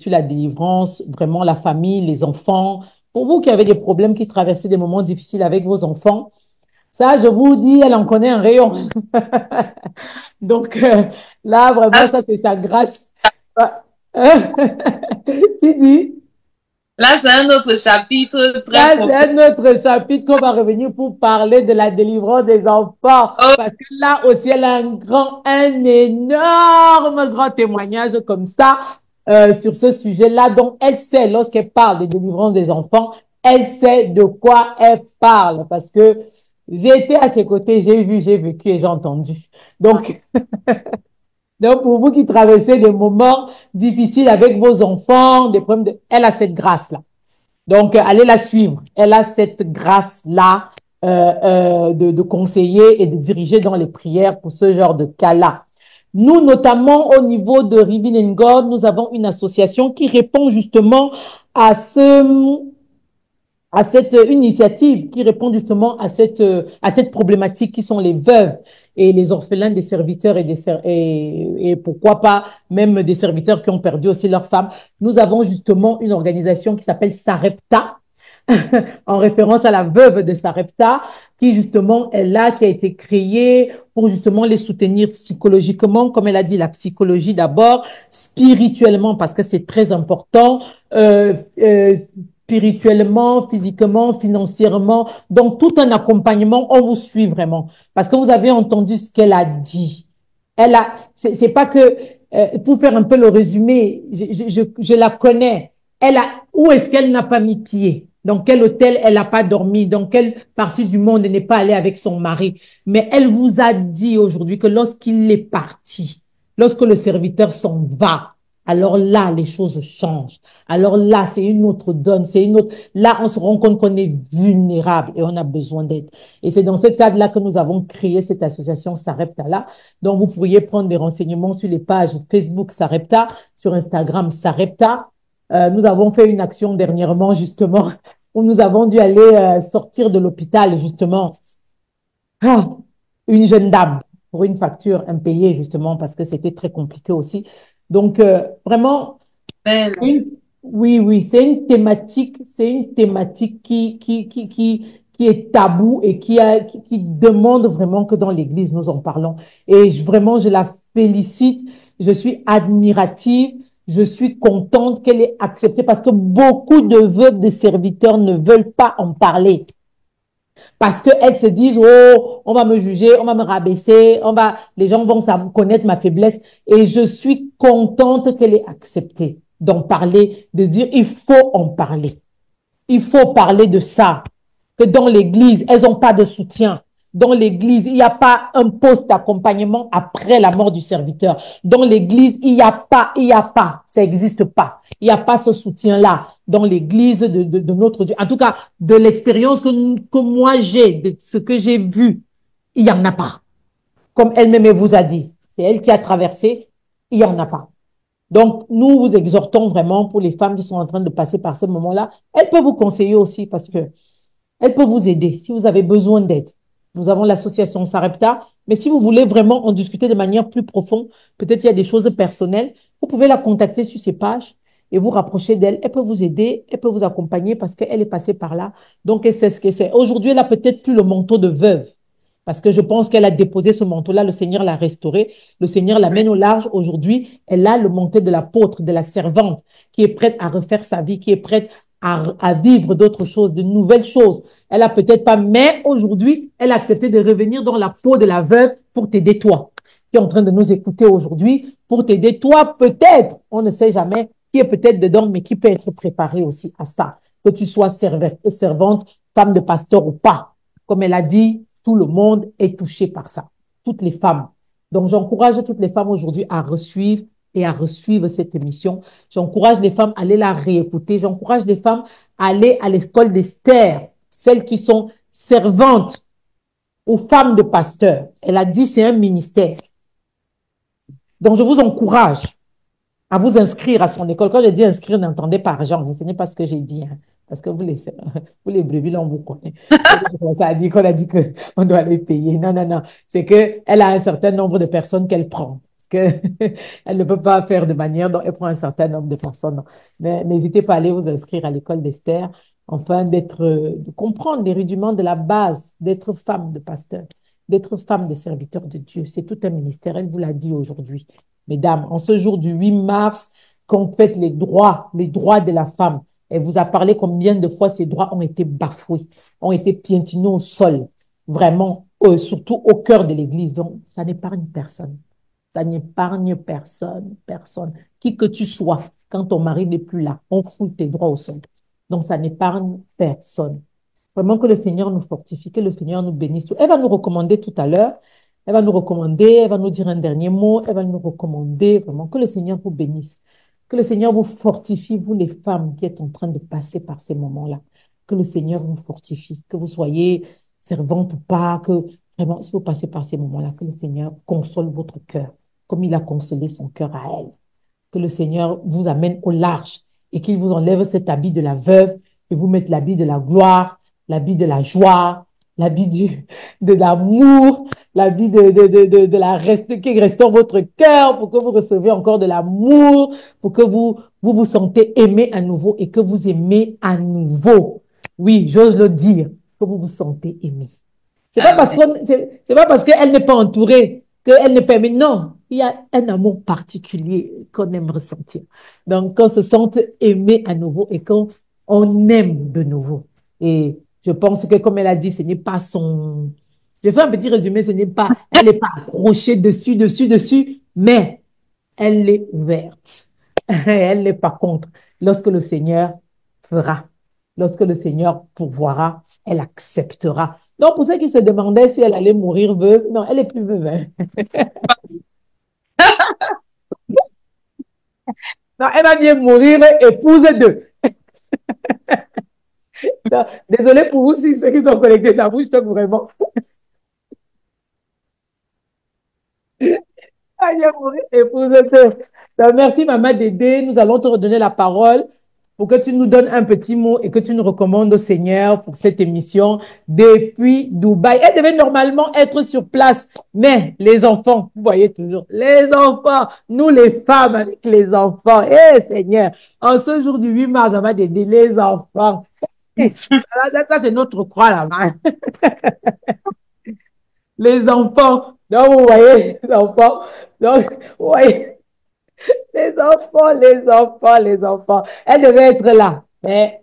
la délivrance, vraiment la famille, les enfants. Pour vous qui avez des problèmes, qui traversez des moments difficiles avec vos enfants, ça, je vous dis, elle en connaît un rayon. Donc là, vraiment, Ah, ça, c'est sa grâce. Tu dis? Là, c'est un autre chapitre très Ça, c'est profond. un autre chapitre qu'on va revenir pour parler de la délivrance des enfants. Oh, Parce que là aussi, elle a un énorme grand témoignage comme ça sur ce sujet-là. Donc, elle sait, lorsqu'elle parle de délivrance des enfants, elle sait de quoi elle parle. Parce que j'ai été à ses côtés, j'ai vu, j'ai vécu et j'ai entendu. Donc, donc, pour vous qui traversez des moments difficiles avec vos enfants, des problèmes elle a cette grâce-là. Donc, allez la suivre. Elle a cette grâce-là de conseiller et de diriger dans les prières pour ce genre de cas-là. Nous, notamment au niveau de Riving and God, nous avons une association qui répond justement à à cette initiative qui répond justement à cette problématique qui sont les veuves et les orphelins des serviteurs et pourquoi pas même des serviteurs qui ont perdu aussi leur femme. Nous avons justement une organisation qui s'appelle Sarepta, en référence à la veuve de Sarepta, qui justement est là, qui a été créée pour justement les soutenir psychologiquement, comme elle a dit, la psychologie d'abord, spirituellement, parce que c'est très important, spirituellement, physiquement, financièrement, donc tout un accompagnement, on vous suit vraiment, parce que vous avez entendu ce qu'elle a dit. Elle a, c'est pas que, pour faire un peu le résumé, je la connais. Elle a, où est-ce qu'elle n'a pas mis pied? Dans quel hôtel elle n'a pas dormi? Dans quelle partie du monde elle n'est pas allée avec son mari? Mais elle vous a dit aujourd'hui que lorsqu'il est parti, lorsque le serviteur s'en va, alors là, les choses changent. Alors là, c'est une autre donne, c'est une autre. Là, on se rend compte qu'on est vulnérable et on a besoin d'aide. Et c'est dans ce cadre-là que nous avons créé cette association Sarepta là. Donc, vous pourriez prendre des renseignements sur les pages Facebook Sarepta, sur Instagram Sarepta. Nous avons fait une action dernièrement, justement, où nous avons dû aller sortir de l'hôpital, justement, ah, une jeune dame pour une facture impayée, justement, parce que c'était très compliqué aussi. Donc, vraiment, amen. une- oui, oui, c'est une thématique qui est tabou et qui demande vraiment que dans l'Église, nous en parlons. Et vraiment, je la félicite, je suis admirative, je suis contente qu'elle ait accepté parce que beaucoup de veuves de serviteurs ne veulent pas en parler parce qu'elles se disent, oh, on va me juger, on va me rabaisser, les gens vont connaître ma faiblesse. Et je suis contente qu'elle ait accepté d'en parler, de dire, il faut en parler. Il faut parler de ça, que dans l'Église, elles n'ont pas de soutien. Dans l'Église, il n'y a pas un poste d'accompagnement après la mort du serviteur. Dans l'Église, il y a pas, ça n'existe pas. Il n'y a pas ce soutien-là dans l'Église de notre Dieu. En tout cas, de l'expérience que moi j'ai, de ce que j'ai vu, il n'y en a pas. Comme elle-même vous a dit, c'est elle qui a traversé, il n'y en a pas. Donc, nous vous exhortons vraiment pour les femmes qui sont en train de passer par ce moment-là. Elle peut vous conseiller aussi parce que elle peut vous aider si vous avez besoin d'aide. Nous avons l'association Sarepta, mais si vous voulez vraiment en discuter de manière plus profonde, peut-être il y a des choses personnelles, vous pouvez la contacter sur ses pages et vous rapprocher d'elle. Elle peut vous aider, elle peut vous accompagner parce qu'elle est passée par là. Donc, elle sait ce que c'est. Aujourd'hui, elle a peut-être plus le manteau de veuve parce que je pense qu'elle a déposé ce manteau-là. Le Seigneur l'a restauré. Le Seigneur l'amène au large. Aujourd'hui, elle a le manteau de l'apôtre, de la servante qui est prête à refaire sa vie, qui est prête à vivre d'autres choses, de nouvelles choses. Elle a peut-être pas, mais aujourd'hui, elle a accepté de revenir dans la peau de la veuve pour t'aider toi, qui est en train de nous écouter aujourd'hui, pour t'aider toi, peut-être, on ne sait jamais, qui est peut-être dedans, mais qui peut être préparé aussi à ça, que tu sois servante, femme de pasteur ou pas. Comme elle a dit, tout le monde est touché par ça, toutes les femmes. Donc, j'encourage toutes les femmes aujourd'hui à resuivre et à resuivre cette émission. J'encourage les femmes à aller la réécouter. J'encourage les femmes à aller à l'école d'Esther, celles qui sont servantes ou femmes de pasteurs. Elle a dit c'est un ministère. Donc, je vous encourage à vous inscrire à son école. Quand je dis inscrire, n'entendez pas argent. Ce n'est pas ce que j'ai dit. Hein, parce que vous les brebis, là, on vous connaît. Ça a dit qu'on a dit qu'on doit les payer. Non, non, non. C'est qu'elle a un certain nombre de personnes qu'elle prend. Parce qu'elle ne peut pas faire de manière dont elle prend un certain nombre de personnes. Mais n'hésitez pas à aller vous inscrire à l'école d'Esther, enfin de comprendre les rudiments de la base, d'être femme de pasteur, d'être femme de serviteur de Dieu. C'est tout un ministère. Elle vous l'a dit aujourd'hui. Mesdames, en ce jour du 8 mars, qu'on fête les droits de la femme, Elle vous a parlé combien de fois ses droits ont été bafoués, ont été piétinés au sol, vraiment, surtout au cœur de l'Église. Donc, ça n'épargne personne. Ça n'épargne personne, personne. Qui que tu sois, quand ton mari n'est plus là, on fout tes droits au sol. Donc, ça n'épargne personne. Vraiment que le Seigneur nous fortifie, que le Seigneur nous bénisse. Elle va nous recommander tout à l'heure. Elle va nous recommander, elle va nous dire un dernier mot, elle va nous recommander vraiment que le Seigneur vous bénisse. Que le Seigneur vous fortifie, vous les femmes qui êtes en train de passer par ces moments-là. Que le Seigneur vous fortifie, que vous soyez servante ou pas, que vraiment, si vous passez par ces moments-là, que le Seigneur console votre cœur, comme il a consolé son cœur à elle. Que le Seigneur vous amène au large et qu'il vous enlève cet habit de la veuve et vous mette l'habit de la gloire, l'habit de la joie, l'habit de l'amour, l'habit de la reste, qui reste dans votre cœur pour que vous receviez encore de l'amour, pour que vous sentez aimé à nouveau et que vous aimez à nouveau. Oui, j'ose le dire, que vous vous sentez aimé. C'est pas parce qu'elle n'est pas entourée qu'elle ne permet. Non, il y a un amour particulier qu'on aime ressentir. Donc, qu'on se sente aimé à nouveau et qu'on aime de nouveau. Et je pense que, comme elle a dit, ce n'est pas son. Je fais un petit résumé, ce n'est pas. Elle n'est pas accrochée dessus, mais elle est ouverte. Elle n'est pas contre. Lorsque le Seigneur fera, lorsque le Seigneur pourvoira, elle acceptera. Donc, pour ceux qui se demandaient si elle allait mourir veuve, non, elle n'est plus veuve. Hein. Non, elle va bien mourir épouse de. Désolée pour vous, si ceux qui sont connectés, ça vous choque vraiment. Elle va mourir épouse de. Donc, merci, Maman Dédé. Nous allons te redonner la parole pour que tu nous donnes un petit mot et que tu nous recommandes au Seigneur pour cette émission depuis Dubaï. Elle devait normalement être sur place, mais les enfants, vous voyez toujours, les enfants, nous les femmes avec les enfants, Seigneur, en ce jour du 8 mars, on va aider les enfants. Ça, c'est notre croix là-bas. Les enfants, donc vous voyez, les enfants, donc vous voyez. Les enfants. Elle devait être là. Mais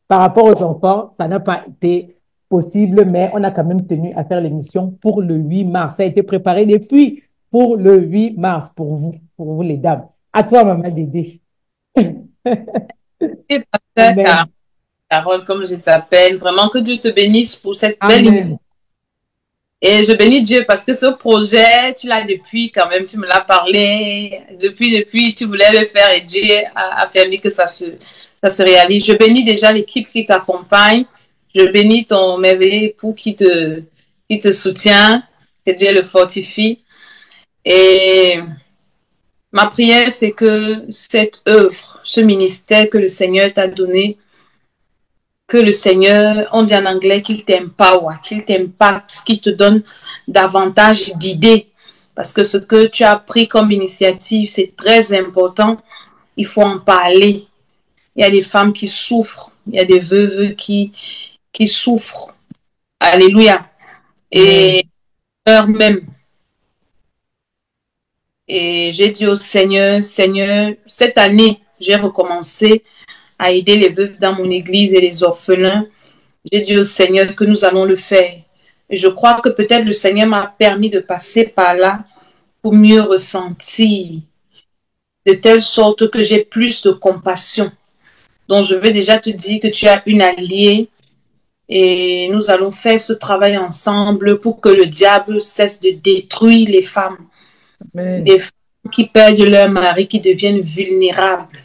par rapport aux enfants, ça n'a pas été possible, mais on a quand même tenu à faire l'émission pour le 8 mars. Ça a été préparé depuis pour le 8 mars, pour vous les dames. À toi, Maman Dédé. Et Carole, comme je t'appelle, vraiment que Dieu te bénisse pour cette belle émission. Amen. Et je bénis Dieu parce que ce projet, tu l'as depuis quand même, tu me l'as parlé, depuis, tu voulais le faire et Dieu a permis que ça se réalise. Je bénis déjà l'équipe qui t'accompagne, je bénis ton merveilleux époux qui te soutient, que Dieu le fortifie. Et ma prière, c'est que cette œuvre, ce ministère que le Seigneur t'a donné, que le Seigneur, on dit en anglais, qu'il t'empower, qu'il t'impacte, qu'il te donne davantage d'idées. Parce que ce que tu as pris comme initiative, c'est très important. Il faut en parler. Il y a des femmes qui souffrent. Il y a des veuves qui souffrent. Alléluia. Et même. Et j'ai dit au Seigneur, Seigneur, cette année, j'ai recommencé à aider les veuves dans mon église et les orphelins. J'ai dit au Seigneur que nous allons le faire. Et je crois que peut-être le Seigneur m'a permis de passer par là pour mieux ressentir, de telle sorte que j'ai plus de compassion. Donc je veux déjà te dire que tu as une alliée et nous allons faire ce travail ensemble pour que le diable cesse de détruire les femmes. Amen. Des femmes qui perdent leur mari, qui deviennent vulnérables.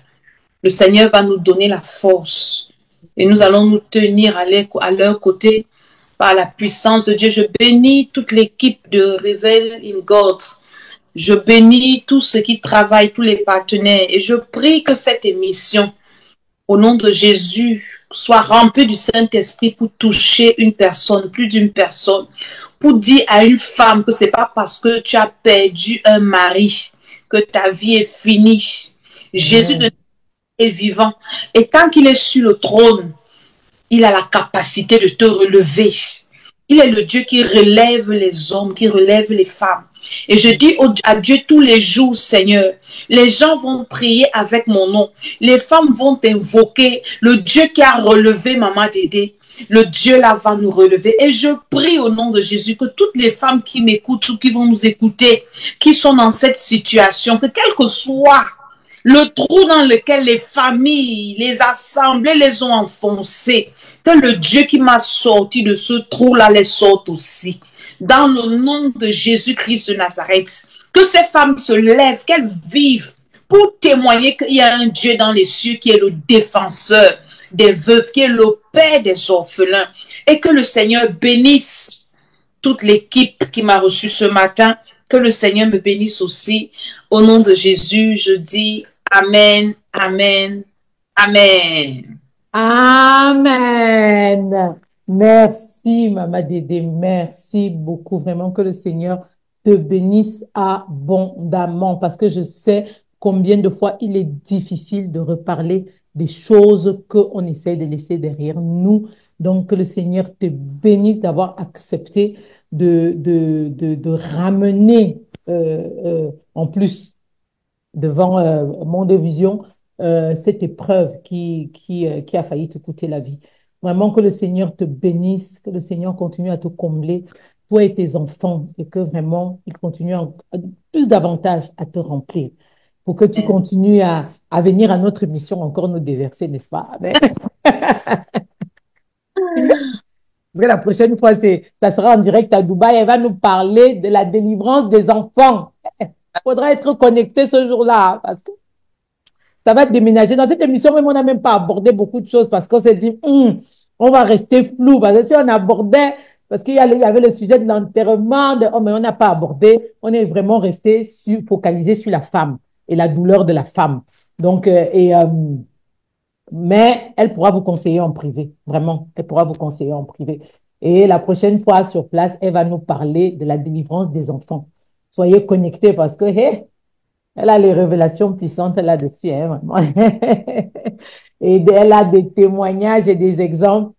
Le Seigneur va nous donner la force et nous allons nous tenir à leur côté par la puissance de Dieu. Je bénis toute l'équipe de Revel in God. Je bénis tous ceux qui travaillent, tous les partenaires et je prie que cette émission, au nom de Jésus, soit remplie du Saint-Esprit pour toucher une personne, plus d'une personne, pour dire à une femme que c'est pas parce que tu as perdu un mari que ta vie est finie. Jésus est vivant. Et tant qu'il est sur le trône, il a la capacité de te relever. Il est le Dieu qui relève les hommes, qui relève les femmes. Et je dis à Dieu tous les jours, Seigneur, les gens vont prier avec mon nom. Les femmes vont invoquer le Dieu qui a relevé Maman Dédé. Le Dieu là va nous relever. Et je prie au nom de Jésus que toutes les femmes qui m'écoutent ou qui vont nous écouter, qui sont dans cette situation, que quel que soit le trou dans lequel les familles, les assemblées les ont enfoncées, que le Dieu qui m'a sorti de ce trou-là les sorte aussi. Dans le nom de Jésus-Christ de Nazareth, que ces femmes se lèvent, qu'elles vivent pour témoigner qu'il y a un Dieu dans les cieux qui est le défenseur des veuves, qui est le père des orphelins, et que le Seigneur bénisse toute l'équipe qui m'a reçu ce matin, que le Seigneur me bénisse aussi. Au nom de Jésus, je dis Amen, Amen, Amen. Amen. Merci, Maman Dédé. Merci beaucoup. Vraiment que le Seigneur te bénisse abondamment parce que je sais combien de fois il est difficile de reparler des choses qu'on essaie de laisser derrière nous. Donc, que le Seigneur te bénisse d'avoir accepté de ramener en plus devant Monde Vision cette épreuve qui a failli te coûter la vie. Vraiment que le Seigneur te bénisse, que le Seigneur continue à te combler, toi et tes enfants, et que vraiment il continue plus davantage à te remplir pour que tu continues à venir à notre émission encore nous déverser, n'est-ce pas? Amen. Parce que la prochaine fois, ça sera en direct à Dubaï. Elle va nous parler de la délivrance des enfants. Il faudra être connecté ce jour-là parce que ça va déménager. Dans cette émission, même, on n'a même pas abordé beaucoup de choses parce qu'on s'est dit, on va rester flou. Parce que si on abordait, parce qu'il y avait le sujet de l'enterrement, mais on n'a pas abordé, on est vraiment resté focalisé sur la femme et la douleur de la femme. Donc, mais elle pourra vous conseiller en privé, vraiment, elle pourra vous conseiller en privé. Et la prochaine fois sur place, elle va nous parler de la délivrance des enfants. Soyez connectés parce que, hey, elle a les révélations puissantes là-dessus, hein, vraiment. Et elle a des témoignages et des exemples.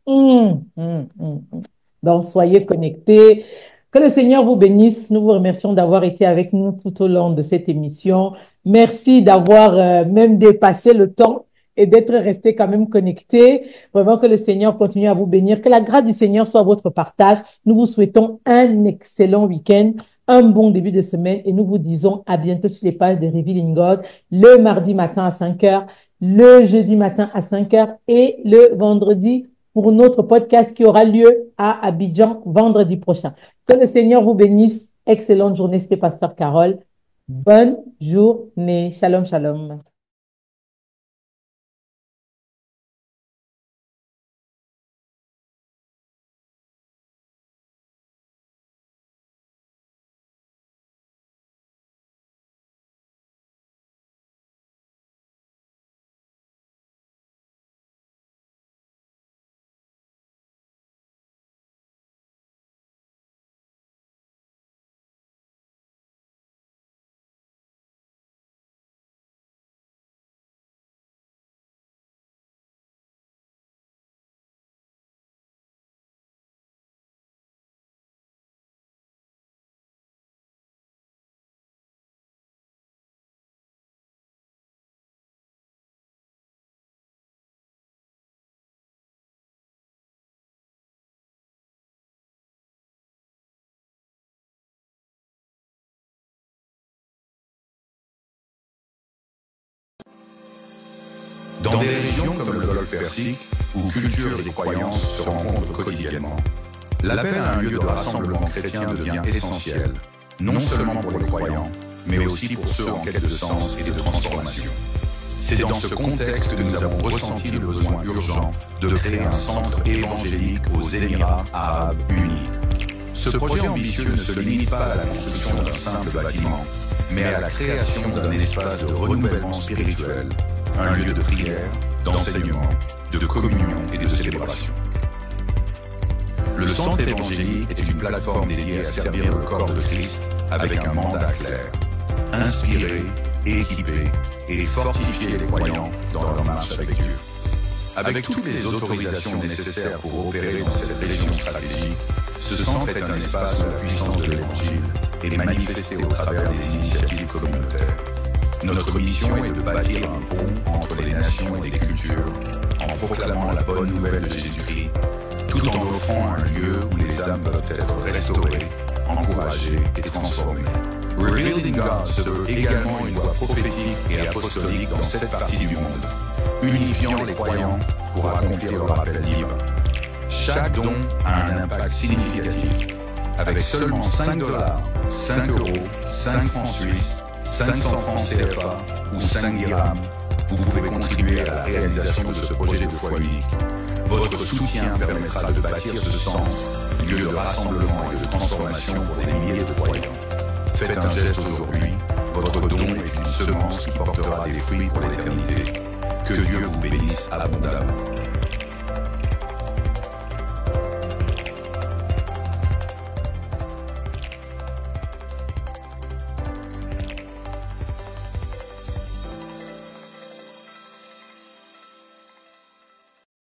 Donc, soyez connectés. Que le Seigneur vous bénisse. Nous vous remercions d'avoir été avec nous tout au long de cette émission. Merci d'avoir même dépassé le temps et d'être resté quand même connecté. Vraiment que le Seigneur continue à vous bénir. Que la grâce du Seigneur soit votre partage. Nous vous souhaitons un excellent week-end, un bon début de semaine et nous vous disons à bientôt sur les pages de Revealing God le mardi matin à 5 heures, le jeudi matin à 5 heures et le vendredi pour notre podcast qui aura lieu à Abidjan vendredi prochain. Que le Seigneur vous bénisse. Excellente journée, c'était Pasteur Carole. Bonne journée. Shalom, shalom. Dans des régions comme le Golfe Persique, où culture et croyances se rencontrent quotidiennement, l'appel à un lieu de rassemblement chrétien devient essentiel, non seulement pour les croyants, mais aussi pour ceux en quête de sens et de transformation. C'est dans ce contexte que nous avons ressenti le besoin urgent de créer un centre évangélique aux Émirats arabes unis. Ce projet ambitieux ne se limite pas à la construction d'un simple bâtiment, mais à la création d'un espace de renouvellement spirituel, un lieu de prière, d'enseignement, de communion et de célébration. Le centre évangélique est une plateforme dédiée à servir le corps de Christ avec un mandat clair. Inspirer, équiper et fortifier les croyants dans leur marche avec Dieu. Avec toutes les autorisations nécessaires pour opérer dans cette région stratégique, Ce centre est un espace où la puissance de l'Évangile est manifestée au travers des initiatives communautaires. Notre mission est de bâtir un pont entre les nations et les cultures en proclamant la bonne nouvelle de Jésus-Christ, tout en offrant un lieu où les âmes peuvent être restaurées, encouragées et transformées. Revealing God se veut également une voie prophétique et apostolique dans cette partie du monde, unifiant les croyants pour accomplir leur appel divin. Chaque don a un impact significatif. Avec seulement 5 dollars, 5 euros, 5 francs suisses, 500 francs CFA ou 5 dirhams, vous pouvez contribuer à la réalisation de ce projet de foi unique. Votre soutien permettra de bâtir ce centre, lieu de rassemblement et de transformation pour des milliers de croyants. Faites un geste aujourd'hui, votre don est une semence qui portera des fruits pour l'éternité. Que Dieu vous bénisse abondamment.